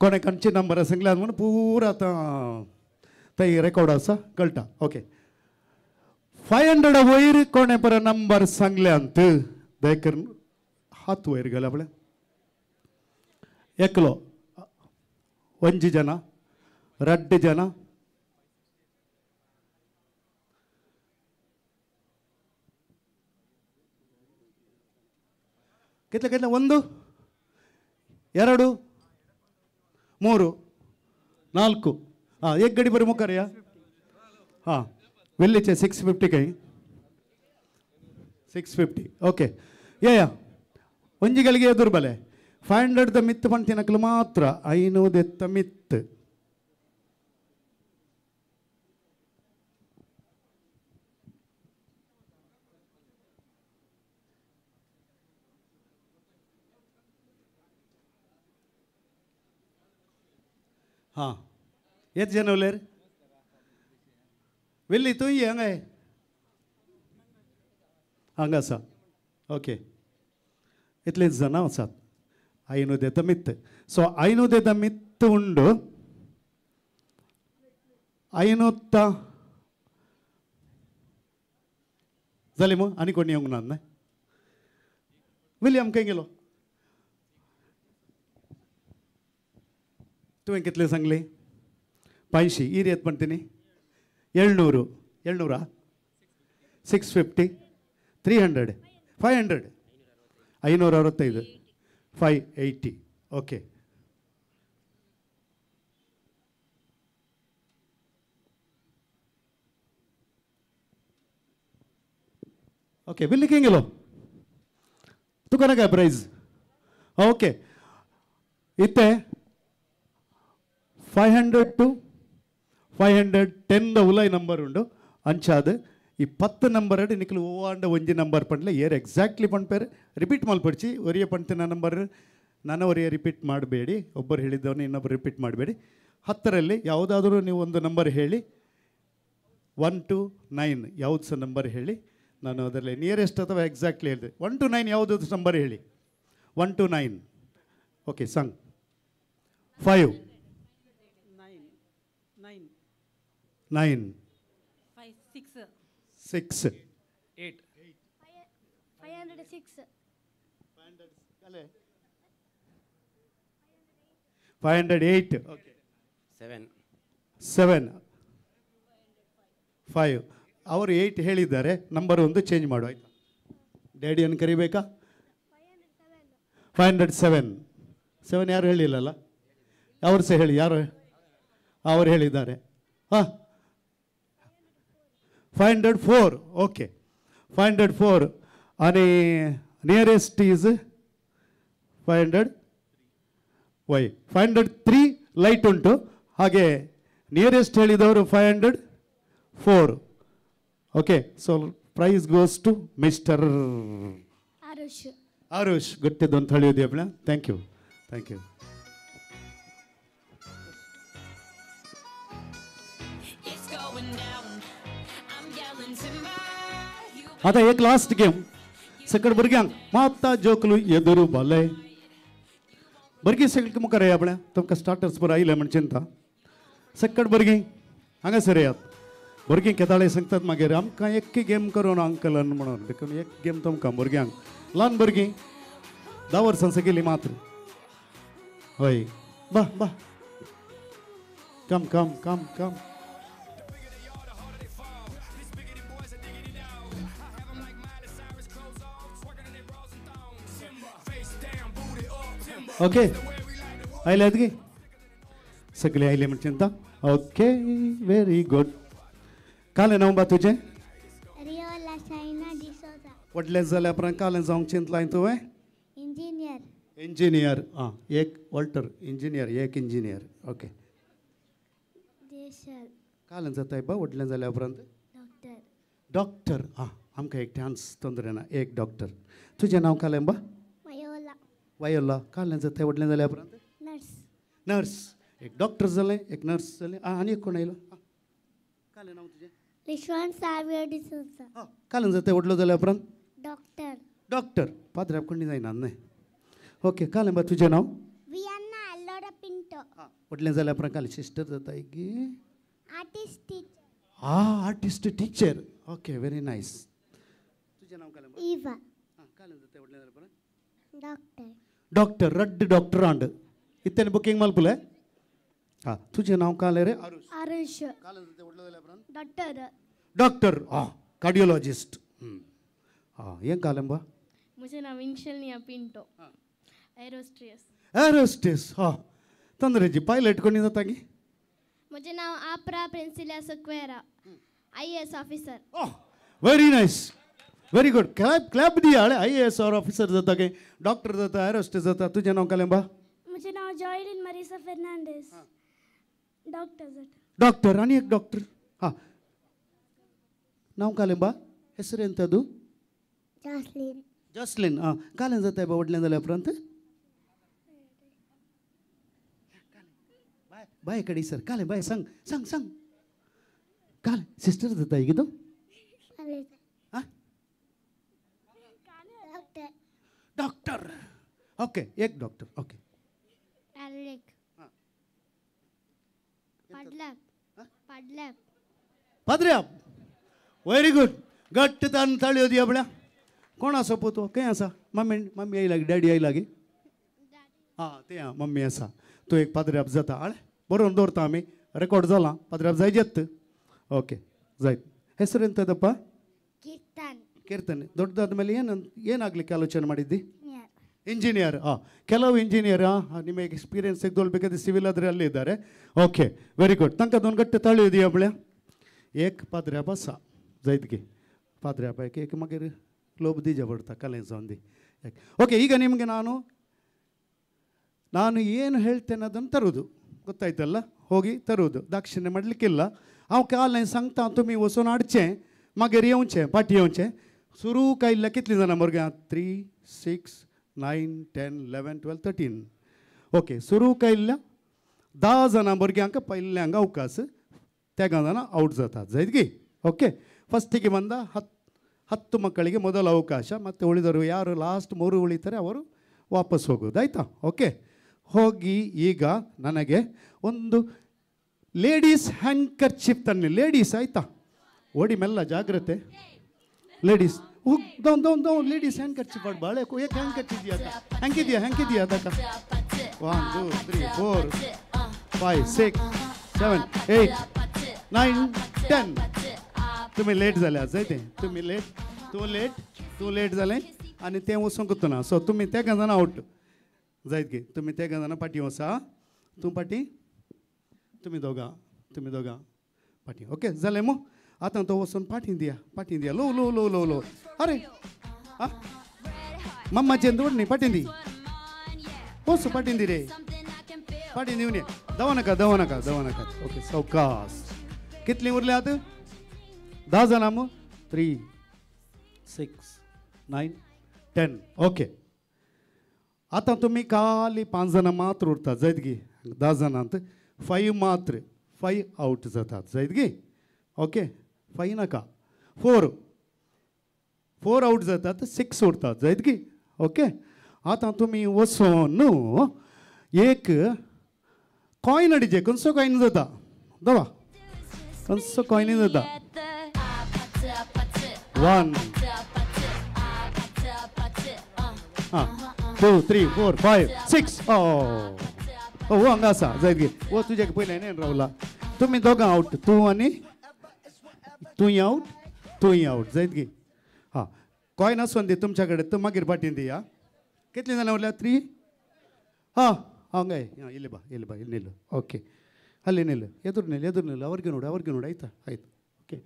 कोणे खंयचे नंबर सांगल्यात म्हणून पुरा आतां थंय रेकॉर्ड आसा कळटा ओके 500 वयर कोणे पर नंबर सांगल्यांत दयकर हात वयर गेले आपले एकलो 1 जन 2 जन कितले कितले 1 2 3 4 ಹಾಂ एक ಗಡಿ ಬರೀ ಮುಖರ್ಯಾ ಹಾಂ వెళ్ళిచ్చే 650 ಕೈ 650 ಓಕೆ ಯಾ ಒಂಜಿಗಳಿಗೆ ಎದುರು ಬಲೆ 500 ದ ಮಿತ್ ಪಂತಿನಕ್ಲು ಮಾತ್ರ 500 ಎತ್ತ ಮಿತ್ हां येत जन उलेर वेल्ली तू ये हंगा हंगा आसा ओके इतलेच जन आसात 500 येता मित्त सो 500 येता मित्त उंडु 500 जाले मग आनी कोणी येवंक ना न्हय विलियम खंय गेलो तुवें कितले सांगले 500 ಈ ರೇಟ್ ಮಾಡ್ತೀನಿ 700 650 300 500 565 580 ಓಕೆ ಓಕೆ ಬಿಲ್ ಲಿಖेंगे लो तू करा काय प्राइस ओके इथे 500 to 510 ದ ಉಲೈ ನಂಬರ್ ಉಂಡು ಅಂಚಾದ ಈ 10 ನಂಬರ್ ಅಡಿ ನಿಕ್ಲು ಓವಾಂಡ ಒಂಜಿ ನಂಬರ್ ಪಂಡ್ಲೆ ಏರ್ ಎಕ್ಸಾಕ್ಟ್ಲಿ ಪಂಡ್ಪೇರು ರಿಪೀಟ್ ಮಲ್ಪಡ್ಚಿ ಒರಿಯ ಪಂಡ್ತಿನ ನಂಬರ್ ನನ್ನ ಒರಿಯ ರಿಪೀಟ್ ಮಾಡಬೇಡಿ ಒಬ್ಬರು ಹೇಳಿದ್ದವನು ಇನ್ನೊಬ್ಬರು ರಿಪೀಟ್ ಮಾಡಬೇಡಿ 10ರಲ್ಲಿ ಯಾವುದಾದ್ರೂ ನೀವು ಒಂದು ನಂಬರ್ ಹೇಳಿ 1 to 9 ಯಾವ್ದು ಸಹ ನಂಬರ್ ಹೇಳಿ ನಾನು ಅದರಲ್ಲಿ ನಿಯರೆಸ್ಟ್ ಅಥವಾ ಎಕ್ಸಾಕ್ಟ್ಲಿ ಹೇಳಿದೆ. 1 to 9 ಯಾವುದು ನಂಬರ್ ಹೇಳಿ. 1 to 9. Okay Sung 5 9 6 8 506 508. ಓಕೆ 7 5 ಅವರು 8 ಹೇಳಿದ್ದಾರೆ. ನಂಬರ್ ಒಂದು ಚೇಂಜ್ ಮಾಡು ಆಯ್ತಾ. ಡ್ಯಾಡಿಯನ್ನು ಕರಿಬೇಕಾ? 507 7 ಯಾರು ಹೇಳಿಲ್ಲಲ್ಲ, ಅವ್ರು ಸಹ ಹೇಳಿ. ಯಾರು ಅವರು ಹೇಳಿದ್ದಾರೆ? ಹಾಂ 504. ಓಕೆ 504 आणि ನಿಯರೆಸ್ಟ್ ಈಸ್ 500 ವೈ 503 ಲೈಟ್ ಉಂಟು. ಹಾಗೆ ನಿಯರೆಸ್ಟ್ ಹೇಳಿದವರು 504. Okay so prize goes to mister Aarush. ಗೊತ್ತಿದ್ದು ಅಂತ ಹೇಳಿದ್ವಿ ಅಪ್ಪಳ. Thank you. आता एक लास्ट गेम. सकड भुरग्यांक माता जोकलू एदुरू बाले भुरगीं सगळीं मुखार येया आपल्या. तुमकां स्टार्टर्स बरो आयले म्हण चिंता. सकड भुरगीं हांगासर येयात. भुरगीं केताळे सांगतात मागीर आमकां एक गेम करून अंकलन म्हणून. देखून एक गेम तुमकां भुरग्यांक ल्हान भुरगीं 10 वर्सां सकयली मात्र. हय बा बा कम कम कम कम. ओके आयले आहेत की सगळे आयले म्हणजे चिंता. Okay very good. काले नाव बा तुझे? रियोला साइना डिसोजा. वडले जाल्या उपरांत काले जावंक चिंतलाय तुवें? इंजिनियर. हां एक वॉल्टर इंजिनियर एक इंजिनियर. ओके देशल काले जाताय बा वडले जाल्या उपरांत? डॉक्टर. हां आमकां एक चान्स तोंदरे ना. एक डॉक्टर. तुझें नाव काले बा? वयोला. काले जाताय वडले जाल्या उपरांत? नर्स. एक डॉक्टर जालें एक नर्स जालें. आनी एक कोण आयलो? काले नाव तुजें? रिश्वान सावियो डिसोजा. काले जाताय वडलो जाल्या उपरांत? डॉक्टर. पाद्र्याप कोणी जायना न्हय. ओके काले बा तुजें नाव? वियन्ना अल्लोडा पिंटो. वडलें जाल्या उपरांत काले सिस्टर जाताय की? Artist teacher. Artist teacher. Okay very nice. तुजें नाव काले बा? इवा. काले जाताय वडलें जाल्या उपरांत? डॉक्टर. रड्ड डॉक्टर आंड इतने बुकिंग मल्पले. हां तुझे नाव काले रे? आरुष. डॉक्टर. हां कार्डियोलॉजिस्ट. हां ಏನ್ ಕಾಲೆಂಬ? मुझे नाव इंशल्निया पिंटो. एरोस्टेस. हां ತೊಂದರೆ ಜಿ ಪೈಲಟ್ ಕೊಂಡಿದ್ದ ತಂಗಿ. मुझे नाव आपरा Priscilla Sequeira. IAS officer. Very nice very good. Clap दिया IAS और ऑफिसर जाता के डॉक्टर जाता एरोस्टेस जाता. तुझे नाव कालेंबा? मुझे नाव जॉयलिन मरीसा फर्नांडिस. डॉक्टर आणि एक डॉक्टर. हां नाव कालेंबा? ಹೆಸರು ಎಂತದು? ಜಾಸ್ಲಿನ್. ಹಾಂ ಕಾಲೇಜ್ जाताय बा वडलें जाल्या उपरांत? बाय कडी सर काले बाय सांग सांग सांग. काले सिस्टर जाता ಈಗ ಇದು? डॉक्टर. ओके एक डॉक्टर. ओके पाद्र्याप. Very good. गट्ट तान ताळी होती आपल्या. कोण आसा पोतो? खंय आसा? मम्मी आई लागी डॅडी आई लागी? हां ते हां मम्मी आसा. तो एक पाद्र्याप जाता. आळे बरोवन दवरता आमी. रेकॉर्ड जाला. पाद्र्याप जाय जेत. ಓಕೆ ಜಾಯ್ತು. ಹೆಸರು ಎಂತದಪ್ಪ? ಕೀರ್ತನ್. ದೊಡ್ಡದಾದ ಮೇಲೆ ಏನಾಗಲಿಕ್ಕೆ ಆಲೋಚನೆ ಮಾಡಿದ್ದಿ? ಇಂಜಿನಿಯರ್. ಹಾಂ ಕೆಲವು ಇಂಜಿನಿಯರ್ ನಿಮಗೆ ಎಕ್ಸ್ಪೀರಿಯನ್ಸ್ ತೆಗೆದುಕೊಳ್ಬೇಕಾದ್ರೆ ಸಿವಿಲ್ ಆದರೆ ಅಲ್ಲೇ ಇದ್ದಾರೆ. Okay very good. ತನಕ ಅದೊಂದು ಗಟ್ಟಿ ತಾಳಿ ಇದೆಯಾ ಬಳೆ? ಏಕ್ ಪಾದ್ರ್ಯಾಪ ಸಾ ಜೈತ್ಗೆ ಪಾದ್ರ್ಯಾಪ ಏಕೆ ಮಗರು ಲೋಬ್ ದೀಜ ಬಿಡ್ತಾ ಕಲೆನ್ಸ ಒಂದಿ. ಓಕೆ ಈಗ ನಿಮಗೆ ನಾನು ಏನು ಹೇಳ್ತೇನೆ ಅದನ್ನು ತರುವುದು ಗೊತ್ತಾಯ್ತಲ್ಲ. ಹೋಗಿ ತರುವುದು दाक्षिण्य ಮಾಡಲಿಕ್ಕಿಲ್ಲ. हांव काल सांगता तुमी वचून हाडचें मागीर येवचें पाटी येवचें. सुरू कायल्ल्या कितलीं जाणां भुरग्यां? 3 6 9 10 11 12 13. ओके सुरू कायल्ल्या 10 जाणां भुरग्यांक पयल्ल्यांक अवकाश. तेगा जाणां आवट जातात जायत गी. ओके फस्टीಗೆ ಬಂದ 10 ಮಕ್ಕಳಿಗೆ ಮೊದಲ ಅವಕಾಶ, ಮತ್ತು ಉಳಿದವರು ಯಾರು ಲಾಸ್ಟ್ 3 ಉಳಿತಾರೆ ಅವರು ವಾಪಸ್ ಹೋಗೋದು, ಆಯಿತಾ? ಓಕೆ, ಹೋಗಿ ಈಗ ನನಗೆ ಒಂದು ಲೇಡೀಸ್ ಹ್ಯಾಂಕರ್ಚಿಪ್ ತನ್ನಿ, ಲೇಡೀಸ್, ಆಯಿತಾ? ಓಡಿ ಮೆಲ್ಲ, ಜಾಗ್ರತೆ. ಲೇಡೀಸ್ ಹೋಗಿ ಲೇಡೀಸ್ ಹ್ಯಾಂಕರ್ಚಿಪ್ ಆಡ್ ಬಾಳೆ ಯಾಕೆ ಹ್ಯಾಂಕರ್ಚಿದ್ಯಾ ಹ್ಯಾಂಕಿದ್ಯಾ ಅದಕ್ಕ 1 2 3 4 5 6 7 8 9 10. तुम्ही लेट झाले आज, आहे ते तू लेट झाले आणि ते सांगतो ना. सो तुम्ही त्या गंजाना आउट जायत की, तुम्ही त्या गंजाना पाठी वसा, तू पाठी, तुम्ही दोघा पाठी. ओके झाले मग आता तो वसून पाठी द्या लो लो लो लो लो. अरे मम्मा चेंदूड नाही पाठी दी वसू पाठी दी रे, पाठी देऊन ये. दवा नका. ओके सावकाश. कितली उरले आता? 10 जण मग 3 6 9 10. ओके, आता तुम्ही खाली 5 जण मात्र उरतात, जायत गी. 10 जणांत 5 आउट जातात, जायत गी. ओके, 5 नका, 4 आउट जातात, 6 उरतात, जायत गी. ओके, आता तुम्ही वसून एक कॉइन अडीचे, कंसो कॉइन जाता, दवा कंसो कॉइन जाता. 1 2 3 4 5 6. हो हंगा असा जायत गे. वो तुझ्या पहिले नाही राहुला, तुम्ही दोघं आउट, तूही आउट जायत गे. हां, कॉइन असून दे तुमच्याकडे, तर मागीर पाठीन दी. कितली जाणां उरल्या? 3. हां ಹಂಗಾಯ್ ಇಲ್ಲಿ ಬಾ ಇಲ್ಲಿ ನಿಲ್ಲು. ಓಕೆ, ಅಲ್ಲಿ ನಿಲ್ಲು, ಎದುರು ನಿಲ್ಲು, ಅವ್ರಿಗೆ ನೋಡು ಆಯ್ತಾ? ಆಯ್ತು. ओके,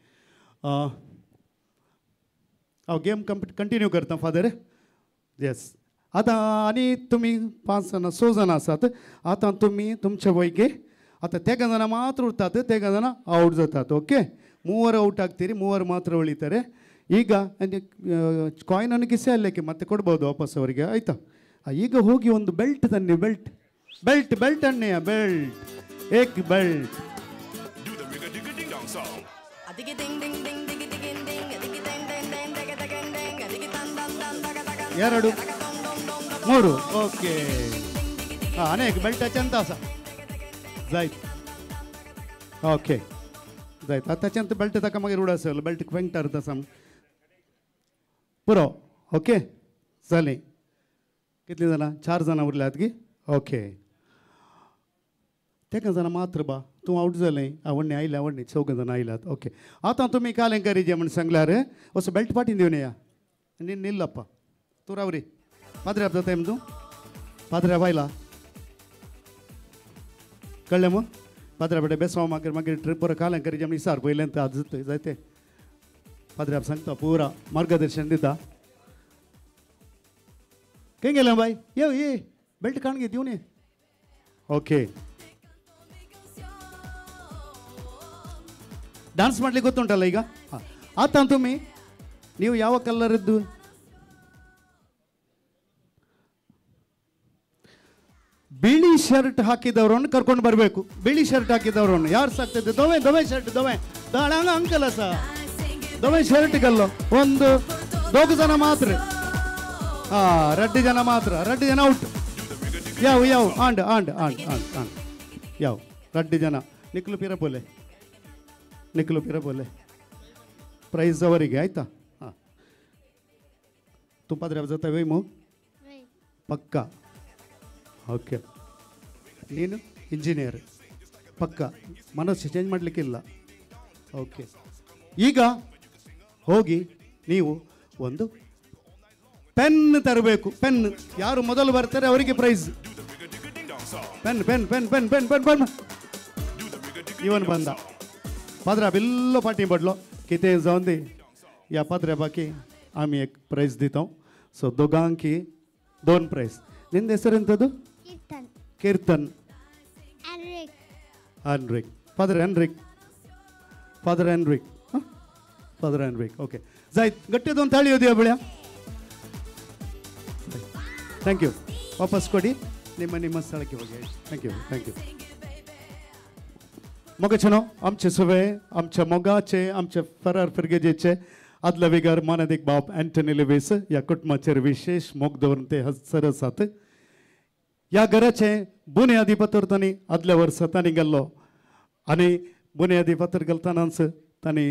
गेम कंटिन्यू करता फादर. येस, आता आणि तुम्ही 5 जण 6 जण आसात. आता तुम्ही तुमच्या पैकी आता ते जण ಮಾತ್ರ ಉರ್ತಾತ, ते जण ಔಟ್ जातात. ಓಕೆ, 3 ಔಟ್ ಆಗ್ತೀರಿ, 3 ಮಾತ್ರ ಉಳಿತಾರೆ. ಈಗ ಕಾಯಿನನ್ನು ಕಿಸೆ ಅಲ್ಲಕ್ಕೆ ಮತ್ತೆ ಕೊಡ್ಬೋದು ವಾಪಸ್ ಅವರಿಗೆ, ಆಯಿತಾ? ಈಗ ಹೋಗಿ ಒಂದು ಬೆಲ್ಟ್ ತನ್ನಿ, ಬೆಲ್ಟ್ ಅನ್ನೆಯ ಏಕ್ ಬೆಲ್ಟ್. ಎರಡು 3. ओके, अनेक बेल्टाच्या तासा जायत. ओके जायत. आताच्यान बेल्ट ताका मागीर उड असेल, बेल्ट फेंगटार तसा पुरो. ओके जाले. कितली जाणां? 4 जाणां उरल्यात की. ओके, तेका जाणां मात्र बा तूं आउट जालें. आवडणे आवडणे 4 जाणां आयल्यात. ओके, आतां तुमी कालें करीजे म्हण सांगल्यार असो बेल्ट पाटीन दिवन या. निल्लप्पा तू राव रे. पाद्र्याप जाता तूं पाद्र्याप आयला, कळ्ळें मग? पाद्र्या बेटे बेसवा मागीर ट्रिप बरो कालें करीजे म्हण इसार पयलें तर आज जायते. पाद्र्याप सांगता, पुरा मार्गदर्शन दिता. खंय गेलें बाय? ये बेल्ट काण घे, दिवन ये. ओके, ಡ್ಯಾನ್ಸ್ ಮಾಡ್ಲಿಕ್ಕೆ ಗೊತ್ತುಂಟಲ್ಲ ಈಗ. ಆತ ತುಮ್ಮಿ ನೀವು ಯಾವ ಕಲರ್ ಇದ್ದು? ಬಿಳಿ ಶರ್ಟ್ ಹಾಕಿದವರನ್ನು ಕರ್ಕೊಂಡು ಬರಬೇಕು. ಬಿಳಿ ಶರ್ಟ್ ಹಾಕಿದವರನ್ನು ಯಾರು ಸಾಕ್ತಿದ್ದೆ? ದೊವೆ ಶರ್ಟ್ ದಾಳಂಗ ಅಂಕಲ ಸ ದೊವೆ ಶರ್ಟ್ ಕಲ್ಲು ಒಂದು 2 ಜನ ಮಾತ್ರ. ರಡ್ಡಿ ಜನ ಮಾತ್ರ, ರಡ್ಡಿ ಜನ ಔಟ್. ಯಾವ ಆಂಡ್ ಯಾವ ರಡ್ಡಿ ಜನ ನಿಕ್ಲು ಪಿರಪೋಲೆ ಪ್ರೈಸ್ ಅವರಿಗೆ, ಆಯ್ತಾ? ಹಾಂ, ತುಪ್ಪಾದ್ರೆ ಜೊತೆ ವೈ ಮೂ ಪಕ್ಕ. ಓಕೆ, ನೀನು ಇಂಜಿನಿಯರ್ ಪಕ್ಕ, ಮನಸ್ಸು ಚೇಂಜ್ ಮಾಡಲಿಕ್ಕಿಲ್ಲ. ಓಕೆ, ಈಗ ಹೋಗಿ ನೀವು ಒಂದು ಪೆನ್ ತರಬೇಕು. ಪೆನ್ ಯಾರು ಮೊದಲು ಬರ್ತಾರೆ ಅವರಿಗೆ ಪ್ರೈಸ್. पेन इवन बंदा पाद्रा बिल्लो पाठी पडलो कितें जावन दी या पाद्र्या बाकी आमी एक प्राइज दिता. सो दोगांकी 2 प्राइज. निंद ಹೆಸರು ಎಂತದು? कीर्तन एनरिक फादर एनरिक ओके जायत गट्टे 2 ताळी होदी बळ्या. थैंक यू वापस कोडी ನಿಮ್ಮ ಸ್ಥಳಕ್ಕೆ ಹೋಗಿ. थैंक यू मोगचनो आमचे सगळे आमच्या मोगाचे आमचे फरार फिरगेजेचे आदल्या वेगार मानदेक बाप अँटनी लेवेस ह्या कुटुंबाचेर विशेष मोग दवरून ते हजर आसात. ह्या घराचे बुनयादी पत्र तांणी आदल्या वर्सा तांणी गेल्लो आनी बुनयादी पत्र घालतनाच तांणी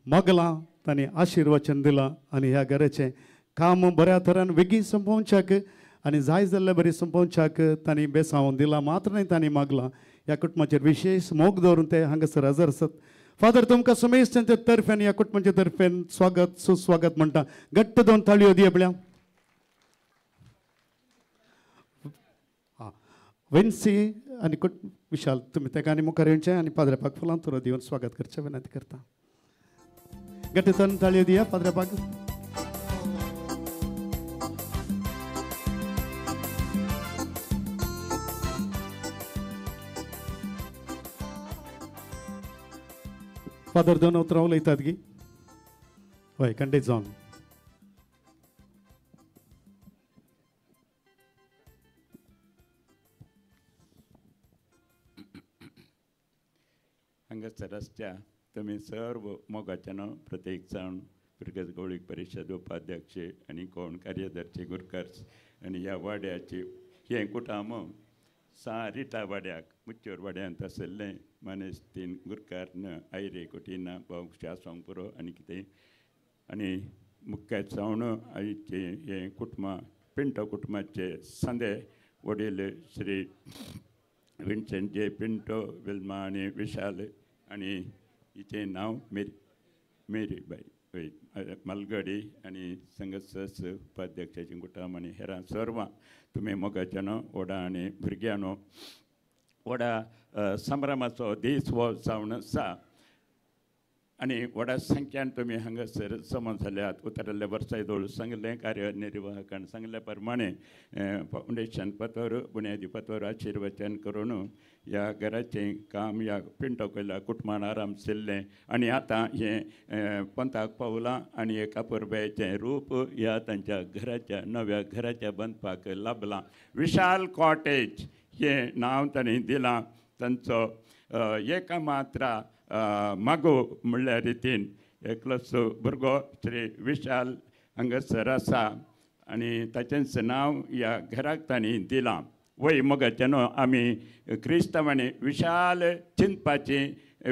मोगलां तांणी आशिर्वचन दिलां आनी ह्या घराचें काम बऱ्या तरान बेगीन संपोवच्याक आनी जाय जाल्ले बरें संपोवच्याक तांणी बेसांव दिलां मात्र न्ही तांणी मागलां. ह्या कुटुंबाचेर विशेष मोग दवरून ते हांगासर हजर आसात. फादर तुमकां सुमेशच्या तर्फेन ह्या कुटुंबाच्या तर्फेन स्वागत सुस्वागत म्हणटा. घट्ट दोन ताळयो दिया आपल्या. विन्सी आनी विशाल तुमी तेका आनी मुखार येवचें आनी पाद्रेपाक फुलां तुरो दिवन स्वागत करचें विनंती करता. घट्ट दोन ताळयो दिया पाद्रेपाक. फादर दोन उतरां उलयतात गी हय खंडीत जावन. हांगासर आसच्या तुमी सर्व मोगाच्यानो प्रत्येक जावन प्रगत गवळीक परिशद उपाध्यक्ष आनी कोण कार्यदर्शी गुरकर्स आनी ह्या वाड्याचे हे कुटाम रिटा वाड्याक मुच्चोर वाड्यांत आसले मानेस्तीन गुरकारन आयरे कोटीना भोवशा सोंग पुरो आनी कितें आनी मुख्य जावन आयचे हे कुटुंबा पिंटो कुटुंबाचे सांदे वडील श्री विन्सेंट जे पिंटो विल्मा आनी विशाल आनी हिचें नांव मेरीबाई मलगडी आनी संगसस उपाध्यक्षाची कुटुंब आनी हेरां सर्वां तुमी मोगाच्यानो व्हडा आनी भुरग्यांनो व्हडा संभ्रमाचो दीस हो जावन आसा आनी व्हडा संख्यान तुमी हांगासर जमा जाल्यात. उतरल्ल्या वर्सा येदोळ सांगलें कार्यनिर्वाहकान सांगल्या प्रमाणे फावंडेशन पत्र बुन्यादी पत्र आशिर्वचन करून ह्या घराचें काम ह्या पिंटो केल्या कुटुंबान आराम सिल्लें आनी आतां हें पंथाक पावलां आनी एका परबेचें रूप ह्या तांच्या घराच्या नव्या घराच्या बांदपाक लाभलां. विशाल कॉटेज हें नांव तांणी दिलां. तांचो एका मात्रा मागो म्हणल्या रितीन एकलोसो भुरगो श्री विशाल हांगासर आसा आनी ताचेंच नांव ह्या घराक तांणी दिलां. वय मोगाच्यानो आमी क्रिस्तांवांनी विशाल चिंतपाची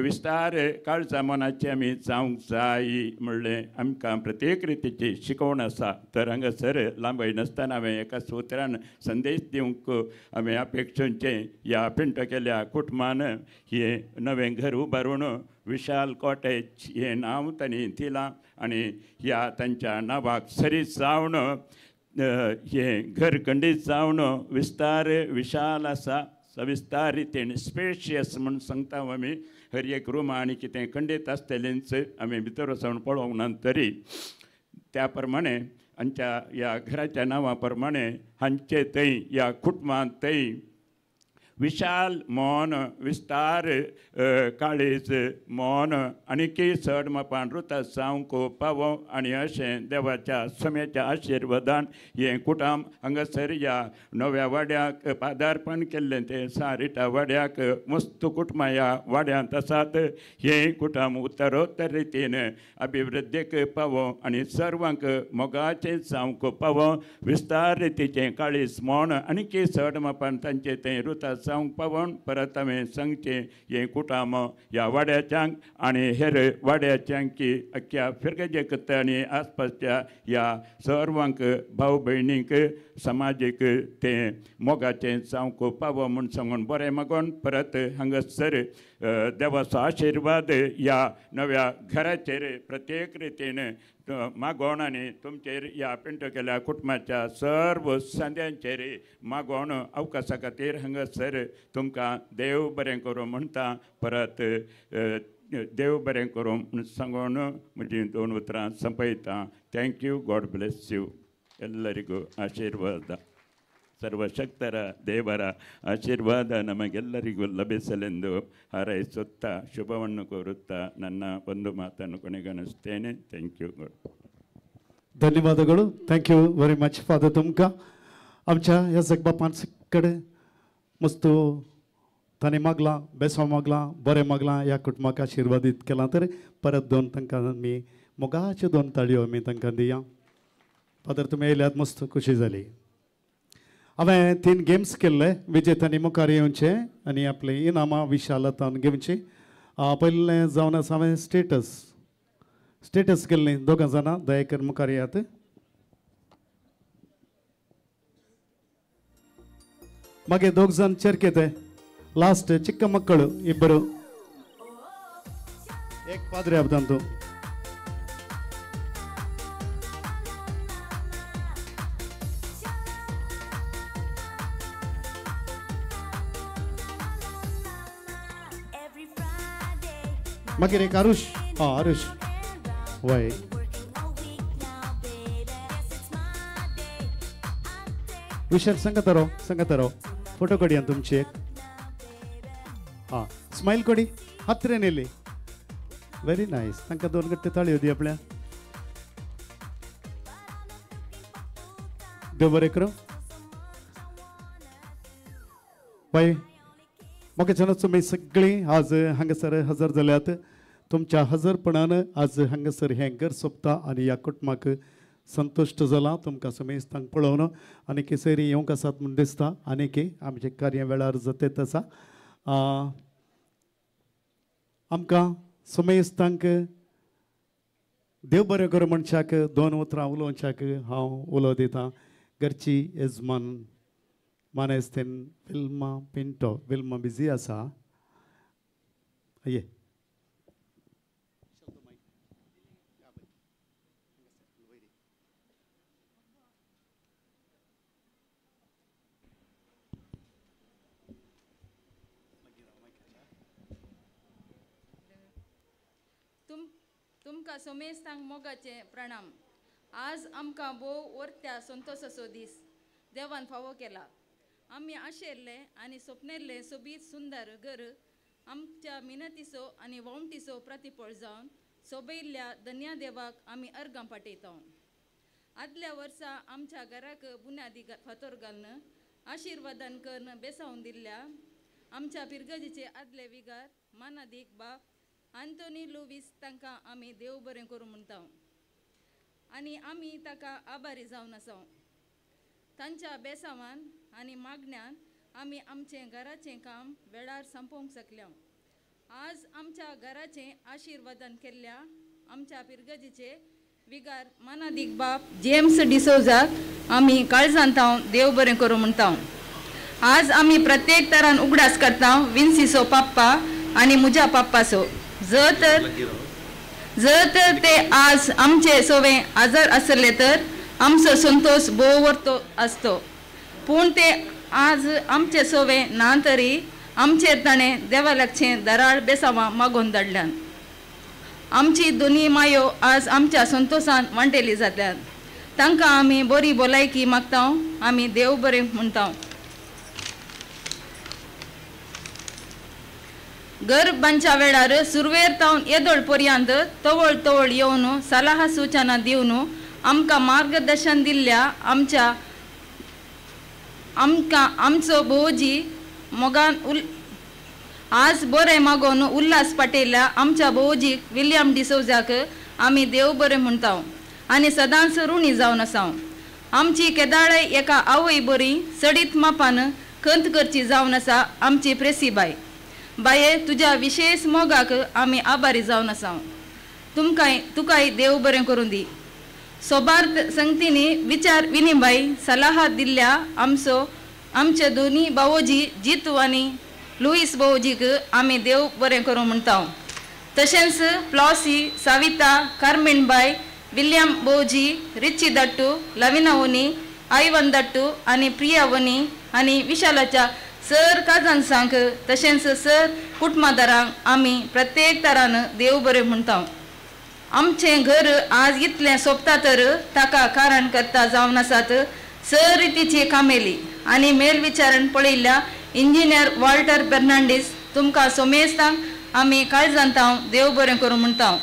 विस्तार काळजा मनाची आमी जावंक जाय म्हणलें आमकां प्रत्येक रितीची शिकवण आसा. तर हांगासर लांबय नासतना हांवें एका सुत्रान संदेश दिवंक हांवें अपेक्षेचें ह्या पिंटो केल्या कुटुंबान हें नवें घर उबारून विशाल कॉटेज हें नांव तांणी दिलां आनी ह्या तांच्या नांवाक सरी जावन हें घर खंडीत जावन विस्तार विशाल आसा. सविस्तार रितीन स्पेशियस म्हूण सांगता आमी. हर एक रूम आनी कितें खंडीत आसतलेंच आमी भितर वचून पळोवंक ना तरी त्या प्रमाणे हांच्या ह्या घराच्या नांवा प्रमाणे हांचे थंय ह्या कुटुंबांत थंय विशाल मोन विस्तार काळीज मोन आनीकय चड मापान रुतां जावंक पावो आनी अशें देवाच्या सोम्याच्या आशिर्वादान हें कुटुंब हांगासर ह्या नव्या वाड्याक पादार्पण केल्लें तें सारिटा वाड्याक मस्त कुटुंबां ह्या वाड्यांत आसात. हें कुटुंब उत्तरोत्तर रितीन अभिवृद्धीक पावो आनी सर्वांक मोगाचें जावंक पावो. विस्तार रितीचें काळीज मोन आनीकय चड मापान तांचें तें रुतां जावंक पावोन परत हांवें सांगचें हें कुटुंब ह्या वाड्याच्यांक आनी हेर वाड्याच्यांक अख्ख्या फिरगजेक आनी आसपासच्या ह्या सर्वांक भाव भयणीक समाजीक तें मोगाचें जावंक पावो म्हूण सांगून बरें मागोन परत हांगासर देवाचो आशिर्वाद ह्या नव्या घराचेर प्रत्येक रितीन मागोण आनी तुमचेर ह्या पिंटो केल्या कुटुंबाच्या सर्व सांद्यांचेर मागोण अवकाशा खातीर हांगासर तुमकां देव बरें करूं म्हणटा. परत देव बरें करूं म्हूण सांगून म्हजीं 2 उतरां संपयतां. थँक्यू. God bless you. ಎಲ್ಲರಿಗೂ ಆಶೀರ್ವಾದ. ಸರ್ವಶಕ್ತರ ದೇವರ ಆಶೀರ್ವಾದ ನಮಗೆಲ್ಲರಿಗೂ ಲಭಿಸಲೆಂದು ಹಾರೈಸುತ್ತಾ ಶುಭವನ್ನು ಕೋರುತ್ತಾ ನನ್ನ ಒಂದು ಮಾತನ್ನು ಕೊನೆಗಾಣಿಸ್ತೇನೆ. Thank you. ಧನ್ಯವಾದಗಳು. Thank you very much father तुमकां. आमच्या ह्या जगबापान कडेन मस्त ताणें मागलां बेसांव मागलां बरें मागलां ह्या कुटुंबाक आशिर्वादीत केलां तर परत दोन तांकां आमी मोगाच्यो 2 ताळयो आमी तांकां दिया. फादर तुमी येयल्यात मस्त खुशी जाली. हांवें 3 गेम्स केल्ले विजेत्यांनी मुखार येवचे आनी आपली इनामां विशालतान घेवची. पयलें जावन आसा हांवें स्टेटस केल्लीं 2 जाणां दयेकर मुखार येयात. मागीर 2 जाण चेरकेते लास्ट चिಕ್ಕ ಮಕ್ಕಳು ಇಬ್ಬರು एक padre abdanto. मागीर एक आरुष आरुष वय विशाल संगतारो फोटो काडया तुमची एक स्माइल कोडी हत्रे नेली व्हेरी नाइस. तांकां 2 गट्टे ताळयो दी आपल्या. देव बरें करूं. बाय मोगेचनो तुमी सगळीं आज हांगासर हजर जाल्यात. तुमच्या हजरपणान आज हांगासर हें घर सोंपता आनी ह्या कुटुंबाक संतुश्ट जाला. तुमकां समेस्तांक पळोवन आनी केसरी येवंक आसात म्हूण दिसता. आनीक आमचें कार्य वेळार जातेत आसा. आमकां समेस्तांक देव बरें करूं मनशाक 2 उतरां उलोवच्याक हांव उलो दितां. घरची येजमान मानेस्तेन विल्मा पिंटो. विल्मा बिजी आसा. ये तुमकां समेस्तांक मोगाचे प्रणाम. आज आमकां भोव वर्त्या संतोशाचो दीस देवान फावो केला. आमी आशेल्ले आनी सोपनेल्ले सोबीत सुंदर घर आमच्या मिनतीचो आनी वणटीचो प्रतिफळ जावन सोबयल्ल्या धन्या देवाक आमी अर्गां पाठयता. आदल्या वर्सा आमच्या घराक बुन्यादी फातर घालून आशिर्वादान करून बेसावन दिल्ल्या आमच्या पिरगजीचे आदले विगार मानादीक बाप आंतोनी लुवीस तांकां आमी देव बरें करूं म्हणटा आनी आमी ताका आभारी जावन आसा. तांच्या बेसावान आनी मागण्यान आमी आमचें घराचें काम वेळार संपोवंक शकल्या. आज आमच्या घराचें आशिर्वादान केल्ल्या आमच्या पिरगजीचे विगार मानादीक बाप जेम्स डिसोजाक आमी काळजांत देव बरें करूं म्हणटा. आज आमी प्रत्येक तरान उगडास करता विन्सीचो पाप्पा आनी म्हज्या पाप्पाचो. जर तर ते आज आमचे सोवे आजार आसले तर आमचो संतोष भोव वर्तो आसतो. पूण ते आज आमचे सोवे ना तरी आमचेर ताणें देवा लागचें दराळ बेसावां मागोवन धाडल्यान. आमची दोनी मायो आज आमच्या संतोशान वांटेली जात्यात. तांकां आमी बरी भलायकी मागता. आमी देव बरें म्हणटा. घर बांदच्या वेळार सुरवेर तावन येदोळ पर्यंत तवळ तवळ येवन सलाह सूचना दिवन आमकां मार्गदर्शन दिल्ल्या आमचो भोवजी मोगान आज बरें मागोवन उल्हास पाटयल्या आमच्या भोवजीक विलियम डिसोजाक आमी देव बरें म्हणटा आनी सदांच ऋणी जावन आसा. आमची केदाळय एका आवय बरी सडीत मापान खंत करची जावन आसा आमची प्रेसीबाई. बाये तुज्या विशेष मोगाक आमी आभारी जावन आसा. तुकाय देव बरें करूं दी. सोबार्थ संगतींनी विचार विनिमय सलाह दिल्ल्या आमचे दोनी भावोजी जितू आनी लुईस भावोजीक आमी देव बरें करूं म्हणटा. तशेंच प्लॉसी साविता कार्मेनबाई विलियम भोवजी रिची दट्टू लविना वनी आयवन दट्टू आनी प्रिया वनी आनी विशालाच्या सर काजांसांक तशेंच सर कुटुंबादारांक आमी प्रत्येक तरान देव बरें म्हणटा. आमचें घर आज इतलें सोंपता तर ताका कारण करता जावन आसात सर रितीची कामेली आनी मेलविचारण पळयल्ल्या इंजिनियर वॉल्टर फर्नांडीस. तुमकां सोमेस्तांक आमी काळजांत देव बरें करूं म्हणटा.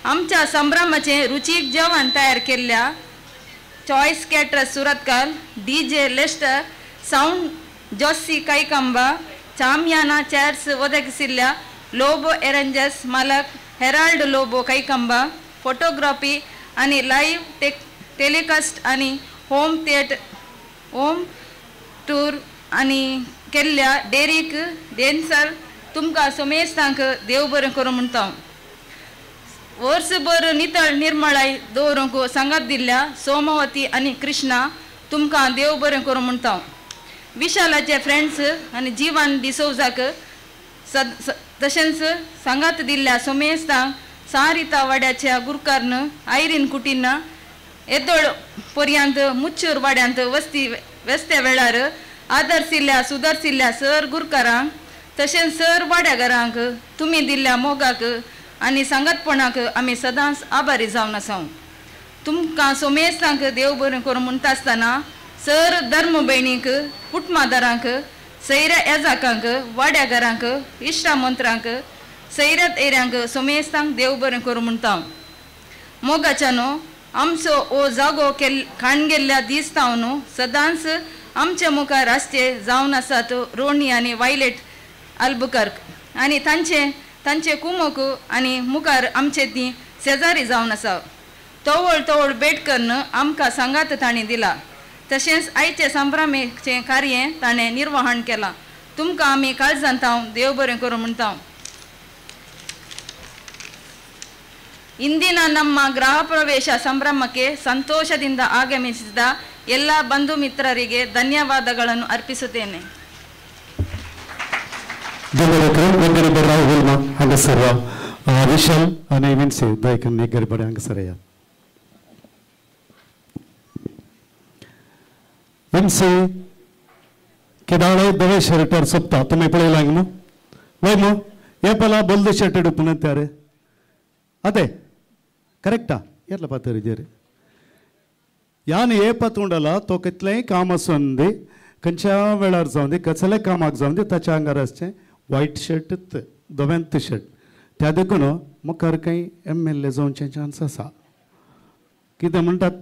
आमच्या संभ्रमाचें रुचीक जेवण तयार केल्ल्या चॉयस कॅटरर्स सुरतकार DJ लेस्टर साऊंड जॉसी कायकांबा चामियाना चॅर्स वदकिसिल्ल्या लोबो एरेंजर्स मालक हेराल्ड लोबो कायकांबा फोटोग्राफी आणि लाईव्ह टेलिकास्ट आणि होम टूर आणि केल्ल्या डेरीक डेन्सर तुमकां सोमेस्तांक देव बरें करूं म्हणटा. वर्सभर नितळ निर्मळाय दवरूंक सांगात दिल्ल्या सोमवती आणि कृष्णा तुमकां देव बरें करूं म्हणटा. विशालाचे फ्रेंड्स आणि जीवन डिसोजाक तशेंच सांगात दिल्ल्या सोमेस्तांक सारिता वाड्याच्या गुरकारन आयरीन कुटीन येदोळ पर्यंत मुच्चूर वाड्यांत वस्त्या वेळार आदर्शिल्ल्या सुदर्शिल्ल्या सर गुरकारांक तशेंच सर वाड्यागारांक तुमी दिल्ल्या मोगाक आनी सांगातपणाक आमी सदांच आभारी जावन आसा. तुमकां सोमेस्तांक देव बरें करूं म्हणटा आसतना सर धर्म भयणीक कुटुंबादारांक सैऱ्या येजाकांक वाड्यागारांक इश्टामंत्रांक सैऱ्यात एऱ्यांक सोमेस्तांक देव बरें करूं म्हणटा. मोगाच्यानो आमचो ओ जागो खाण गेल्ल्या दिसतावन सदांच आमच्या मुखार आसचे जावन आसात रोणी आनी वायलेट अल्बुकर्क आनी तांचे कुमोक आनी मुखार आमचे ती शेजारी जावन आसा. तवळ भेट करून आमकां सांगात तांणी दिला. तशेंच आयचे संभ्रमेचे कार्य ताणें निर्वहण केलां. तुमकां आमी काळजांत देव बरें करूं म्हणटा. ಇಂದಿನ ನಮ್ಮ ಗೃಹ ಪ್ರವೇಶ ಸಂಭ್ರಮಕ್ಕೆ ಸಂತೋಷದಿಂದ ಆಗಮಿಸಿದ ಎಲ್ಲ ಬಂಧು ಮಿತ್ರರಿಗೆ ಧನ್ಯವಾದಗಳನ್ನು ಅರ್ಪಿಸುತ್ತೇನೆ. विशाल आणि विन्से दायकन एक गरीब हांगासर या. विन्से केदाळे दवे शर्टार सोपता तुम्ही पळयला न्हू वय मो हे पला बोल्द शर्ट उडपून त्यारे अదే करेक्टा ఎట్లా పత్తారు జరి यान ఏ పత్తు ఉండాలా तो कितलेंय काम आसूंदी खंयच्या वेळार जावन दी कसलेंय कामाक जावन दी ताच्या आंगार आसचें व्हायट शर्ट धव्यांत शर्ट त्या देखून मुखार खंय MLA जावचे चान्स आसा. कितें म्हणटात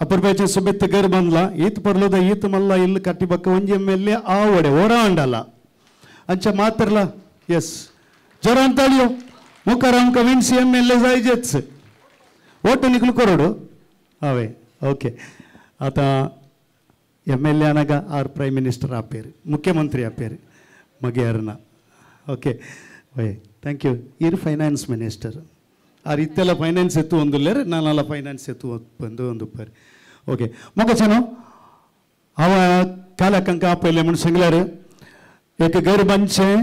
अपुरबायचे सोबत घर बांधला ಈತ ಪರ್ಲೋದ ಈತ ಮಲ್ಲ ಇಲ್ಲಿ ಕಟ್ಟಿ ಬಕ್ಕ ಒಂಜಿ MLA ಆವಡೆ ಓಡಾಂಡಲ್ಲ ಅಂಚ ಮಾತ್ರಲ್ಲ ಎಸ್ ಜರ ಅಂತಾಳಿಯೋ मुखार आमकां विन्सी MLA जायचेच ओट निकल कोरडू हवे ओके आतां MLA अनागा आर प्रायम मिनिस्टर आपेर मुख्यमंत्री आपेर मगे ना ओके वय थैंक यू इर फाइनान्स मिनिस्टर आर इत्तेला फाइनान्स एत्तु ಒಂದುಲ್ಲೇರೆ ನಾನಲ್ಲ ಫೈನಾನ್ಸ್ ಎತ್ತು ಬಂದು ಒಂದು ಪರ್ ओके मग चनो हांव कालाकंका पयले म्हण सांगल्यार एक घर बांदचें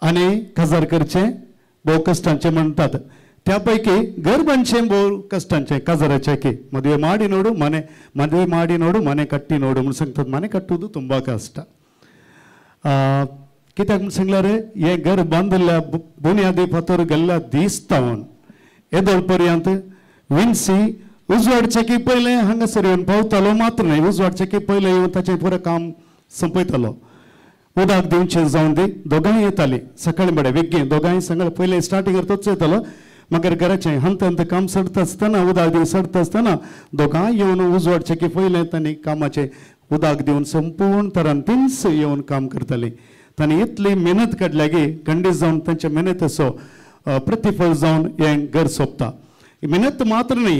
आनी काजार करचें भोव कश्टांचें म्हणटात त्यापैकी घर बांदचें भोव कश्टांचें काजाराचें की मದುವೆ ಮಾಡಿ ನೋಡು ಮನೆ ಕಟ್ಟಿ ನೋಡು म्हण सांगतात ಮನೆ ಕಟ್ಟುವುದು ತುಂಬಾ ಕಷ್ಟ कित्याक म्हण सांगल्यार हे घर बांदल्या बुन्यादी फातर गेल्ल्या दिसतावन येदोळ पर्यंत विन्सी उजवाडचे की पयले हांगासर येवन पावतालो मात्र न्हय उजवाडचे की पयले येवन ताचें पुरो काम संपयतालो. उदक दिवचें जावन दी दोगांय येतालीं सकाळी बडे बेगीन दोगांय सांगले पयले स्टार्टिंगार तोच येतालो मागीर घराचें हंत काम सडता आसतना उदक दिवन सडता आसतना दोगांय येवन उजवाडचे की पयले तांणी कामाचें उदक दिवन संपूर्ण तरान तिन्स येवन काम करतालीं. तांणी इतली मेहनत काडल्या की खंडीत जावन तांचे मेहनतीचो प्रतिफळ जावन हें घर सोंपता. मेहनत मात्र न्ही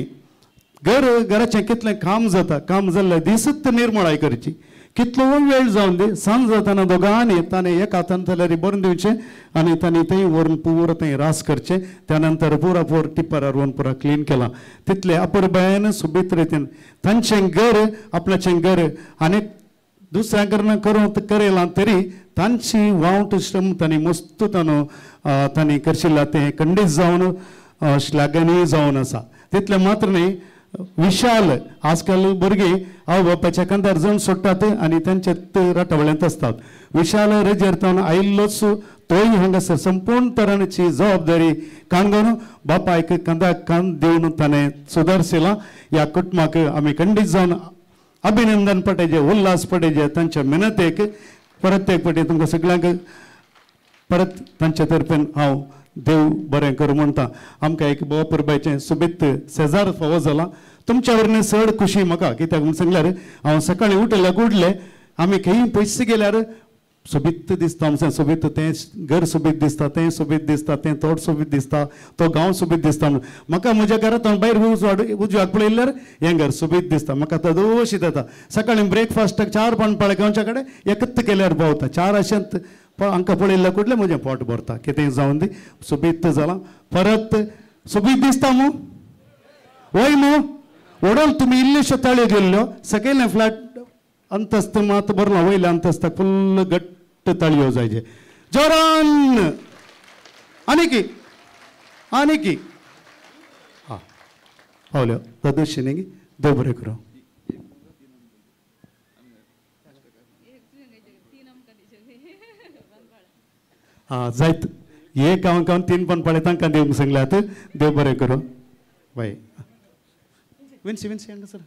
घराचें कितलें काम जाता काम जाल्लें दिसत निर्मळाय करची कितलो वेळ जावन दी सांज जाताना दोगांनी ताणें एक हातान तल्यारी बरें दिवचें आनी तांणी थंय व्हरून पुरो थंय रास करचें त्या नंतर पुरापूर टिप्परार व्हरून पुरा क्लीन केलां. तितलें अपुरबायेन सुबीत रितीन तांचें घर आपल्याचें घर आनीक दुसऱ्या कडल्यान करेलां तरी तांची वावट श्रम तांणी मस्त तांणी करशिल्ल्या तें खंडीत जावन श्लाघनीय जावन आसा. तितलें मात्र न्ही विशाल आजकाल भुरगीं आवय बापायच्या कांतार जावन सोडटात आनी तांचे राटावळ्यांत आसतात. विशाल रेजेर तावन आयिल्लोच तोय हांगासर संपूर्ण तरांची जबाबदारी कांगोवन बापायक कांताक कांत दिवन ताणें सुदारशिलां. ह्या कुटुंबाक आमी खंडीत जावन अभिनंदन पटेजे उल्हास पटेजे तांच्या मेहनतेक परत एक फावटी तुमकां सगळ्यांक परत तांचे तर्फेन हांव देव बरें करूं म्हणटा. आमकां एक बापूरबायचें सुबेत शेजार फावो जाला तुमच्या वरवीं चड खुशी म्हाका कित्याक म्हण सांगल्यार हांव सकाळीं उठले आमी खंय पयस गेल्यार सोबीत दिसता म्हणून सोबीत तें घर सोबीत दिसता तें सोबीत दिसता तें तोड सोबीत दिसता तो गांव सोबीत दिसता म्हणून म्हाका म्हज्या घरांत हांव भायर उजवाक पळयल्यार हें घर सोबीत दिसता म्हाका तो दोशी जाता सकाळीं ब्रेकफास्टाक 4 पानपाळे गांवच्या कडेन एकत्त केल्यार भोंवता 4 अशेंत हांकां पळयल्या कुठलें म्हजें पोट भरता कितें जावन दी सोबीत जालां परत सोबीत दिसता मू वय मू ओडोल तुमी इल्ल्योश्यो ताळयो गेल्ल्यो सकयले फ्लॅट अंतस्त मात बरला वयल्या अंतस्ताक फुल्ल घट्ट ताळयो जायचे जोरान आनी हा पावल्यो दादोशी न्ही देव बरें करूं हा जायत एक हांव 3 पानपाळे तांकां दिवंक सांगल्यात देव बरें करूं बाय विन्सी हांगा सर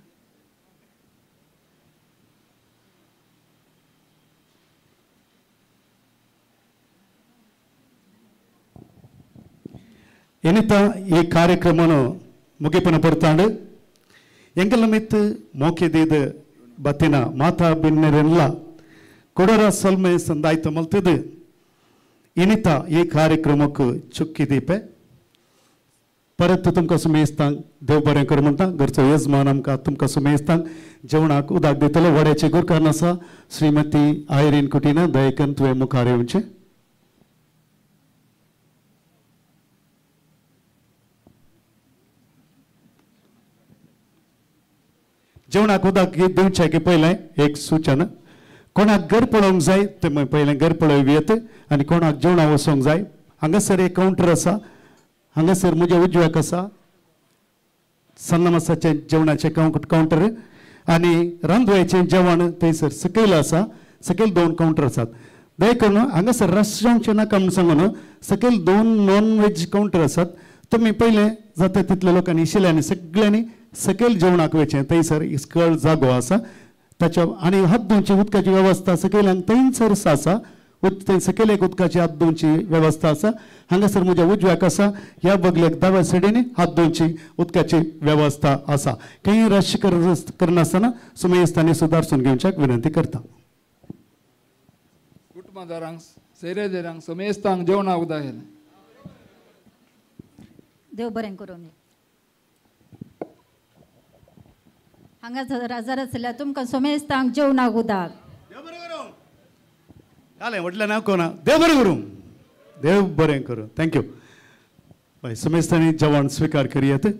ಏನಿತ ಈ ಕಾರ್ಯಕ್ರಮನು ಮುಗಿಪನ ಬರ್ತಾಂಡು ಎಂಕಲ ಮಿತ್ ಮೋಕೆದೀದ ಬತ್ತಿನ ಮಾತಾ ಬಿನ್ನರೆಲ್ಲ ಕೊಡರ ಸಲ್ಮೆ ಸಂದಾಯ್ತ ಮಲ್ತದು ಏನಿತ ಈ ಕಾರ್ಯಕ್ರಮಕ್ಕೆ चुक्की दीपे परत तुमकां सुमेस्तांक देव बरें कर म्हणटा घरचो येजमान आमकां तुमकां सुमेस्तांक जेवणाक उदक दितलो वड्याचे गुरकान आसा श्रीमती आयरीन कुटीन दयेकन तुवें मुखार येवचें जेवणाक उदक दिवचे की पयलें एक सूचना कोणाक घर पळोवंक जाय ते पयलें घर पळोवंक येत आनी कोणाक जेवणाक वचोंक जाय हांगासर एक कावंटर आसा हांगासर म्हज्या उजव्याक आसा सन्नमासाचें जेवणाचें कावंटर आनी रांदवेचें जेवण थंयसर सकयल आसा सकयल 2 कावंटर आसात दय करून हांगासर रस जेवचें नाका म्हूण सांगून सकयल 2 नॉन वेज कावंटर आसात तुमी पयलें जाता तितल्या लोकांनी इशिल्ल्यांनी सगळ्यांनी सकयल जेवणाक वचचें थंयसर इस्कळ जागो आसा ताच्या आनी हात धुवची उदकाची वेवस्था सकयल्यान थंयसर आसा थंय सकयल एक उदकाची हात धुवची वेवस्था आसा हांगासर म्हज्या उजव्याक आसा ह्या बगलेक दाव्या सायडीन हात धुवची उदकाची वेवस्था आसा खंय रश करनासतना सुमेस्तांनी सुदारसून घेवच्याक विनंती करता कुटुंबदारांक सैरेदेरांक सुमेस्तांक जेवणाक उदक घाल देव बरें करूं हांगा जर आसल्यार तुमकां सुमेस्तांक जेवणाक उदक कालें म्हटलें ना कोणा देव बरें करूं देव बरें करूं थँक्यू ಸುಮೇಸ್ತಾನಿ ಜವಾನ್ ಸ್ವೀಕಾರ ಕರಿಯತ್ತೆ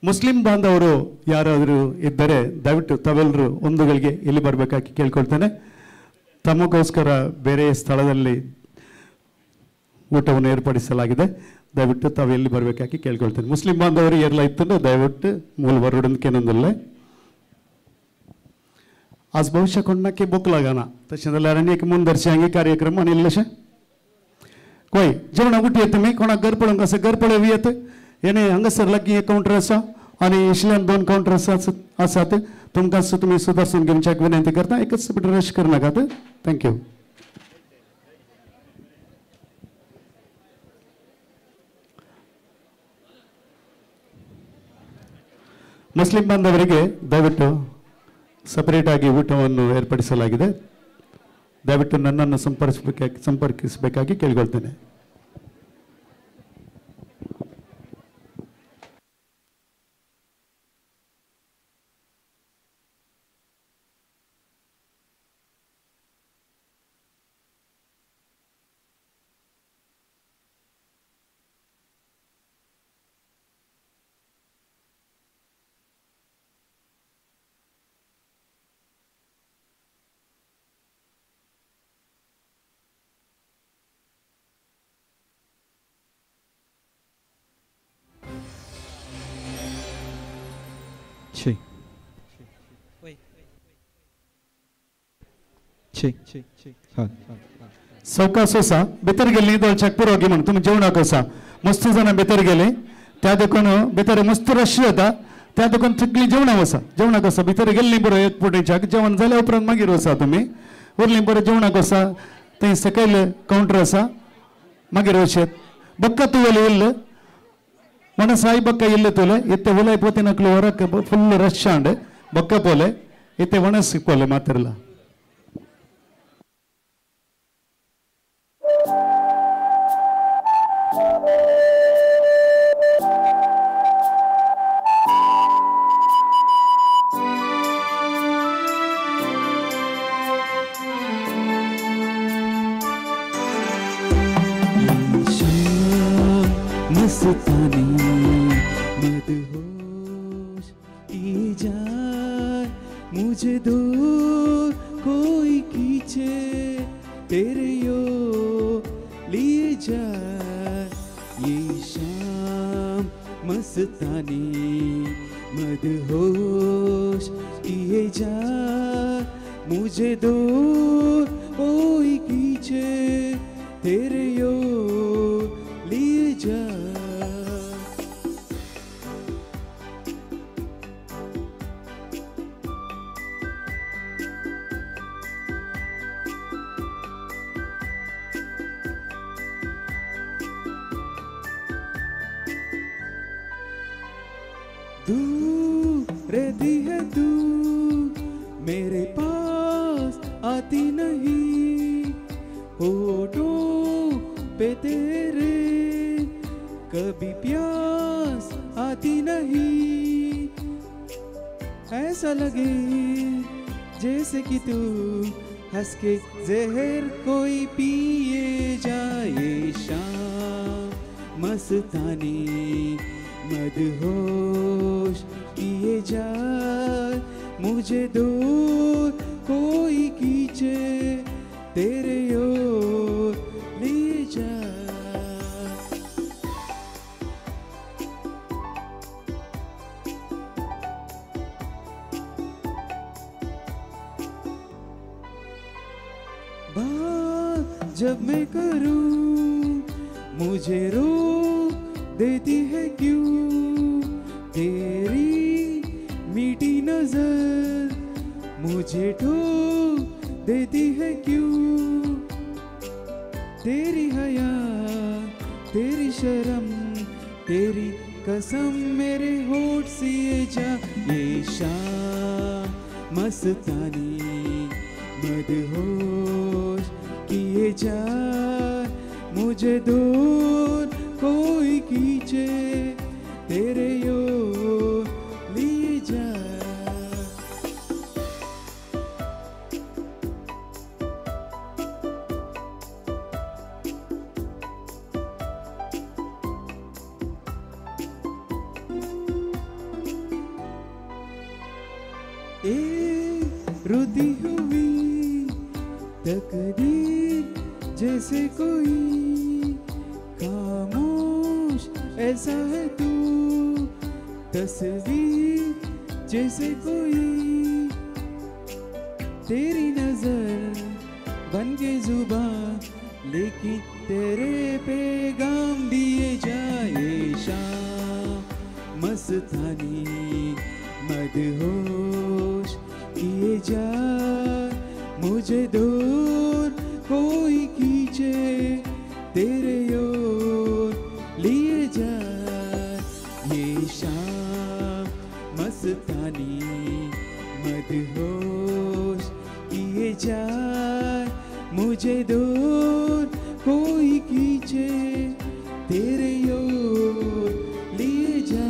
ಮುಸ್ಲಿಂ ಬಾಂಧವರು ಯಾರಾದರೂ ಇದ್ದರೆ ದಯವಿಟ್ಟು ತಾವೆಲ್ಲರೂ ಒಂದು ಗಳಿಗೆ ಇಲ್ಲಿ ಬರಬೇಕಾಗಿ ಕೇಳ್ಕೊಳ್ತೇನೆ ತಮಗೋಸ್ಕರ ಬೇರೆ ಸ್ಥಳದಲ್ಲಿ ಊಟವನ್ನು ಏರ್ಪಡಿಸಲಾಗಿದೆ ದಯವಿಟ್ಟು ತಾವು ಎಲ್ಲಿ ಬರಬೇಕಾಗಿ ಕೇಳ್ಕೊಳ್ತೇನೆ ಮುಸ್ಲಿಂ ಬಾಂಧವರು ಎಲ್ಲ ಇತ್ತು ದಯವಿಟ್ಟು ಮೂಲ बरोडकेनंदुल्ले आज भविष्य कोणाक भूक लागना तशें जाल्यार आनी एक मुनदर्शी कार्यक्रम आनी इल्लेशें कोय जेवणा उठी येता तुमी कोणाक घर पळोवंक आसा घर पळोवं येत येणे हांगासर लागीं एक कावंटर आसा आनी इशल्यान 2 कावंटर आसात तुमकां तुमी सुदारसून घेवच्याक विनंती करता एकच मिनट रश करनाकात थँक्यू ಮುಸ್ಲಿಂ ಬಾಂಧವರಿಗೆ ದಯವಿಟ್ಟು ಸಪರೇಟ್ ಆಗಿ ಊಟವನ್ನು ಏರ್ಪಡಿಸಲಾಗಿದೆ ದಯವಿಟ್ಟು ನನ್ನನ್ನು ಸಂಪರ್ಕಿಸಬೇಕಾಗಿ ಕೇಳಿಕೊಳ್ತೇನೆ सवकास आसा भितर गेल्ली दोळच्याक पुरोगी म्हण तुमी जेवणाक आसा मस्त जाणां भितर गेली त्या देखून भितर मस्त रश जाता त्या देखून सगळीं जेवणाक आसा भितर गेल्ली बरो एक पुटेच्याक जेवण जाल्या उपरांत मागीर वसा तुमी उरलीं बरो जेवणाक आसा थंय सकयल कावंटर आसा मागीर वचेत बक्का तुवेल इल्ल మన సాయి బక్క ఇల్లు తోలే ఇತ್ತೆ ಒಲೈಪೋತಿನಕ್ಲು ಹೊರಕ್ಕೆ ಫುಲ್ ರಶ್ ಆಂಡ್ ಬಕ್ಕ ಪೋಲೆ ಇತ್ತೆ ಒಣಸಿಕ್ಕೋಲೆ ಮಾತಿರಲ್ಲ मस्तानी मदहोश किए जाए मुझे दूर कोई खींचे तेरे यो लिए जाए ये शाम मस्तानी मदहोश किए जाए मुझे दूर कोई खींचे तेरे यो लिए जाए दूर रहती है तू मेरे पास आती नहीं होठों पे तेरे कभी प्यास आती नहीं ऐसा लगे जैसे कि तू हंस के जहर कोई पिए जाए शाम मस्तानी मदहोश किए जाए मुझे दूर कोई खींचे तेरे ओर ले जाए बात जब मैं करूं मुझे रोक देती है क्यों तेरी मीठी नजर मुझे ठोक देती है क्यों तेरी हया तेरी शर्म तेरी कसम मेरे होठ सिए जा ये शाम मस्तानी मदहोश किए जा मुझे दूर कोई खींचे तेरे ओर लिए जा रुती हुई तकदीर जैसे कोई खामोश ऐसा है तू तस्वीर जैसे कोई तेरी नजर बन के जुबान लेकिन तेरे पैगाम दिए जाए शाम मस्तानी मदहोश किए जा मुझे दूर कोई खींचे तेरे ओर लिए जा ये शाम मस्तानी मदहोश किए जा मुझे दूर कोई खींचे तेरे ओर लिए जा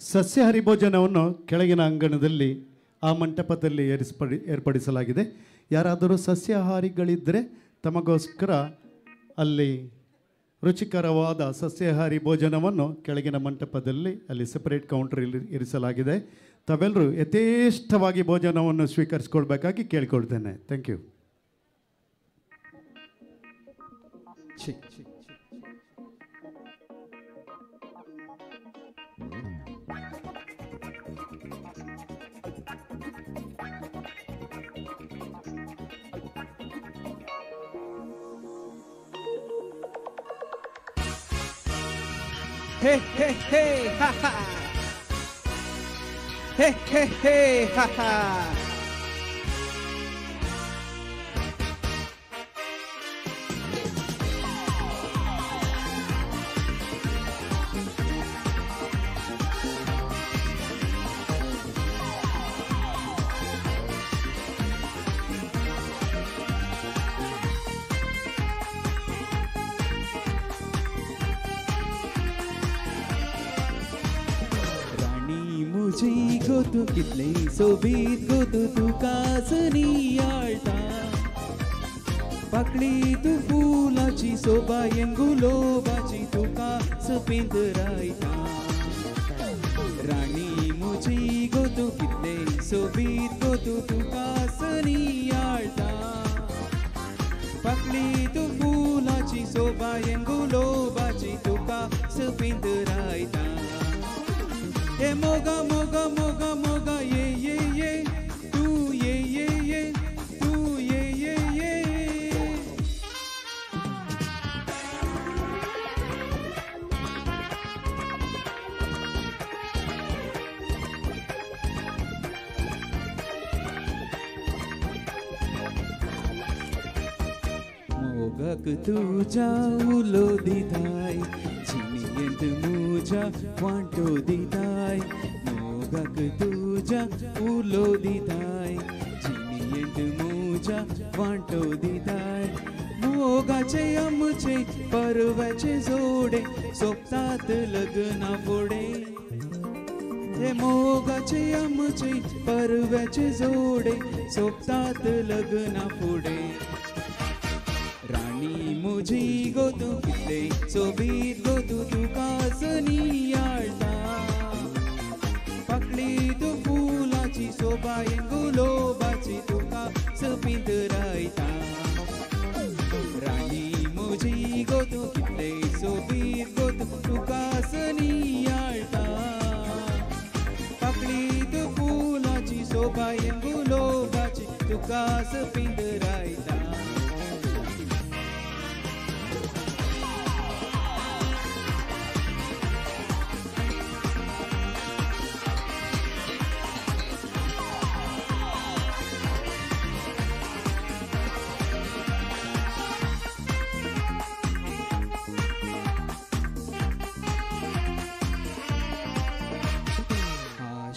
ಸಸ್ಯಾಹಾರಿ ಭೋಜನವನ್ನು ಕೆಳಗಿನ ಅಂಗಣದಲ್ಲಿ ಆ ಮಂಟಪದಲ್ಲಿ ಏರ್ಪಡಿಸಲಾಗಿದೆ. ಯಾರಾದರೂ ಸಸ್ಯಾಹಾರಿಗಳಿದ್ದರೆ ತಮಗೋಸ್ಕರ ಅಲ್ಲಿ ರುಚಿಕರವಾದ ಸಸ್ಯಾಹಾರಿ ಭೋಜನವನ್ನು ಕೆಳಗಿನ ಮಂಟಪದಲ್ಲಿ ಅಲ್ಲಿ ಸೆಪರೇಟ್ ಕೌಂಟರ್ ಇರಿಸಲಾಗಿದೆ. ತಾವೆಲ್ಲರೂ ಯಥೇಷ್ಟವಾಗಿ ಭೋಜನವನ್ನು ಸ್ವೀಕರಿಸಿಕೊಳ್ಬೇಕಾಗಿ ಕೇಳಿಕೊಳ್ತೇನೆ. Thank you. Hey, hey, hey, ha ha. Hey, hey, hey, ha ha. गोतू कितले सोबीत गोतू तू काजनी आळटा पाकळी तू फुलाची सोबायन गुलोबाची तुका सपिंतरायता राणी मुजी गो तू कितले सोबीत गो तू तुका सनियाळता पाकळी तू फुलाची सोबायन गुलोबाची तुका सपिंतरायता ए मोगा मोगा मोगा मोगा ये तू ये तू ये मोगक तुझ्या उलो दिताय चिनियंत मुझा वांटो दिताय मोगक तुझ्या उलो दिताय चिनियंत मुझा वांटो दिताय मोगाचे आमचे परवाचे जोडे सोपतात लग्ना फुडे हे मोगाचे आमचे परवाचे जोडे सोपतात लग्ना फुडे राणी मुजी गो तू कितले सोबीत गो तू तुका सनियाळता पाकळी तू फुलाची सोबायन गुलोबाची तुका सपिंतरायता राणी मुजी गो तू कितले सोबीत गो तू तुका सनियाळता पाकळी तू फुलाची सोबायन गुलोबाची तुका सपिंतरायता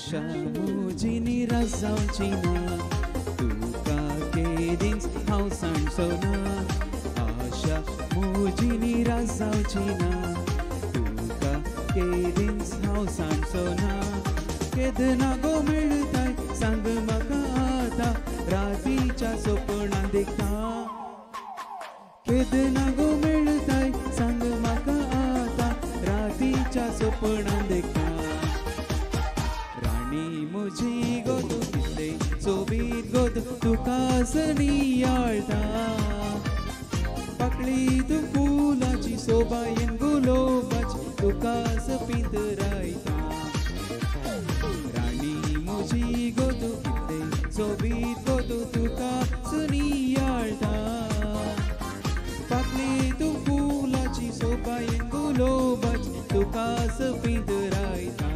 आशा मुजी निराश जावची ना तुका केदींच हांव सांडचो ना आशा मुजी निराश जावची ना तुका केदींच हांव सांडचो ना केदना गो मेळटाय सांग म्हाका आतां रातीच्या सपनां देखता केदना गो मेळटाय सांग म्हाका आतां रातीच्या सपनां देखता मुजी गो तू कितले सोबीत गो तू तुका सनियाळता पाकळी तू फुलाची सोबायन गुलोबाची तुका सपिंतरायता राणी मुजी गो तू कितले सोबीत गो तू तुका सनियाळता पाकळी तू फुलाची सोबायन गुलोबाची तुका सपिंतरायता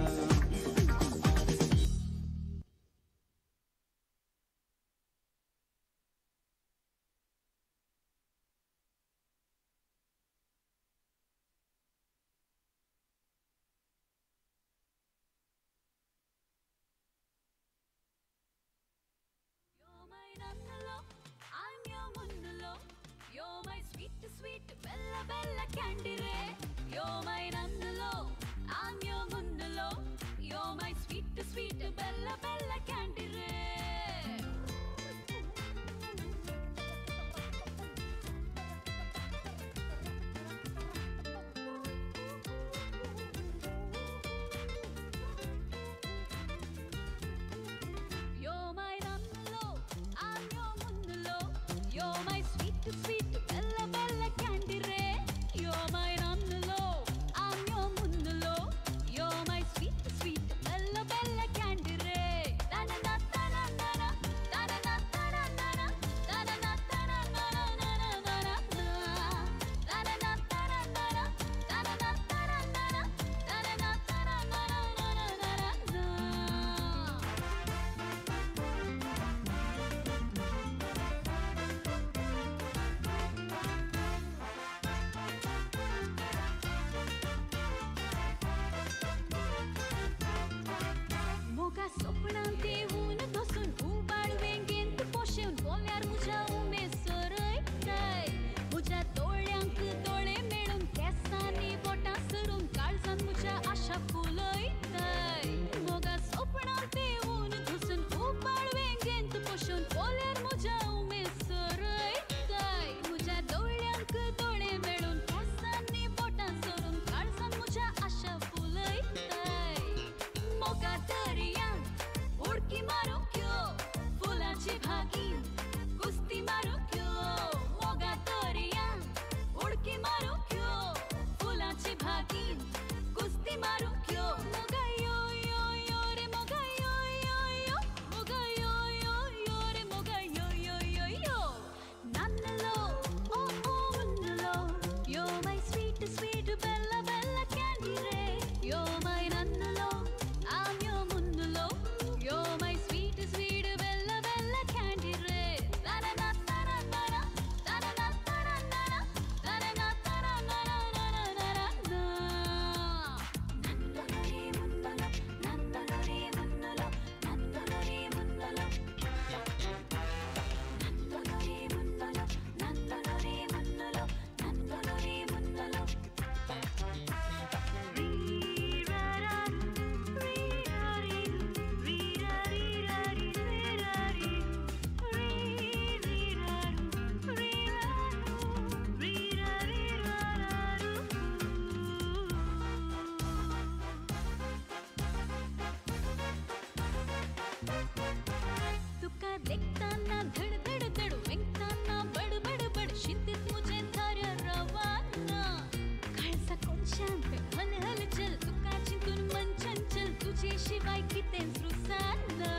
काय कितें सुसाना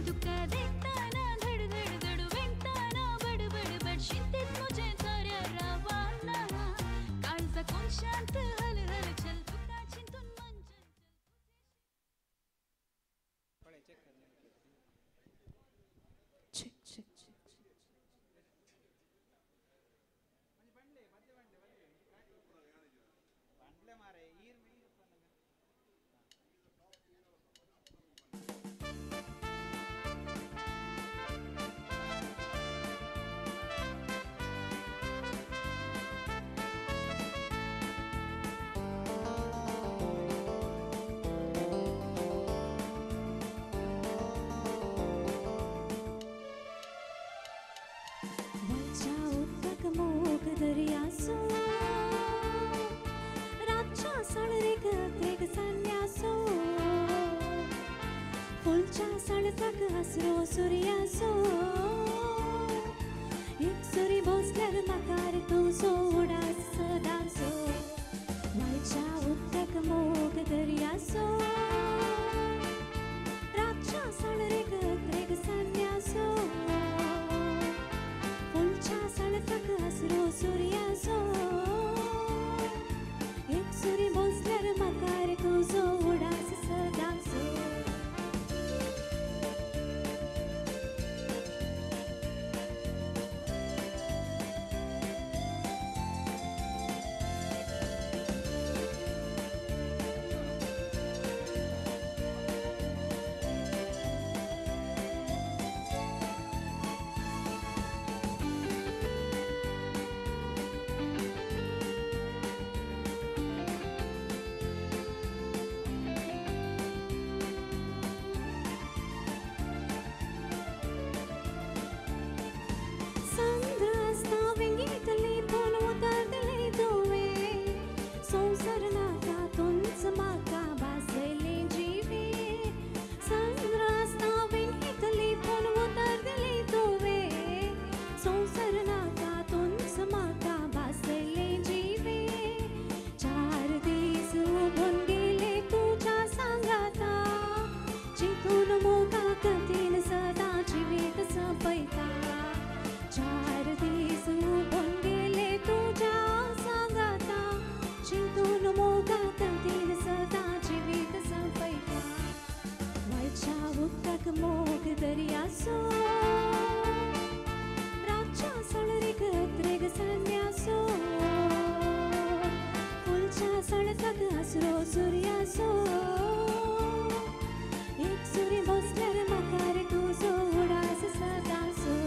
तुका देखताना धडधड धड वेंगताना बडबड बड शिंतेत म्हजे खऱ्या रावाना काळजा कोण शांत हल हल चल तुका चिंतून मन check check check वरच्या उदकाक मोग दर्यासो रातच्या सळरेक त्रेक सान्यासो फुलच्या सळसाक हसरो सुर्यासो एक सुरी भोसल्यार म्हाकार तुजो उडास सदांचो वरच्या उदकाक मोग दर्यासो रातच्या सळरेक त्रेक सान्यासो फुलच्या सळसाक हसरो सुर्यासो एक सुरी भोसल्यार म्हाकार तुजो उडास सदांचो मोग दर्यासो रातच्या सळरेक त्रेग सान्यासो फुलच्या सळसाक हसरो सुर्यासो एक सुरी भोसल्यार म्हाकार तुजो उडास सदांचो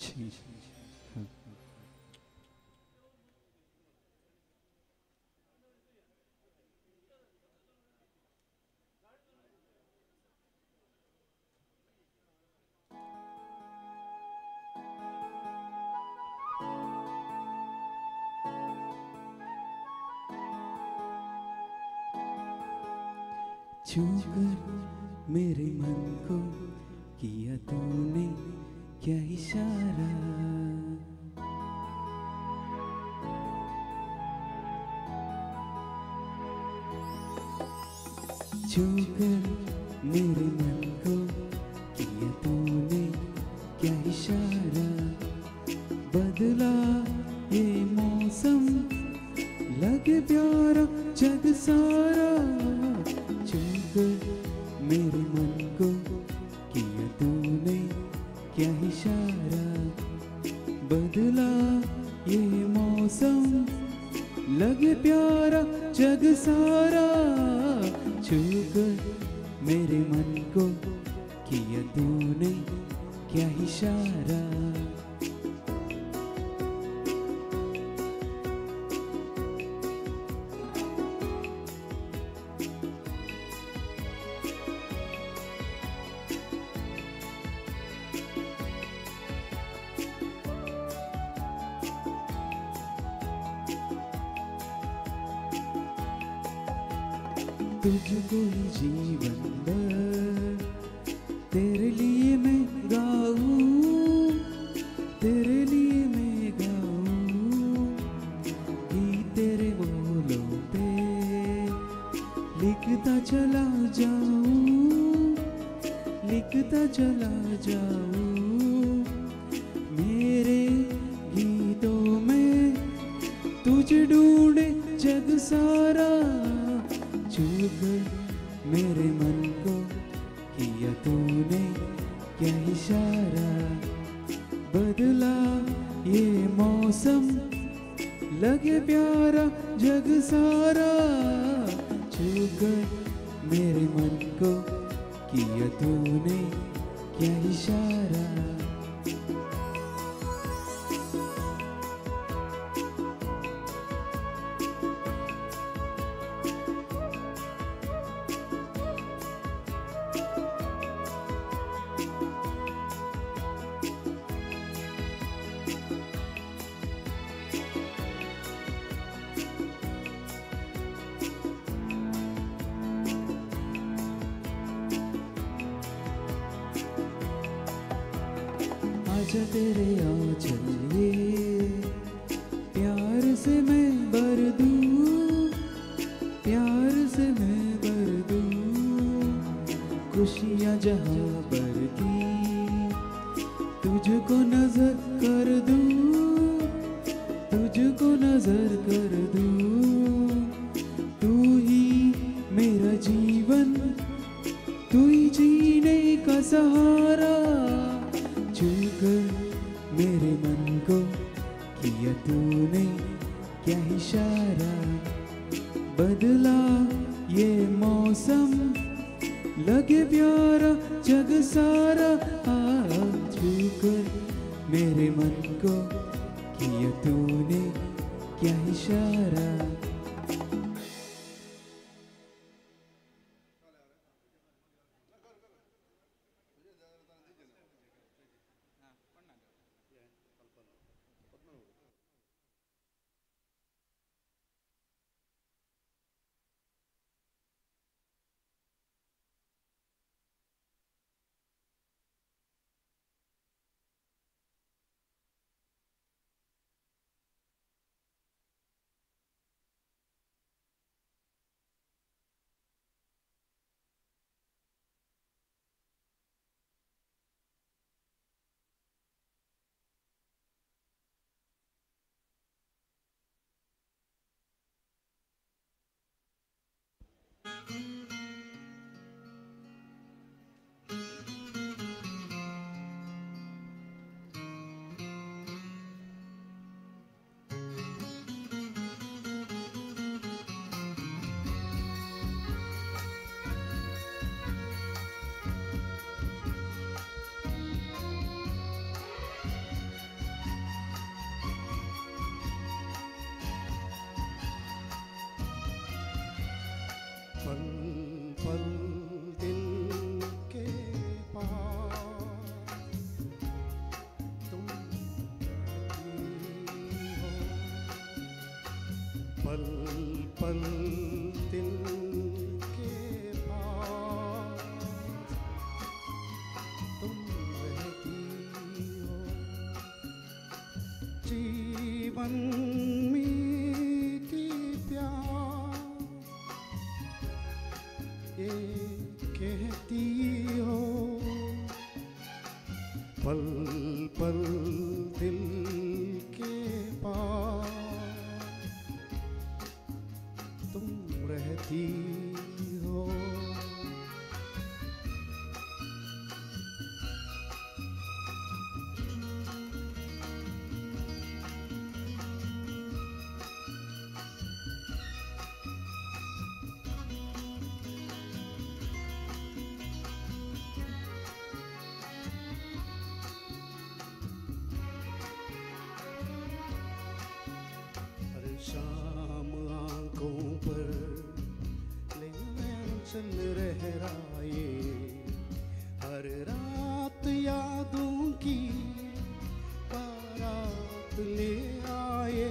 छू कर मेरे मन को किया तूने क्या इशारा, छू कर मेरे मन को किया तूने क्या इशारा, बदला ये मौसम लगे प्यारा जग सारा, मेरे मन को किया तूने क्या इशारा, बदला ये मौसम लगे प्यारा जग सारा, छूकर मेरे मन को किया तूने क्या इशारा। तुझको ही जीवन भर तेरे लिए मैं गाऊं, तेरे लिए मैं गाऊं, ही तेरे बोलों पे लिखता चला जाऊं, लिखता चला जाऊं, मेरे गीतों में तुझे ढूंढे जग सारा, छूकर मेरे मन को किया तूने क्या इशारा, बदला ये मौसम लगे प्यारा जग सारा, छूकर मेरे मन को किया तूने क्या इशारा। आजा तेरे आंचल ये प्यार से मैं भर दूं, प्यार से मैं भर दूं, खुशियाँ जहाँ भर दी तुझको नजर कर दूं, तुझको नजर कर दूं, तू ही मेरा जीवन, तू ही जीने का सहारा, छूकर मेरे मन को किया तूने क्या इशारा, बदला ये मौसम लगे प्यारा जग सारा, छूकर मेरे मन को किया तूने क्या इशारा। पल पल दिल के पास तुम रहती हो, जीवन मीठी प्यार ये कहती हो, पल पल दिल के पास तुम रहती हो। हर शाम आंखों पर ले चल रहराए, हर रात यादों की बारात ले आए।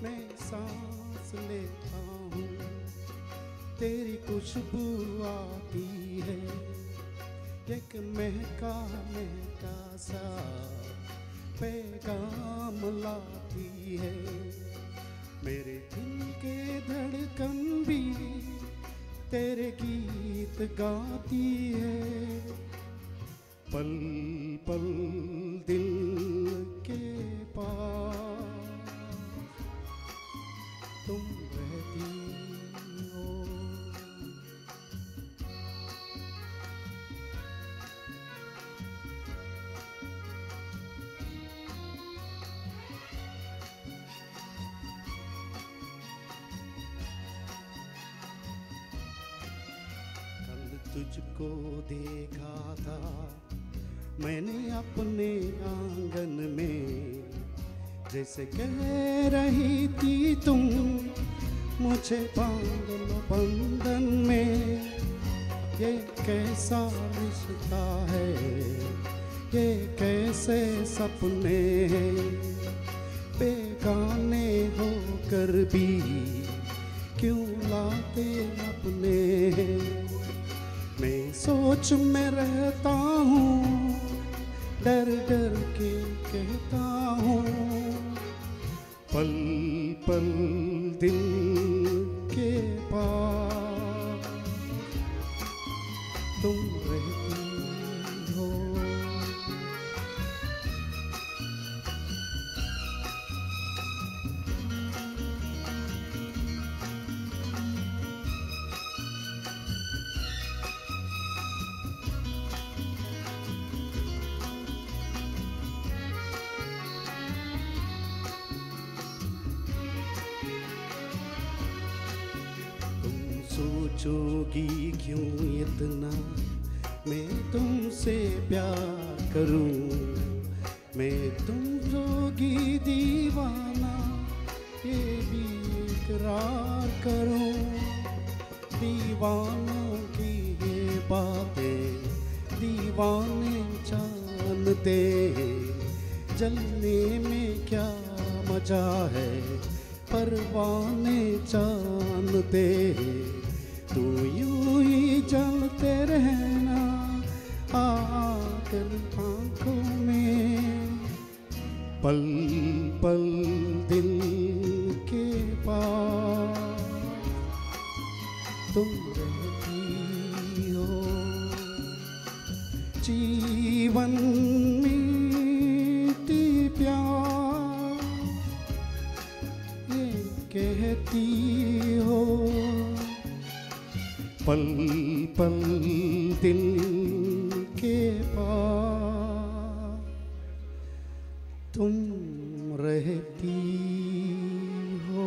मैं सांस लेता हूँ तेरी खुशबू आती है, एक महका महका सा पैगाम लाती है। मेरे दिल के धड़कन भी तेरे गीत गाती है, पल पल दिल के पास तुम रहती हो। तुझको देखा था मैंने अपने आंगन में, जैसे कह रही थी तुम मुझे बांध लो बंधन में। ये कैसा रिश्ता है, ये कैसे सपने हैं, बेगाने होकर भी क्यों लाते अपने हैं। मैं सोच में रहता हूँ, डर डर के कहता हूँ, पल पल दिल के पास तुम रहती हो। सोचोगी क्यों इतना मैं तुमसे प्यार करूं, मैं तुम जोगी दीवाना ये भी इकरार करूं। दीवानों की ये बातें दीवाने जानते, जलने में क्या मजा है परवाने जानते। तू यूं ही जलते रहना आकर आंखों में, पल पल दिल के पास तुम रहती हो। जीवन मीठी प्यार ये कहती हो, पल पल दिल के पास तुम रहती हो।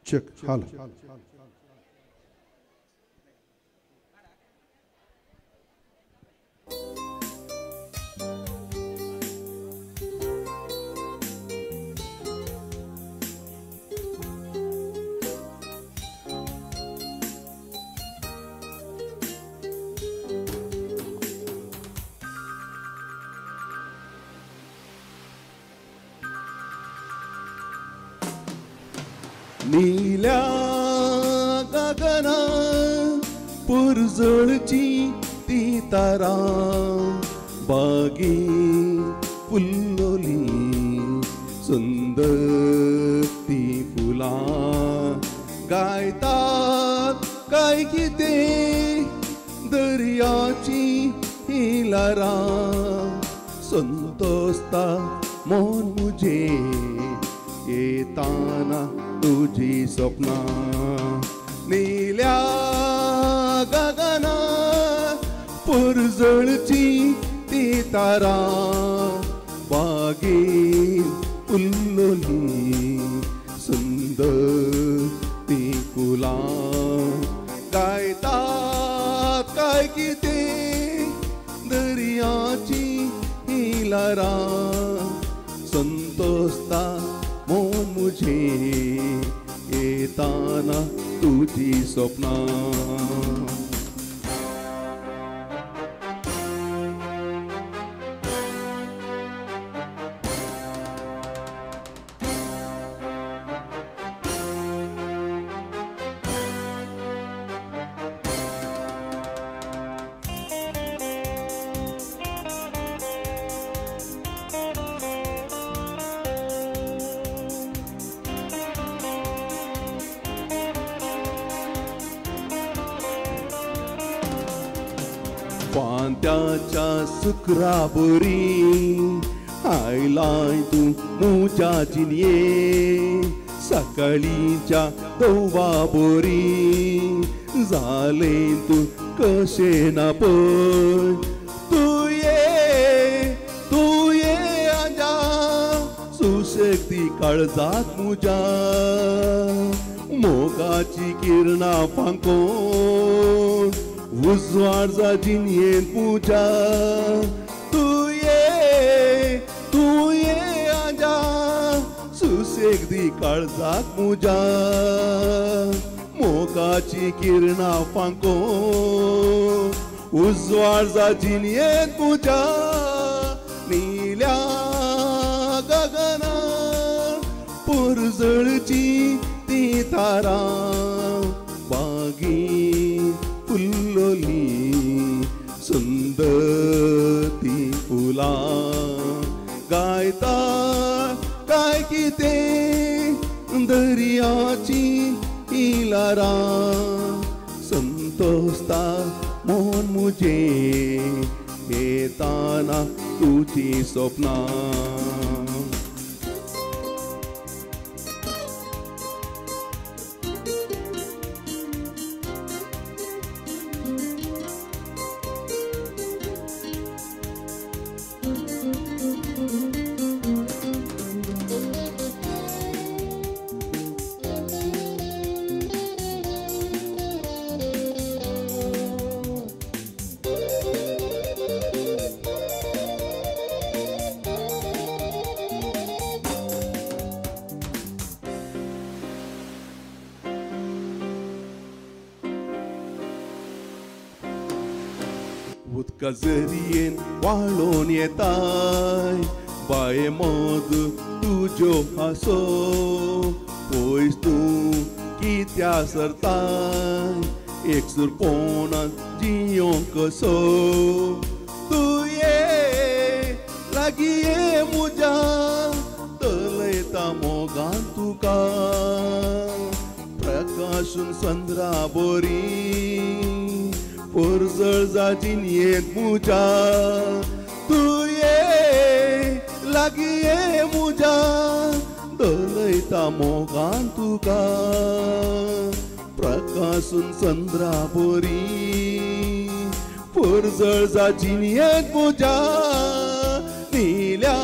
Check. Hal. नील्या गगना पुरजळची ती तारा बागी फुल्लोली सुंदर ती फुलां गायतात काय किते दर्याची हिलारां संतोषता मन मुझे येताना तुझी स्वप्ना नील्या गगना पुरजळची ती तारा बागेत फुल्लोली सुंदर ती फुलां गायतात काय किते दर्याची हिलारां संतोषता मन मुझे येताना तुझी स्वप्ना पांत्याच्या सुक्राबरी आयलाय तू मुजा जिनये सकाळीच्या दौवा बोरी झाले तू कशे ना पण तू ये आजा सुशक्ती काळजात मुजा मोगाची किरणा फांकोन उजवाड जाजीन येन पूजा तू ये आजा सुशेगदी काळजाक मुजा मोगाची किरणा फांको उजवाड जाजीन येन पूजा नील्या गगना पुरजळची ती तारा बागी फुल्लोली सुंदर ती फुलां गायता काय किते दर्याची हिलारां संतोषता मन मुझे येताना तुझी स्वप्ना उदका जरियेन वाळोन येताय बाये मोग तुज्यो हासो पयस तूं कित्या सरताय एकसूर पोनात जियो कसो तू ये लागी ये मुजा तलयता मोगान तुका प्रकाशून संद्रा बोरी पुरजळ जाजीन येत मुजा तू ये लागी ये मुजा दलयता मोगान तुका प्रकाशून संद्रा बोरी पुरजळ जाजीन येत मुजा नील्या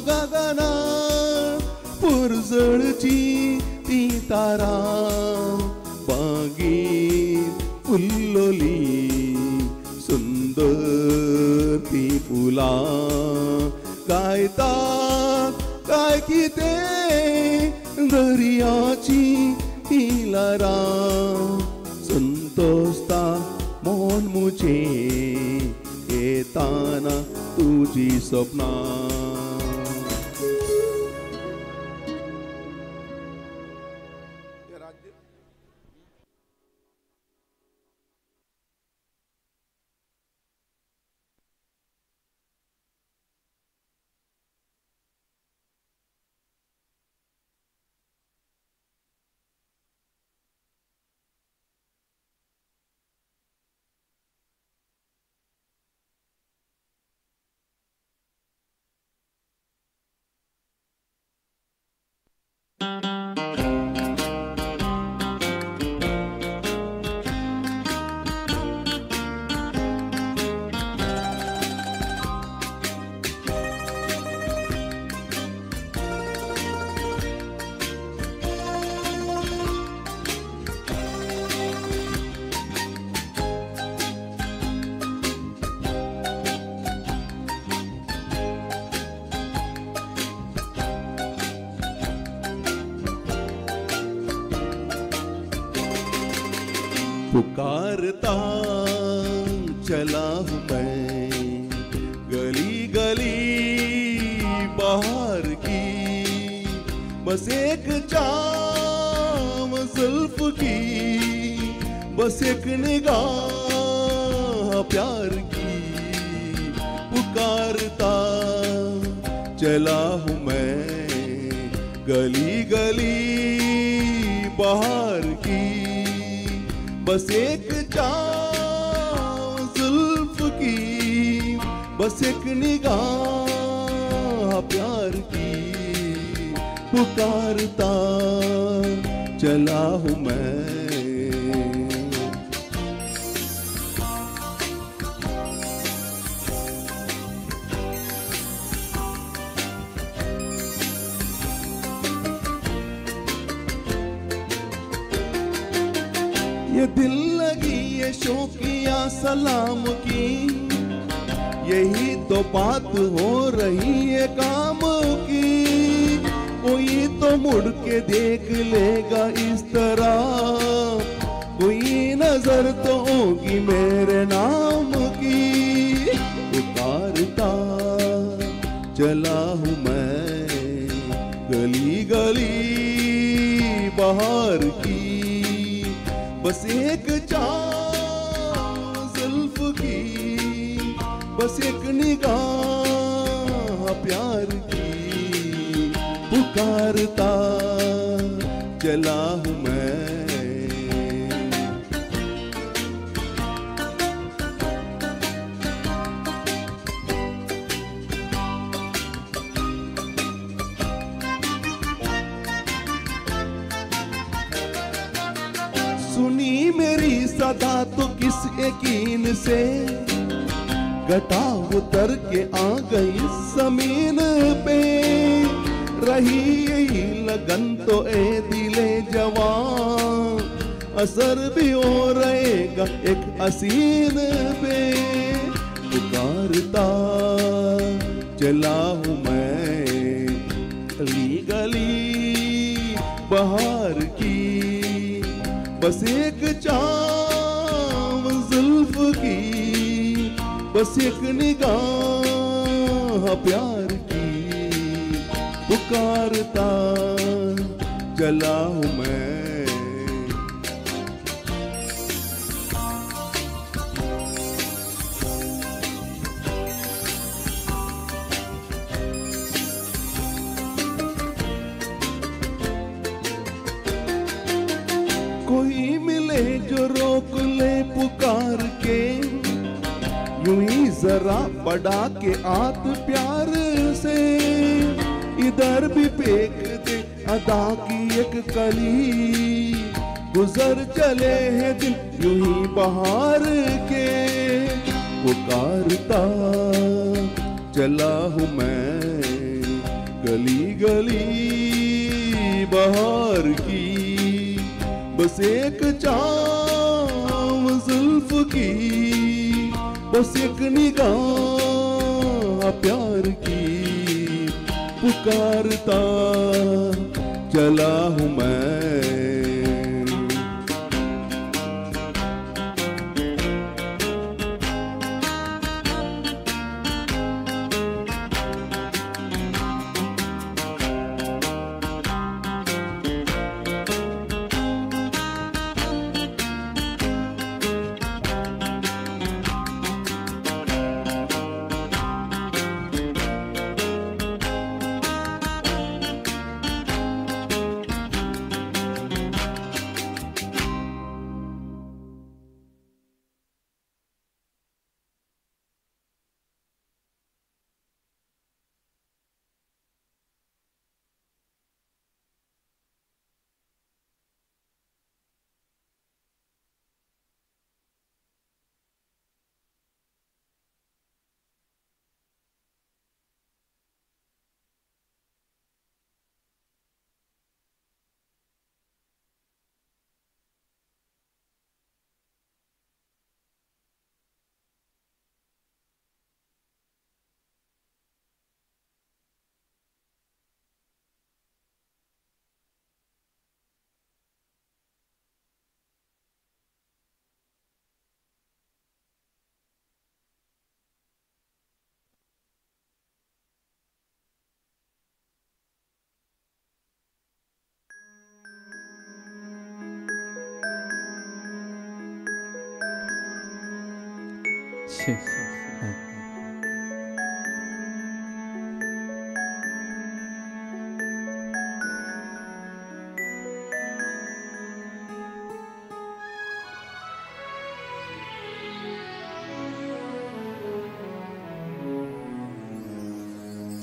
गगना पुरजळची ती तारा बागेत फुल्लोली सुंदर ती फुलां गायतात काय किते दर्याची हिलारा संतोषता मोन मुझे येताना तुझी स्वप्ना पुकारता चला हूँ मैं गली गली बाहर की बस एक चाम जुल्फ की बस एक निगाह प्यार की पुकारता चला हूँ मैं गली गली बाहर की बस एक चाव जुल्फ की बस एक निगाह प्यार की पुकारता चला हूँ मैं ये दिल लगी ये शौकिया सलाम की यही तो बात हो रही है काम की कोई तो मुड़ के देख लेगा इस तरह कोई नजर तो होगी मेरे नाम की पुकारता चला हूँ मैं गली गली बाहर की बस एक चाव जुल्फ की बस एक निगाह प्यार की पुकारता चला हूँ मैं सुनी मेरी सदा तो किस यकीन से घटा उतर के आ गई जमीन पे रही यही लगन तो ए दिले जवान असर भी हो रहेगा एक हसीन पे पुकारता चला हूँ मैं गली गली बाहर की बस एक चाव जुल्फ की बस एक निगाह प्यार की पुकारता चला हूँ मैं कोई मिले जो रोक ले पुकार के यूं ही जरा बढ़ा के आत प्यार से इधर भी फेंक दे अदा की एक कली गुजर चले हैं दिन यूं ही बहार के पुकारता चला हूँ मैं गली गली बहार की बस एक चाव जुल्फ की, बस एक निगाह प्यार की, पुकारता चला हूँ मैं।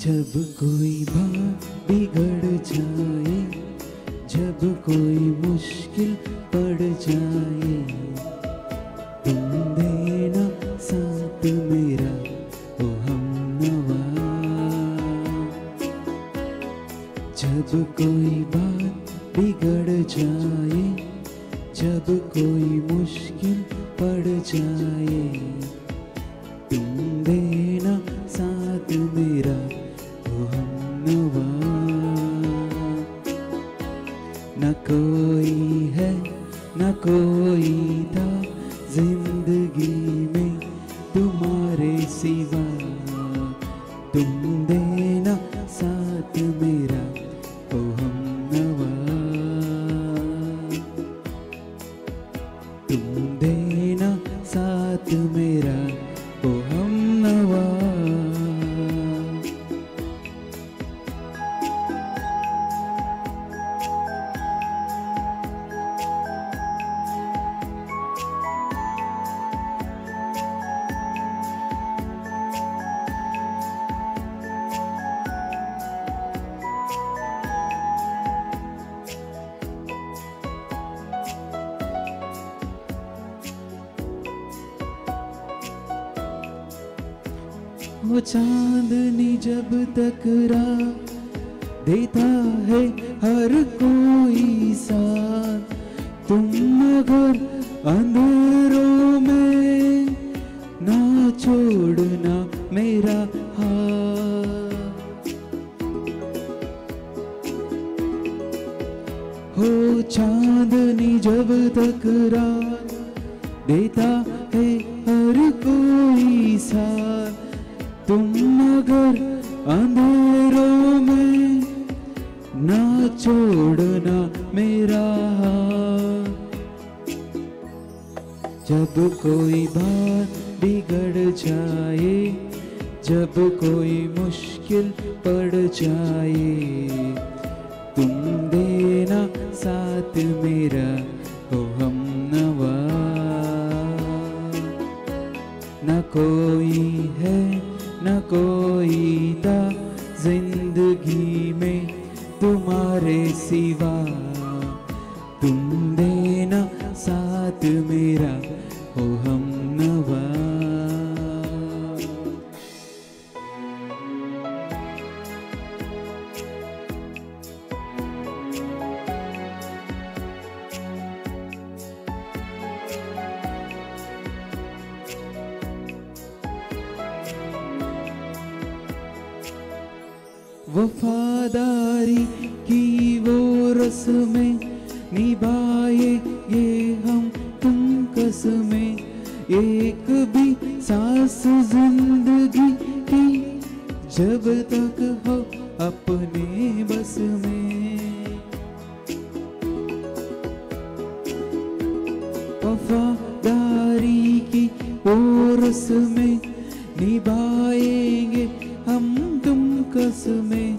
जब कोई बात बिगड़ जाए, जब कोई मुश्किल पड़ जाए, तुम देना साथ मेरा ओ हमनवा। जब कोई बात बिगड़ जाए, जब कोई मुश्किल पड़ जाए, तुम देना साथ मेरा ओ हमनवा। न कोई है न कोई था जिंदगी में तुम्हारे सिवा, तुम देना साथ मेरा ओ हमनवा। तुम देना साथ मेरा ओ हमनवा। वो चांदनी जब टकरा देता है हर कोई साथ, तुम मगर अंधेरों में ना छोड़ना मेरा हाथ। हो चांदनी जब टकरा देता है हर कोई साथ, तुम मगर अंधेरों में ना छोड़ना मेरा हाथ। जब कोई बात बिगड़ जाए, जब कोई मुश्किल पड़ जाए, तुम देना साथ मेरा ओ हमनवा। न कोई है न कोई था जिंदगी में तुम्हारे सिवा, तुम देना साथ मेरा ओ हमनवा। वफादारी की वो रस्में निभाएंगे हम तुम कसमें, एक भी सांस जिंदगी की जब तक हो अपने बस में। वफादारी की वो रस्में निभाएंगे हम तुम कसमें,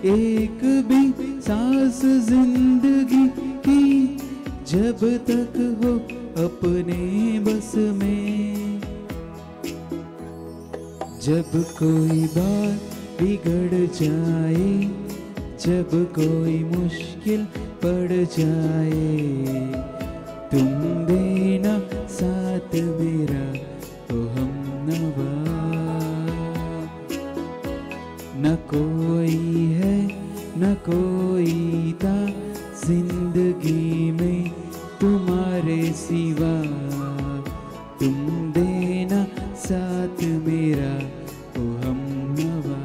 एक भी सांस जिंदगी की जब तक हो अपने बस में। जब कोई बात बिगड़ जाए, जब कोई मुश्किल पड़ जाए, तुम देना साथ मेरा ओ हमनवा। न कोई है न कोई था जिंदगी में तुम्हारे सिवा, तुम देना साथ मेरा ओ हमनवा।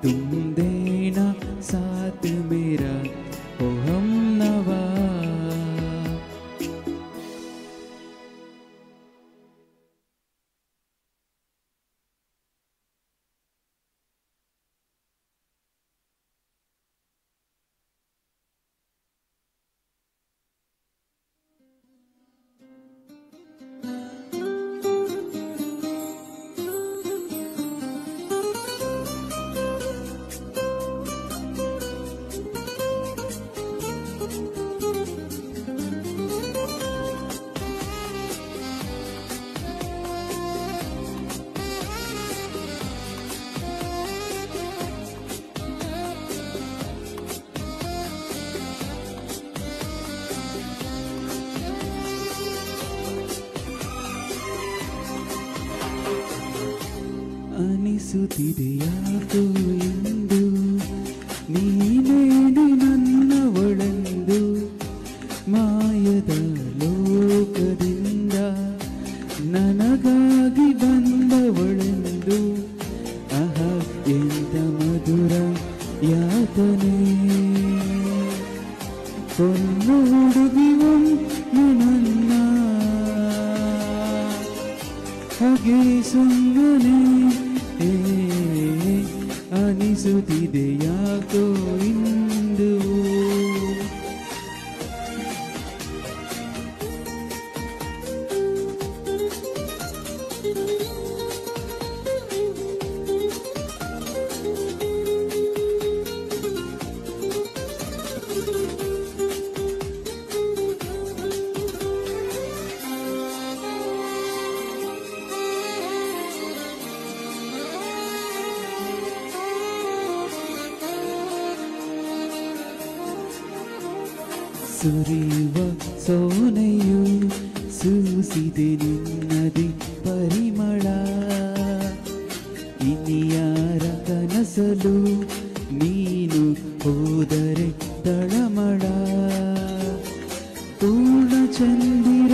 तुम देना साथ मेरा ओ हमनवा। ಅನಿಸುತ್ತಿದೆ ಯಾಕೋ ಎಂದು ನೀನೇನೆ ನನ್ನವಳೆಂದು, ಮಾಯದ ಲೋಕದಿಂದ ನನಗಾಗಿ ಬಂದವಳೆಂದು. ಆಹ ಎಂತ ಮಧುರ ಯಾತನೆ, ಕೊನ್ನ ಹುಡುಗಿ ನನ್ನ ಹಾಗೆ ಸುಮ್ಮನೆ ಅನಿಸುತ್ತಿದೆ ಯಾಕೋ ಇಂದು. ಸುರಿಯುವ ಸೋನೆಯು ಸೂಸಿದೆ ನಿನ್ನದಿ ಪರಿಮಳ, ಇನಿಯಾರ ಕನಸಲು ನೀನು ಹೋದರೆ ತಳಮಳ. ಪೂರ್ಣ ಚಂದಿರ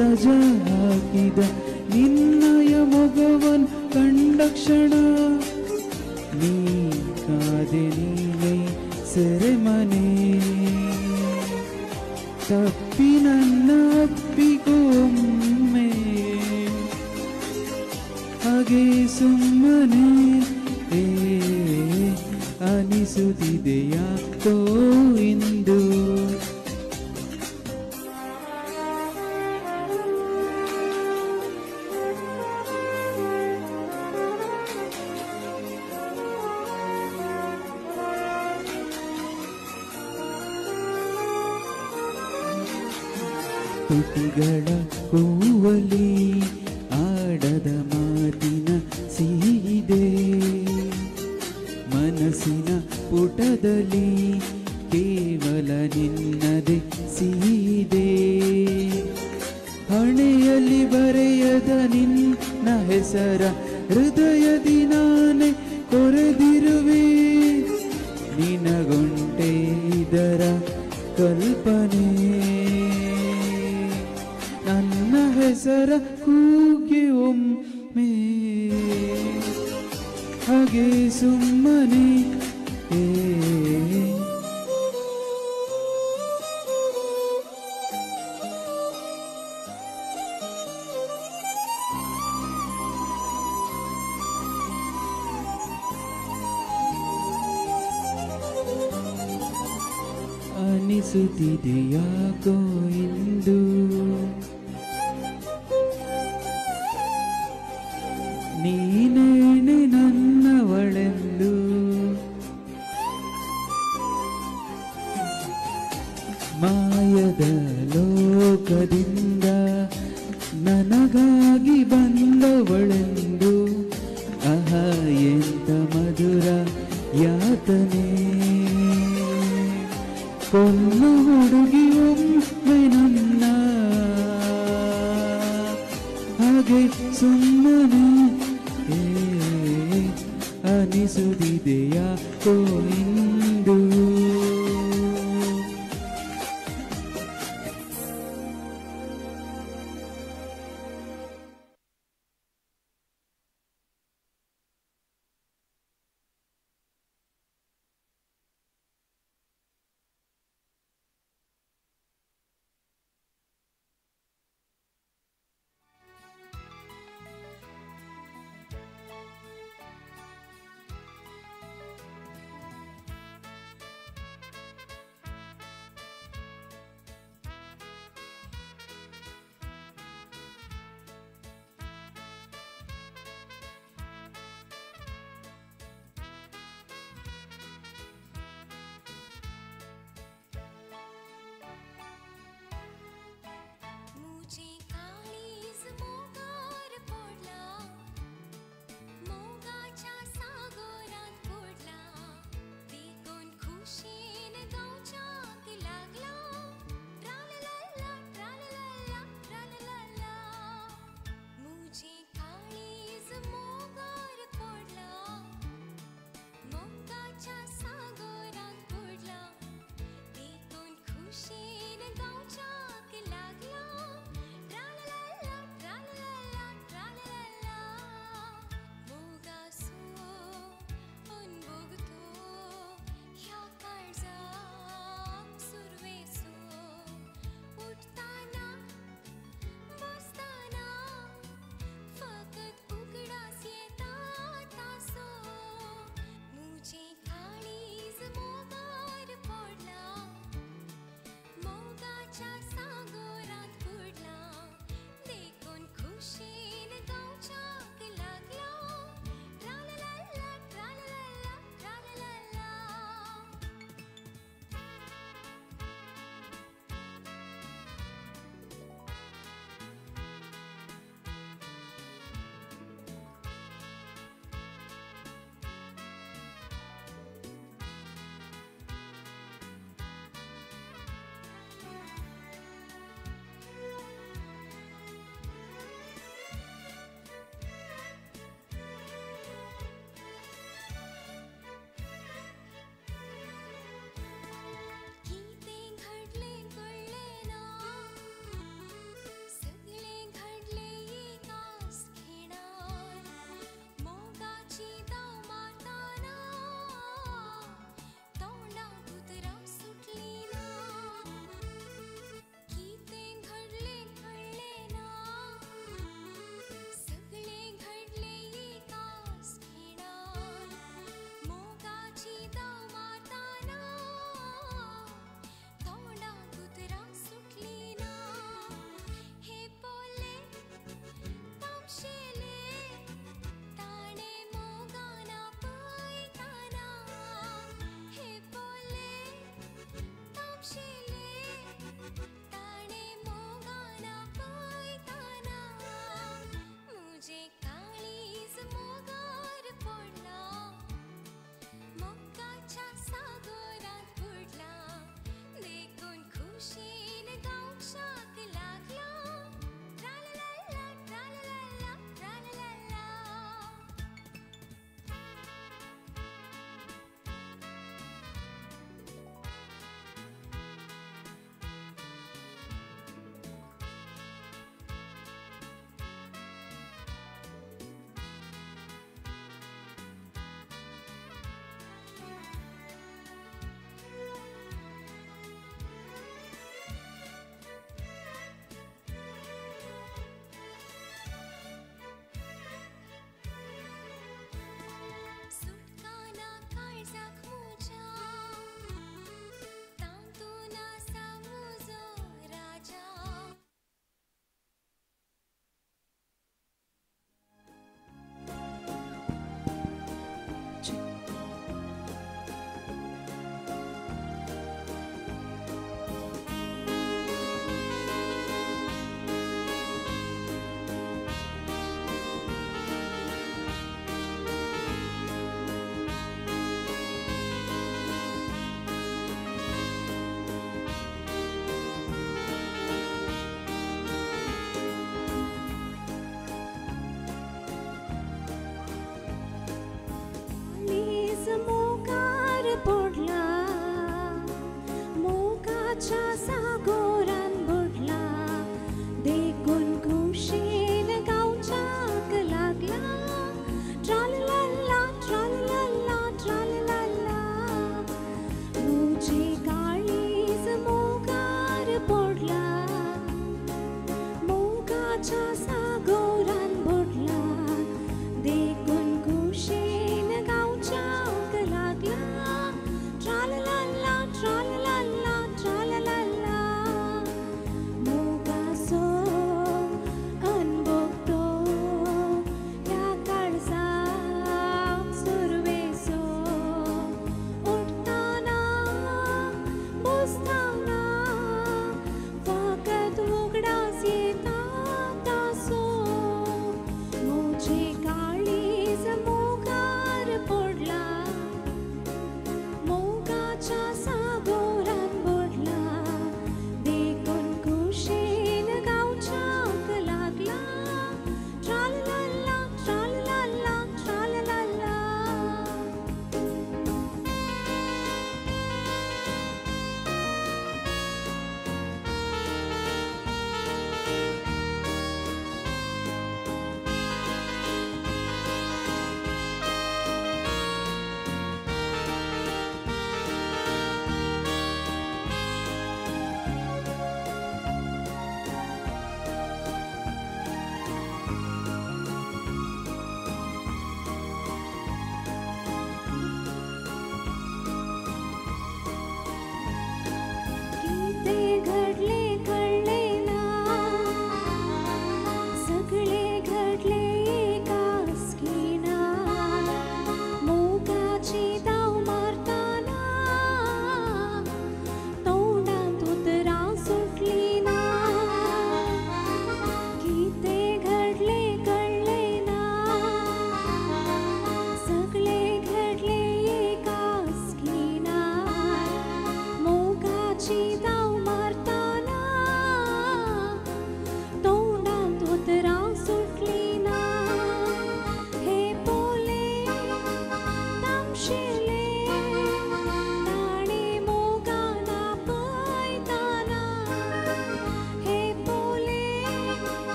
ರಜ ಹಾಕಿದ ನಿನ್ನಯ ಮೊಗವನ್ ಕಂಡ ಕ್ಷಣ, ನೀ ಕಾದೆ ನೀನೆ ಸೆರೆಮನೆ. ತಪ್ಪಿ ನನ್ನ ಅಪ್ಪಿಗೊಮ್ಮೆ ಹಾಗೆ ಸುಮ್ಮನೆ ಅನಿಸುತ್ತಿದೆ ಯಾಕೋ ಇಂದು. ತುಟಿಗಳ ಹೂವಲಿ ಆಡದ ಮಾತಿನ ಸಿಹಿದೆ, ಮನಸ್ಸಿನ ಪುಟದಲ್ಲಿ ಕೇವಲ ನಿನ್ನದೆ ಸಿಹಿದೆ. ಹಣೆಯಲ್ಲಿ ಬರೆಯದ ನಿನ್ನ ಹೆಸರ ಹೃದಯದಿ ನಾನೇ ಕೊರೆದಿರುವೆ, ನಿನಗೊಂಟೆ ಇದರ ಕಲ್ಪನೆ. ನನ್ನ ಹೆಸರ ಕೂಗಿ ಒಮ್ಮೆ ಹಾಗೆ ಸುಮ್ಮನೆ ಅನಿಸುತ್ತಿದೆ ಯಾಕೋ ಇಂದು ನೀನೇನೆ ನನ್ನವಳೆಂದು ಮಾಯದ ಲೋಕದಿಂದ ನನಗಾಗಿ ಬಂದವಳೆಂದು ಆಹ ಎಂತ ಮಧುರ ಯಾತನೆ ಕೊಲ್ಲ ಹುಡುಗಿ ಒಮ್ಮೆ ನನ್ನ ಹಾಗೆ ಸುಮ್ಮನೆ ಅನಿಸುತ್ತಿದೆಯಾ ಇಂದು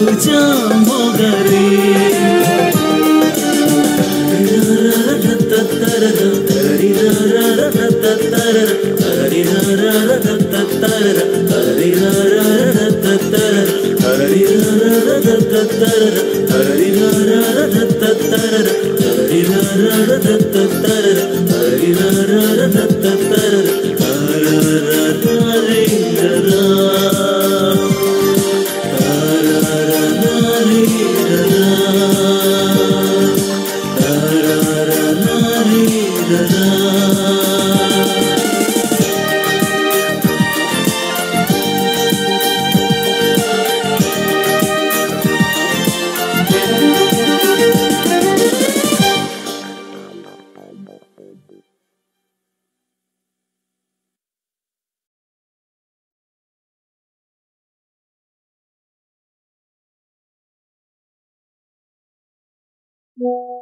तुझ्या Yeah.